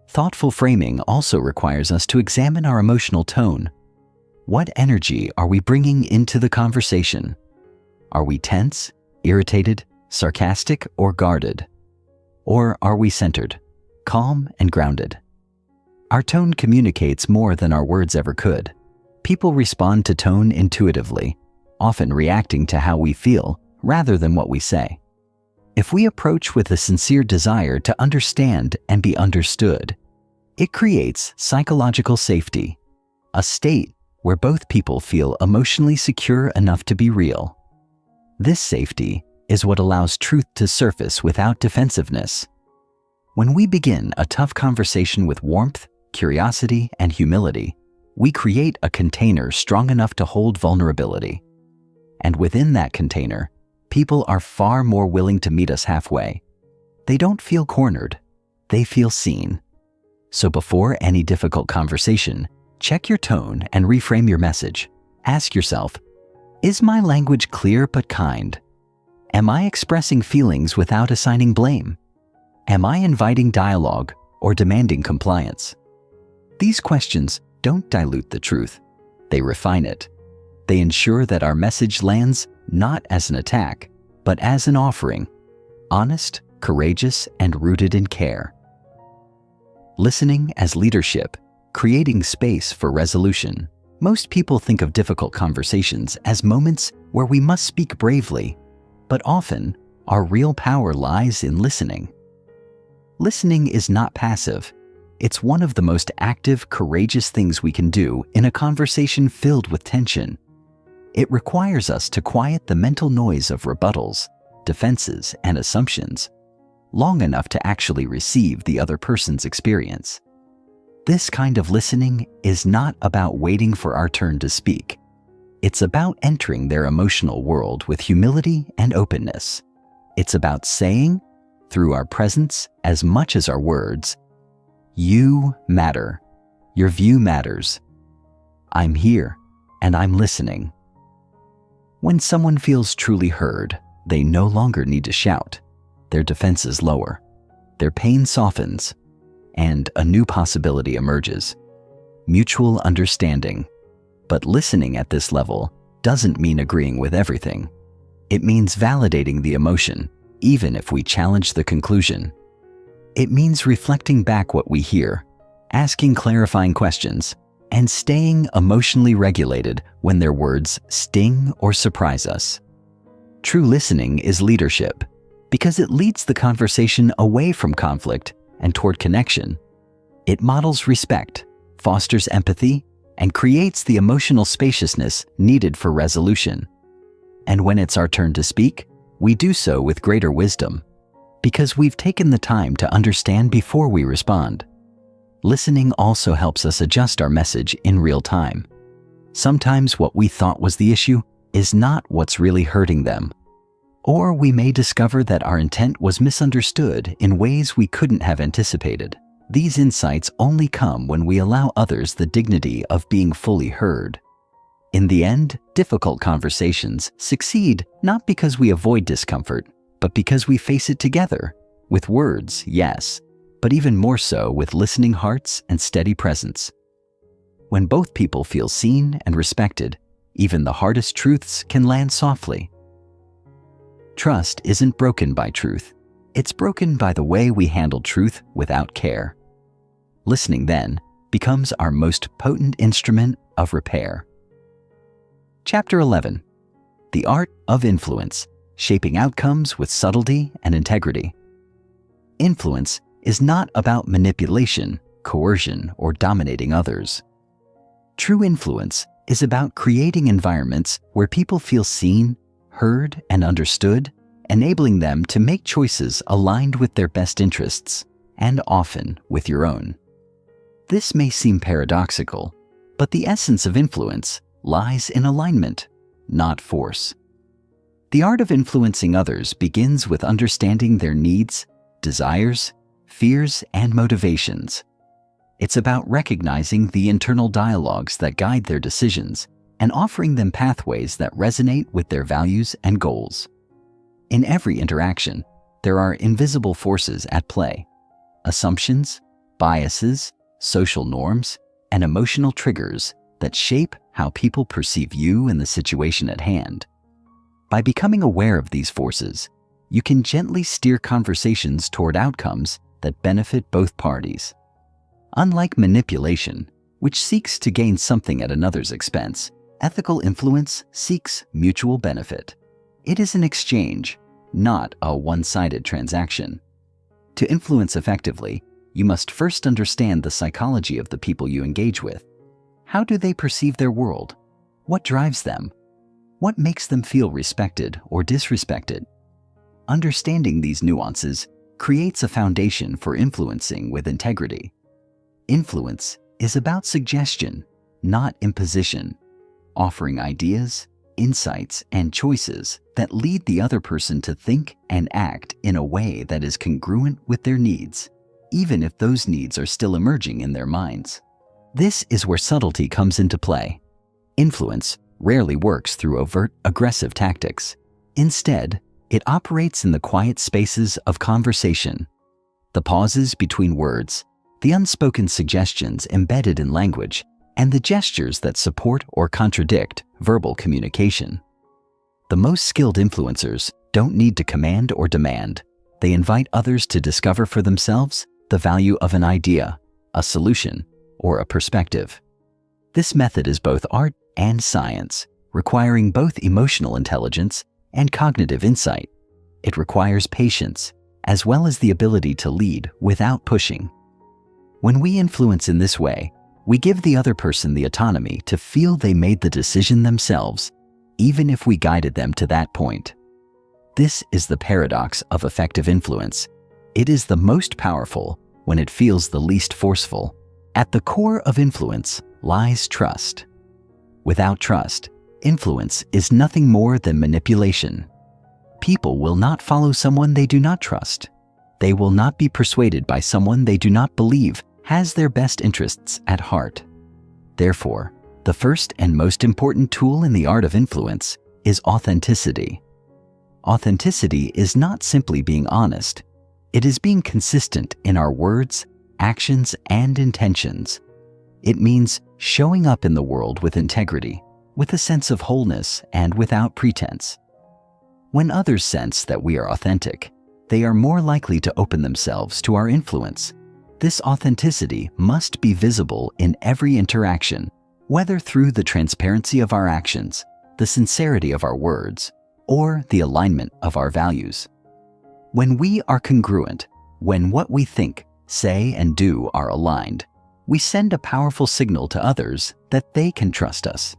Thoughtful framing also requires us to examine our emotional tone. What energy are we bringing into the conversation? Are we tense, irritated, sarcastic, or guarded? Or are we centered, calm, and grounded? Our tone communicates more than our words ever could. People respond to tone intuitively, often reacting to how we feel rather than what we say. If we approach with a sincere desire to understand and be understood, it creates psychological safety, a state where both people feel emotionally secure enough to be real. This safety is what allows truth to surface without defensiveness. When we begin a tough conversation with warmth, curiosity, and humility, we create a container strong enough to hold vulnerability. And within that container, people are far more willing to meet us halfway. They don't feel cornered, they feel seen. So before any difficult conversation, check your tone and reframe your message. Ask yourself, is my language clear but kind? Am I expressing feelings without assigning blame? Am I inviting dialogue or demanding compliance? These questions don't dilute the truth. They refine it. They ensure that our message lands not as an attack, but as an offering, honest, courageous, and rooted in care. Listening as leadership, creating space for resolution. Most people think of difficult conversations as moments where we must speak bravely, but often our real power lies in listening. Listening is not passive. It's one of the most active, courageous things we can do in a conversation filled with tension. It requires us to quiet the mental noise of rebuttals, defenses, and assumptions long enough to actually receive the other person's experience. This kind of listening is not about waiting for our turn to speak. It's about entering their emotional world with humility and openness. It's about saying, through our presence as much as our words, "You matter. Your view matters. I'm here, and I'm listening." When someone feels truly heard, they no longer need to shout. Their defenses lower. Their pain softens, and a new possibility emerges. Mutual understanding. But listening at this level doesn't mean agreeing with everything. It means validating the emotion, even if we challenge the conclusion. It means reflecting back what we hear, asking clarifying questions, and staying emotionally regulated when their words sting or surprise us. True listening is leadership because it leads the conversation away from conflict and toward connection. It models respect, fosters empathy, and creates the emotional spaciousness needed for resolution. And when it's our turn to speak, we do so with greater wisdom, because we've taken the time to understand before we respond. Listening also helps us adjust our message in real time. Sometimes what we thought was the issue is not what's really hurting them. Or we may discover that our intent was misunderstood in ways we couldn't have anticipated. These insights only come when we allow others the dignity of being fully heard. In the end, difficult conversations succeed not because we avoid discomfort, but because we face it together. With words, yes, but even more so with listening hearts and steady presence. When both people feel seen and respected, even the hardest truths can land softly. Trust isn't broken by truth. It's broken by the way we handle truth without care. Listening, then, becomes our most potent instrument of repair. Chapter 11. The Art of Influence, Shaping Outcomes with Subtlety and Integrity. Influence is not about manipulation, coercion, or dominating others. True influence is about creating environments where people feel seen, heard, and understood, enabling them to make choices aligned with their best interests, and often with your own. This may seem paradoxical, but the essence of influence lies in alignment, not force. The art of influencing others begins with understanding their needs, desires, fears, and motivations. It's about recognizing the internal dialogues that guide their decisions and offering them pathways that resonate with their values and goals. In every interaction, there are invisible forces at play: assumptions, biases, social norms, and emotional triggers that shape how people perceive you and the situation at hand. By becoming aware of these forces, you can gently steer conversations toward outcomes that benefit both parties. Unlike manipulation, which seeks to gain something at another's expense, ethical influence seeks mutual benefit. It is an exchange, not a one-sided transaction. To influence effectively, you must first understand the psychology of the people you engage with. How do they perceive their world? What drives them? What makes them feel respected or disrespected? Understanding these nuances creates a foundation for influencing with integrity. Influence is about suggestion, not imposition, offering ideas, insights, and choices that lead the other person to think and act in a way that is congruent with their needs, even if those needs are still emerging in their minds. This is where subtlety comes into play. Influence rarely works through overt, aggressive tactics. Instead, it operates in the quiet spaces of conversation, the pauses between words, the unspoken suggestions embedded in language, and the gestures that support or contradict verbal communication. The most skilled influencers don't need to command or demand. They invite others to discover for themselves the value of an idea, a solution, or a perspective. This method is both art and science, requiring both emotional intelligence and cognitive insight. It requires patience, as well as the ability to lead without pushing. When we influence in this way, we give the other person the autonomy to feel they made the decision themselves, even if we guided them to that point. This is the paradox of effective influence. It is the most powerful when it feels the least forceful. At the core of influence lies trust. Without trust, influence is nothing more than manipulation. People will not follow someone they do not trust. They will not be persuaded by someone they do not believe has their best interests at heart. Therefore, the first and most important tool in the art of influence is authenticity. Authenticity is not simply being honest. It is being consistent in our words, actions, and intentions. It means showing up in the world with integrity, with a sense of wholeness, and without pretense. When others sense that we are authentic, they are more likely to open themselves to our influence. This authenticity must be visible in every interaction, whether through the transparency of our actions, the sincerity of our words, or the alignment of our values. When we are congruent, when what we think, say, and do are aligned, we send a powerful signal to others that they can trust us.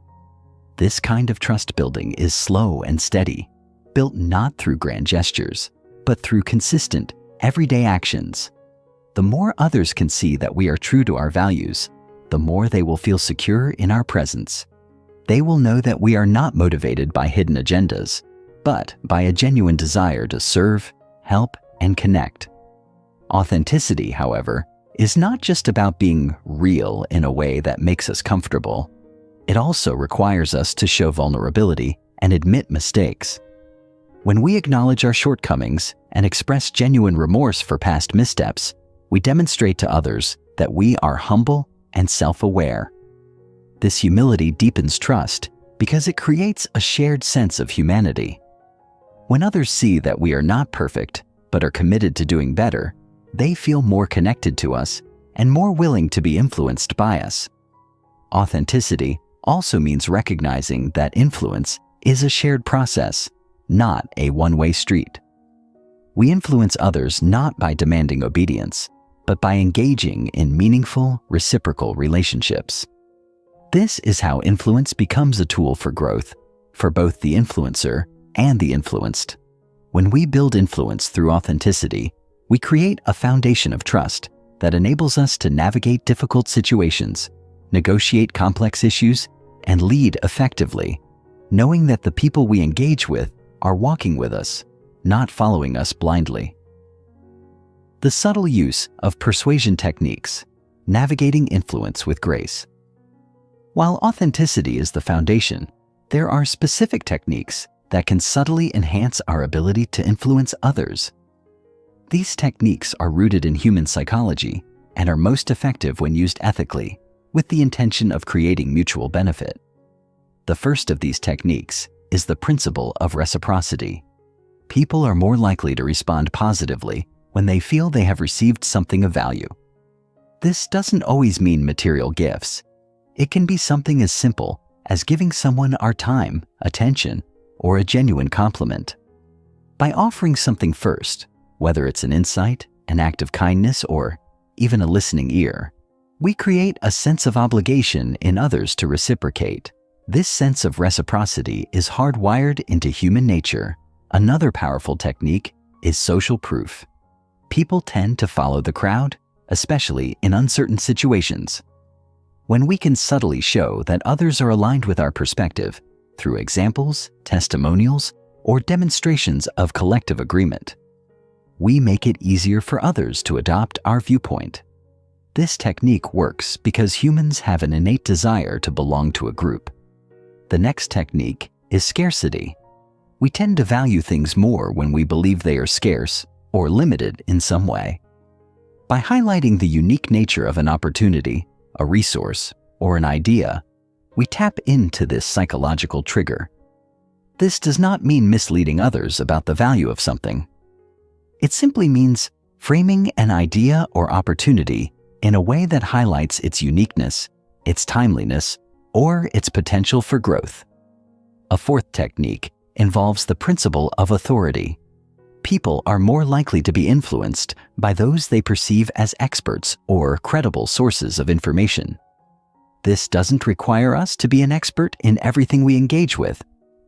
This kind of trust building is slow and steady, built not through grand gestures, but through consistent, everyday actions. The more others can see that we are true to our values, the more they will feel secure in our presence. They will know that we are not motivated by hidden agendas, but by a genuine desire to serve, help, and connect. Authenticity, however, is not just about being real in a way that makes us comfortable. It also requires us to show vulnerability and admit mistakes. When we acknowledge our shortcomings and express genuine remorse for past missteps, we demonstrate to others that we are humble and self-aware. This humility deepens trust because it creates a shared sense of humanity. When others see that we are not perfect but are committed to doing better, they feel more connected to us and more willing to be influenced by us. Authenticity also means recognizing that influence is a shared process, not a one-way street. We influence others not by demanding obedience, but by engaging in meaningful, reciprocal relationships. This is how influence becomes a tool for growth, for both the influencer and the influenced. When we build influence through authenticity, we create a foundation of trust that enables us to navigate difficult situations, negotiate complex issues, and lead effectively, knowing that the people we engage with are walking with us, not following us blindly. The subtle use of persuasion techniques, navigating influence with grace. While authenticity is the foundation, there are specific techniques that can subtly enhance our ability to influence others. These techniques are rooted in human psychology and are most effective when used ethically, with the intention of creating mutual benefit. The first of these techniques is the principle of reciprocity. People are more likely to respond positively when they feel they have received something of value. This doesn't always mean material gifts. It can be something as simple as giving someone our time, attention, or a genuine compliment. By offering something first, whether it's an insight, an act of kindness, or even a listening ear, we create a sense of obligation in others to reciprocate. This sense of reciprocity is hardwired into human nature. Another powerful technique is social proof. People tend to follow the crowd, especially in uncertain situations. When we can subtly show that others are aligned with our perspective through examples, testimonials, or demonstrations of collective agreement, we make it easier for others to adopt our viewpoint. This technique works because humans have an innate desire to belong to a group. The next technique is scarcity. We tend to value things more when we believe they are scarce or limited in some way. By highlighting the unique nature of an opportunity, a resource, or an idea, we tap into this psychological trigger. This does not mean misleading others about the value of something. It simply means framing an idea or opportunity in a way that highlights its uniqueness, its timeliness, or its potential for growth. A fourth technique involves the principle of authority. People are more likely to be influenced by those they perceive as experts or credible sources of information. This doesn't require us to be an expert in everything we engage with,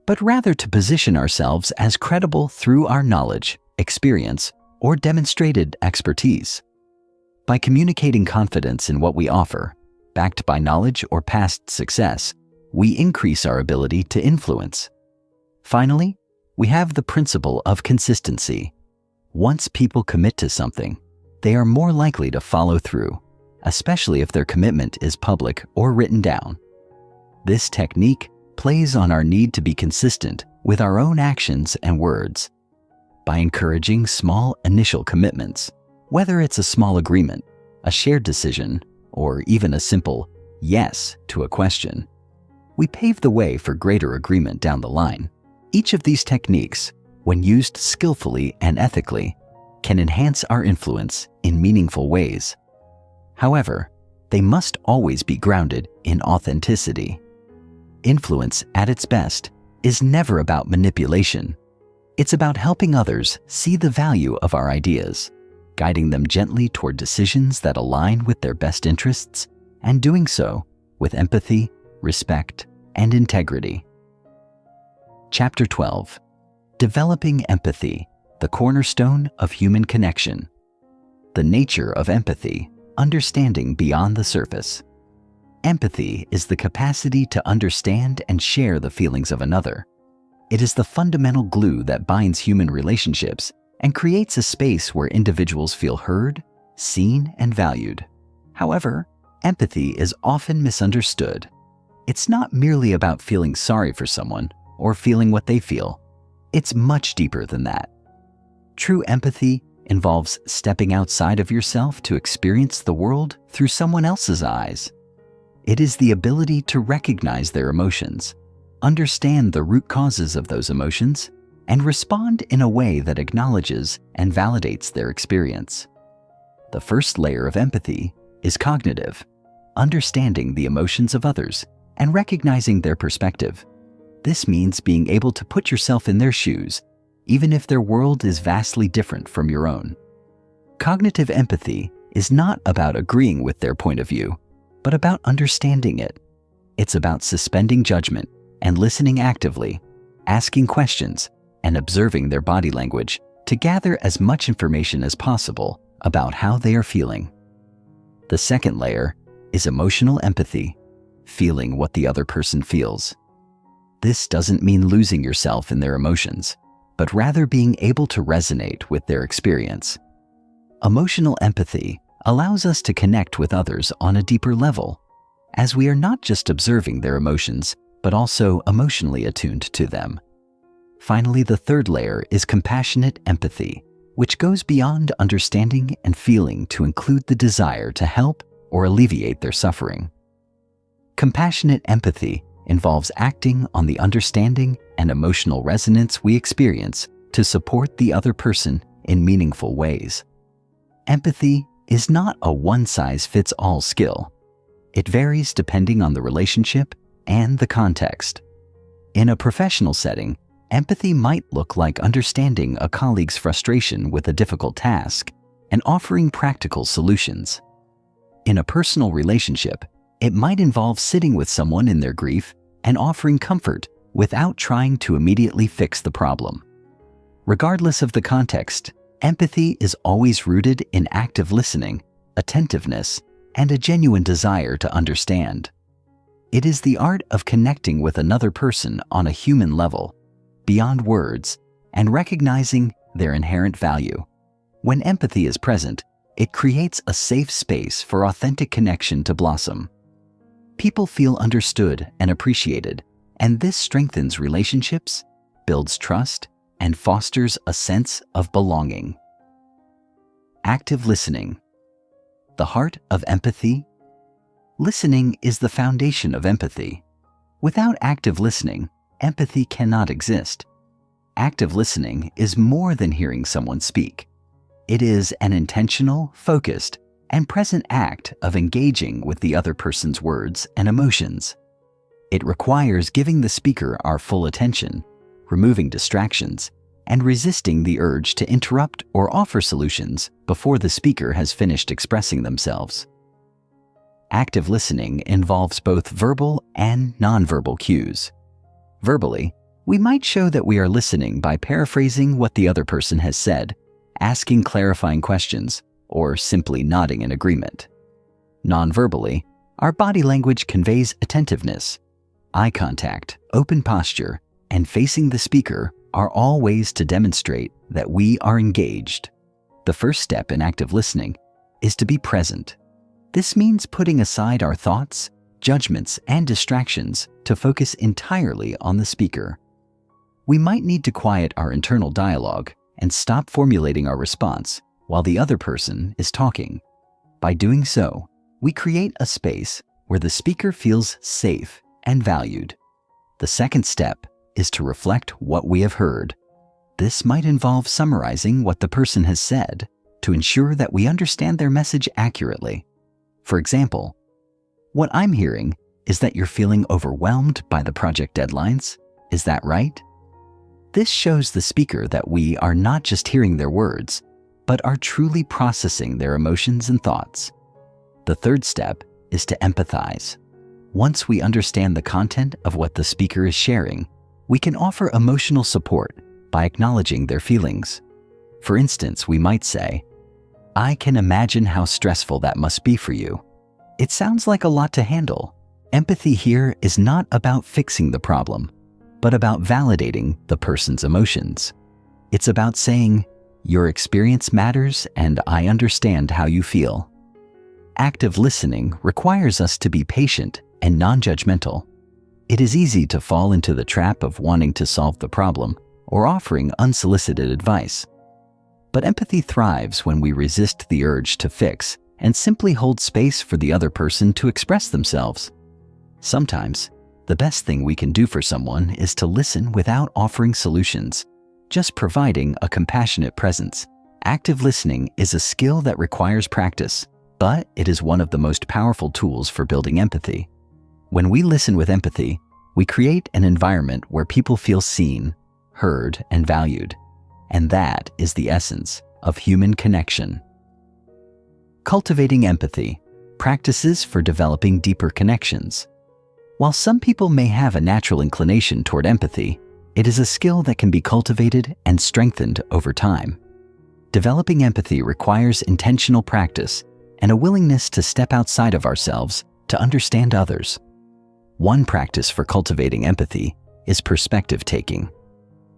but rather to position ourselves as credible through our knowledge, experience, or demonstrated expertise. By communicating confidence in what we offer, backed by knowledge or past success, we increase our ability to influence. Finally, we have the principle of consistency. Once people commit to something, they are more likely to follow through, especially if their commitment is public or written down. This technique plays on our need to be consistent with our own actions and words. By encouraging small initial commitments, whether it's a small agreement, a shared decision, or even a simple yes to a question, we pave the way for greater agreement down the line. Each of these techniques, when used skillfully and ethically, can enhance our influence in meaningful ways. However, they must always be grounded in authenticity. Influence at its best is never about manipulation. It's about helping others see the value of our ideas, guiding them gently toward decisions that align with their best interests, and doing so with empathy, respect, and integrity. Chapter 12. Developing Empathy, the cornerstone of human connection. The nature of empathy, understanding beyond the surface. Empathy is the capacity to understand and share the feelings of another. It is the fundamental glue that binds human relationships and creates a space where individuals feel heard, seen, and valued. However, empathy is often misunderstood. It's not merely about feeling sorry for someone or feeling what they feel. It's much deeper than that. True empathy involves stepping outside of yourself to experience the world through someone else's eyes. It is the ability to recognize their emotions, understand the root causes of those emotions, and respond in a way that acknowledges and validates their experience. The first layer of empathy is cognitive, understanding the emotions of others and recognizing their perspective. This means being able to put yourself in their shoes, even if their world is vastly different from your own. Cognitive empathy is not about agreeing with their point of view, but about understanding it. It's about suspending judgment and listening actively, asking questions, and observing their body language to gather as much information as possible about how they are feeling. The second layer is emotional empathy, feeling what the other person feels. This doesn't mean losing yourself in their emotions, but rather being able to resonate with their experience. Emotional empathy allows us to connect with others on a deeper level, as we are not just observing their emotions, but also emotionally attuned to them. Finally, the third layer is compassionate empathy, which goes beyond understanding and feeling to include the desire to help or alleviate their suffering. Compassionate empathy involves acting on the understanding and emotional resonance we experience to support the other person in meaningful ways. Empathy is not a one-size-fits-all skill. It varies depending on the relationship and the context. In a professional setting, empathy might look like understanding a colleague's frustration with a difficult task and offering practical solutions. In a personal relationship, it might involve sitting with someone in their grief and offering comfort without trying to immediately fix the problem. Regardless of the context, empathy is always rooted in active listening, attentiveness, and a genuine desire to understand. It is the art of connecting with another person on a human level, beyond words, and recognizing their inherent value. When empathy is present, it creates a safe space for authentic connection to blossom. People feel understood and appreciated, and this strengthens relationships, builds trust, and fosters a sense of belonging. Active listening. The heart of empathy. Listening is the foundation of empathy. Without active listening, empathy cannot exist. Active listening is more than hearing someone speak. It is an intentional, focused, and present act of engaging with the other person's words and emotions. It requires giving the speaker our full attention, removing distractions, and resisting the urge to interrupt or offer solutions before the speaker has finished expressing themselves. Active listening involves both verbal and nonverbal cues. Verbally, we might show that we are listening by paraphrasing what the other person has said, asking clarifying questions, or simply nodding in agreement. Non-verbally, our body language conveys attentiveness. Eye contact, open posture, and facing the speaker are all ways to demonstrate that we are engaged. The first step in active listening is to be present. This means putting aside our thoughts, judgments, and distractions to focus entirely on the speaker. We might need to quiet our internal dialogue and stop formulating our response while the other person is talking. By doing so, we create a space where the speaker feels safe and valued. The second step is to reflect what we have heard. This might involve summarizing what the person has said to ensure that we understand their message accurately. For example, what I'm hearing is that you're feeling overwhelmed by the project deadlines. Is that right? This shows the speaker that we are not just hearing their words, but are truly processing their emotions and thoughts. The third step is to empathize. Once we understand the content of what the speaker is sharing, we can offer emotional support by acknowledging their feelings. For instance, we might say, "I can imagine how stressful that must be for you." It sounds like a lot to handle. Empathy here is not about fixing the problem, but about validating the person's emotions. It's about saying, "Your experience matters and I understand how you feel." Active listening requires us to be patient and non-judgmental. It is easy to fall into the trap of wanting to solve the problem or offering unsolicited advice. But empathy thrives when we resist the urge to fix and simply hold space for the other person to express themselves. Sometimes, the best thing we can do for someone is to listen without offering solutions, just providing a compassionate presence. Active listening is a skill that requires practice, but it is one of the most powerful tools for building empathy. When we listen with empathy, we create an environment where people feel seen, heard, and valued. And that is the essence of human connection. Cultivating empathy, practices for developing deeper connections. While some people may have a natural inclination toward empathy, it is a skill that can be cultivated and strengthened over time. Developing empathy requires intentional practice and a willingness to step outside of ourselves to understand others. One practice for cultivating empathy is perspective taking.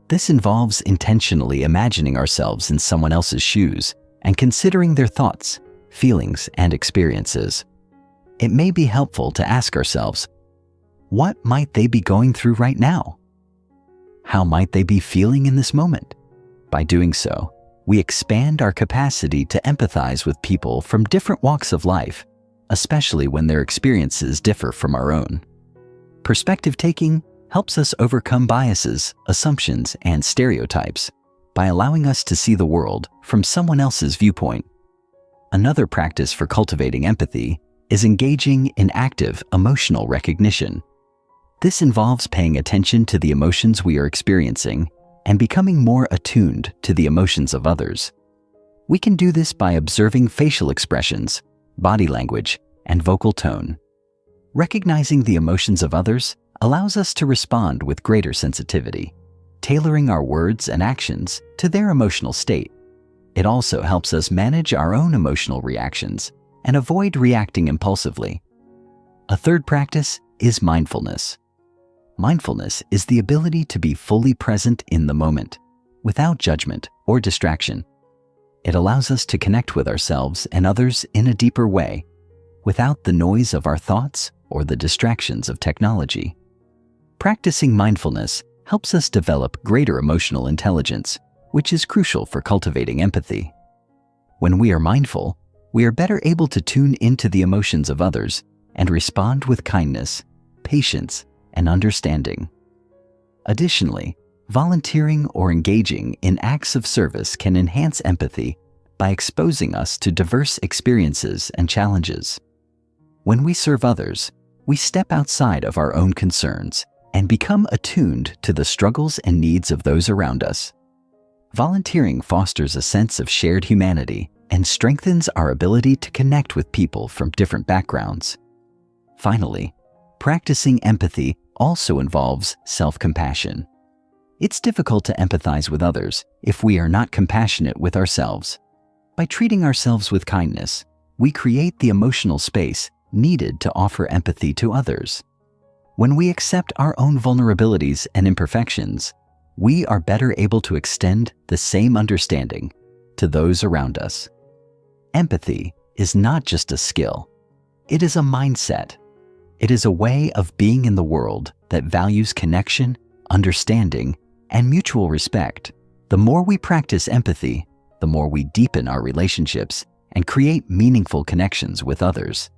This involves intentionally imagining ourselves in someone else's shoes and considering their thoughts, feelings, and experiences. It may be helpful to ask ourselves, what might they be going through right now? How might they be feeling in this moment? By doing so, we expand our capacity to empathize with people from different walks of life, especially when their experiences differ from our own. Perspective taking helps us overcome biases, assumptions, and stereotypes by allowing us to see the world from someone else's viewpoint. Another practice for cultivating empathy is engaging in active emotional recognition. This involves paying attention to the emotions we are experiencing and becoming more attuned to the emotions of others. We can do this by observing facial expressions, body language, and vocal tone. Recognizing the emotions of others allows us to respond with greater sensitivity, tailoring our words and actions to their emotional state. It also helps us manage our own emotional reactions and avoid reacting impulsively. A third practice is mindfulness. Mindfulness is the ability to be fully present in the moment, without judgment or distraction. It allows us to connect with ourselves and others in a deeper way, without the noise of our thoughts or the distractions of technology. Practicing mindfulness helps us develop greater emotional intelligence, which is crucial for cultivating empathy. When we are mindful, we are better able to tune into the emotions of others and respond with kindness, patience, and understanding. Additionally, volunteering or engaging in acts of service can enhance empathy by exposing us to diverse experiences and challenges. When we serve others, we step outside of our own concerns and become attuned to the struggles and needs of those around us. Volunteering fosters a sense of shared humanity and strengthens our ability to connect with people from different backgrounds. Finally, practicing empathy also involves self-compassion. It's difficult to empathize with others if we are not compassionate with ourselves. By treating ourselves with kindness, we create the emotional space needed to offer empathy to others. When we accept our own vulnerabilities and imperfections, we are better able to extend the same understanding to those around us. Empathy is not just a skill. It is a mindset. It is a way of being in the world that values connection, understanding, and mutual respect. The more we practice empathy, the more we deepen our relationships and create meaningful connections with others.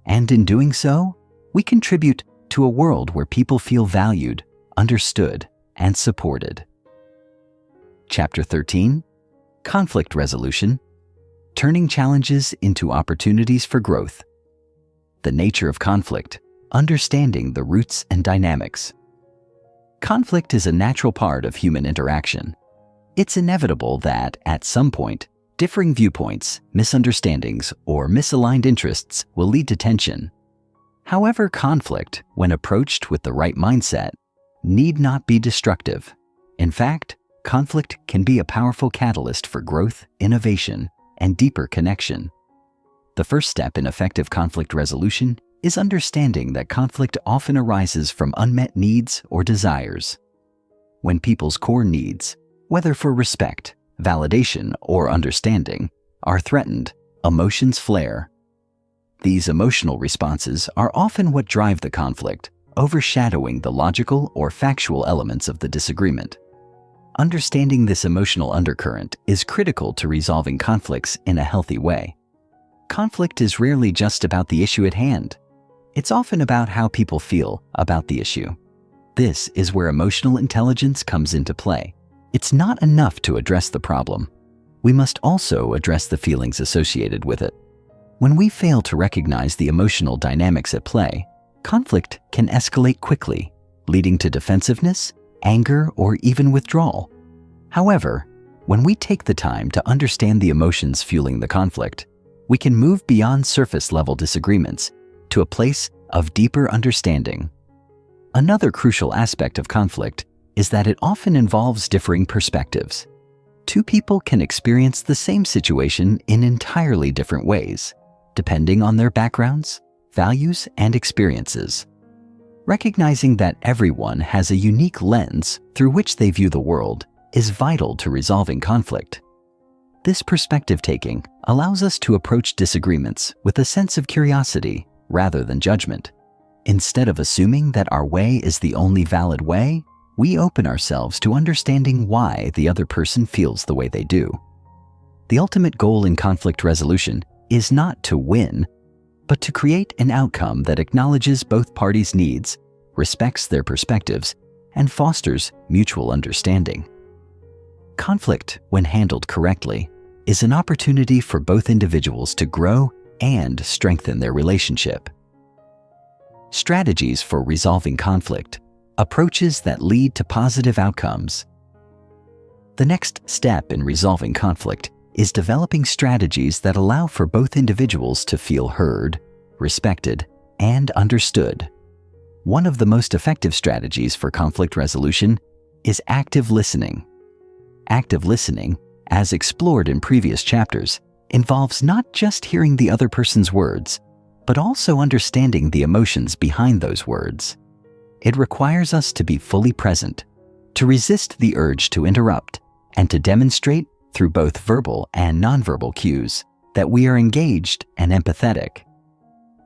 And in doing so, we contribute to a world where people feel valued, understood, and supported. Chapter 13, Conflict Resolution, Turning Challenges into Opportunities for Growth. The nature of conflict, understanding the roots and dynamics. Conflict is a natural part of human interaction. It's inevitable that, at some point, differing viewpoints, misunderstandings, or misaligned interests will lead to tension. However, conflict, when approached with the right mindset, need not be destructive. In fact, conflict can be a powerful catalyst for growth, innovation, and deeper connection. The first step in effective conflict resolution is understanding that conflict often arises from unmet needs or desires. When people's core needs, whether for respect, validation, or understanding, are threatened, emotions flare. These emotional responses are often what drive the conflict, overshadowing the logical or factual elements of the disagreement. Understanding this emotional undercurrent is critical to resolving conflicts in a healthy way. Conflict is rarely just about the issue at hand. It's often about how people feel about the issue. This is where emotional intelligence comes into play. It's not enough to address the problem. We must also address the feelings associated with it. When we fail to recognize the emotional dynamics at play, conflict can escalate quickly, leading to defensiveness, anger, or even withdrawal. However, when we take the time to understand the emotions fueling the conflict, we can move beyond surface-level disagreements to a place of deeper understanding. Another crucial aspect of conflict is that it often involves differing perspectives. Two people can experience the same situation in entirely different ways, depending on their backgrounds, values, and experiences. Recognizing that everyone has a unique lens through which they view the world is vital to resolving conflict. This perspective taking allows us to approach disagreements with a sense of curiosity rather than judgment. Instead of assuming that our way is the only valid way, we open ourselves to understanding why the other person feels the way they do. The ultimate goal in conflict resolution is not to win, but to create an outcome that acknowledges both parties' needs, respects their perspectives, and fosters mutual understanding. Conflict, when handled correctly, is an opportunity for both individuals to grow and strengthen their relationship. Strategies for resolving conflict, approaches that lead to positive outcomes. The next step in resolving conflict is developing strategies that allow for both individuals to feel heard, respected, and understood. One of the most effective strategies for conflict resolution is active listening. Active listening, as explored in previous chapters, involves not just hearing the other person's words, but also understanding the emotions behind those words. It requires us to be fully present, to resist the urge to interrupt, and to demonstrate through both verbal and nonverbal cues that we are engaged and empathetic.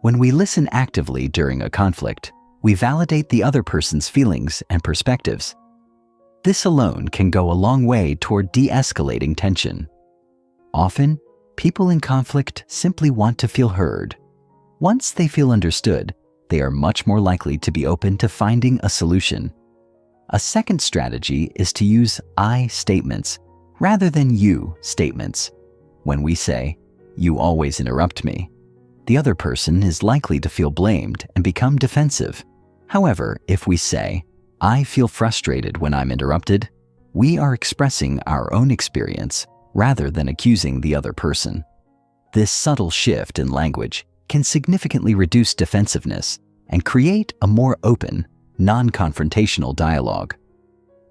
When we listen actively during a conflict, we validate the other person's feelings and perspectives. This alone can go a long way toward de-escalating tension. Often, people in conflict simply want to feel heard. Once they feel understood, they are much more likely to be open to finding a solution. A second strategy is to use I statements rather than you statements. When we say, "You always interrupt me," the other person is likely to feel blamed and become defensive. However, if we say, "I feel frustrated when I'm interrupted," we are expressing our own experience rather than accusing the other person. This subtle shift in language can significantly reduce defensiveness and create a more open, non-confrontational dialogue.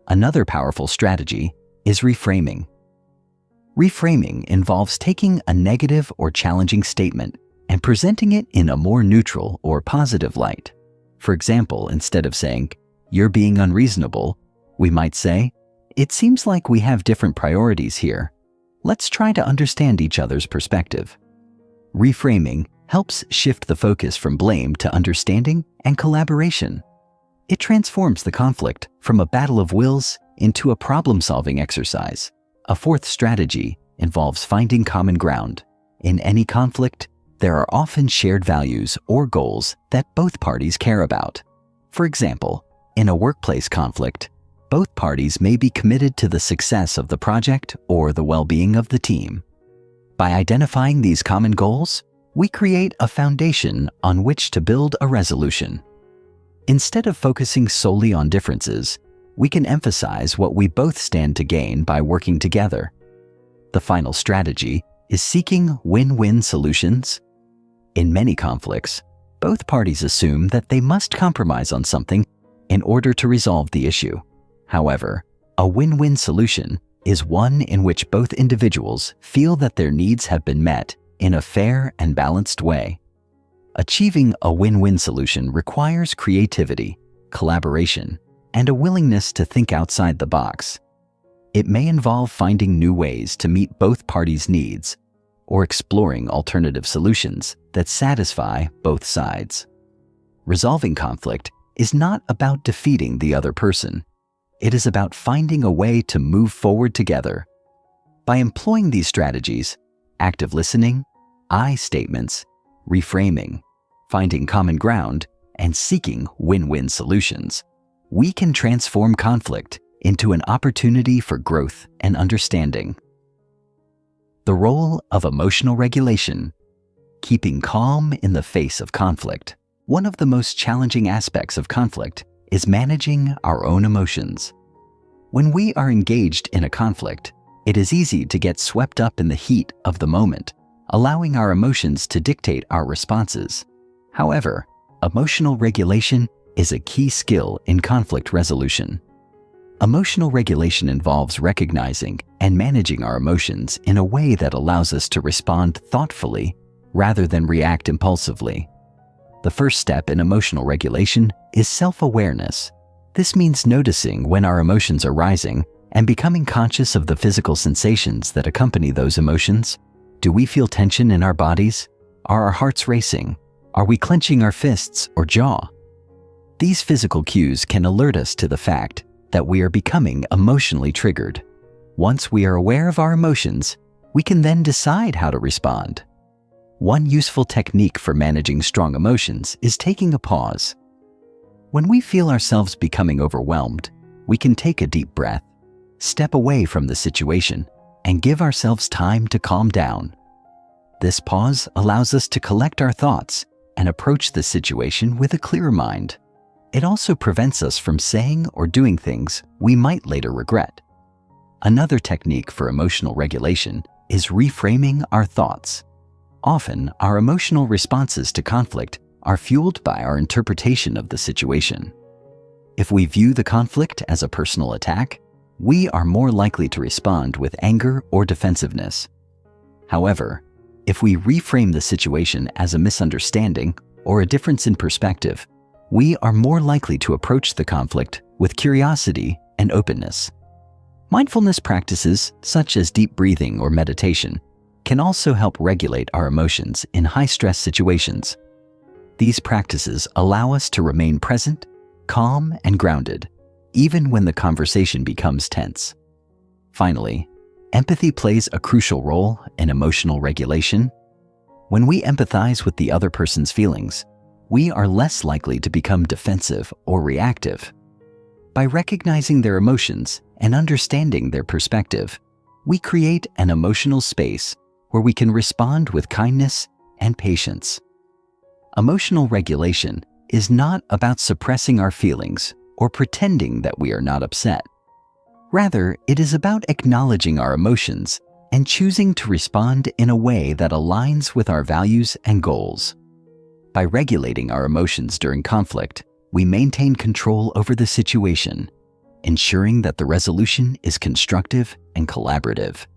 Another powerful strategy is reframing. Reframing involves taking a negative or challenging statement and presenting it in a more neutral or positive light. For example, instead of saying, "You're being unreasonable," we might say, "It seems like we have different priorities here. Let's try to understand each other's perspective." Reframing helps shift the focus from blame to understanding and collaboration. It transforms the conflict from a battle of wills into a problem-solving exercise. A fourth strategy involves finding common ground. In any conflict, there are often shared values or goals that both parties care about. For example, in a workplace conflict, both parties may be committed to the success of the project or the well-being of the team. By identifying these common goals, we create a foundation on which to build a resolution. Instead of focusing solely on differences, we can emphasize what we both stand to gain by working together. The final strategy is seeking win-win solutions. In many conflicts, both parties assume that they must compromise on something in order to resolve the issue. However, A win-win solution is one in which both individuals feel that their needs have been met in a fair and balanced way. Achieving a win-win solution requires creativity, collaboration, and a willingness to think outside the box. It may involve finding new ways to meet both parties' needs or exploring alternative solutions that satisfy both sides. Resolving conflict is not about defeating the other person. It is about finding a way to move forward together. By employing these strategies, active listening, I statements, reframing, finding common ground, and seeking win-win solutions, we can transform conflict into an opportunity for growth and understanding. The role of emotional regulation. Keeping calm in the face of conflict. One of the most challenging aspects of conflict is managing our own emotions. When we are engaged in a conflict, it is easy to get swept up in the heat of the moment, allowing our emotions to dictate our responses. However, emotional regulation is a key skill in conflict resolution. Emotional regulation involves recognizing and managing our emotions in a way that allows us to respond thoughtfully rather than react impulsively. The first step in emotional regulation is self-awareness. This means noticing when our emotions are rising and becoming conscious of the physical sensations that accompany those emotions. Do we feel tension in our bodies? Are our hearts racing? Are we clenching our fists or jaw? These physical cues can alert us to the fact that we are becoming emotionally triggered. Once we are aware of our emotions, we can then decide how to respond. One useful technique for managing strong emotions is taking a pause. When we feel ourselves becoming overwhelmed, we can take a deep breath, step away from the situation, and give ourselves time to calm down. This pause allows us to collect our thoughts and approach the situation with a clearer mind. It also prevents us from saying or doing things we might later regret. Another technique for emotional regulation is reframing our thoughts. Often, our emotional responses to conflict are fueled by our interpretation of the situation. If we view the conflict as a personal attack, we are more likely to respond with anger or defensiveness. However, if we reframe the situation as a misunderstanding or a difference in perspective, we are more likely to approach the conflict with curiosity and openness. Mindfulness practices, such as deep breathing or meditation, can also help regulate our emotions in high-stress situations. These practices allow us to remain present, calm, and grounded, even when the conversation becomes tense. Finally, empathy plays a crucial role in emotional regulation. When we empathize with the other person's feelings, we are less likely to become defensive or reactive. By recognizing their emotions and understanding their perspective, we create an emotional space where we can respond with kindness and patience. Emotional regulation is not about suppressing our feelings or pretending that we are not upset. Rather, it is about acknowledging our emotions and choosing to respond in a way that aligns with our values and goals. By regulating our emotions during conflict, we maintain control over the situation, ensuring that the resolution is constructive and collaborative.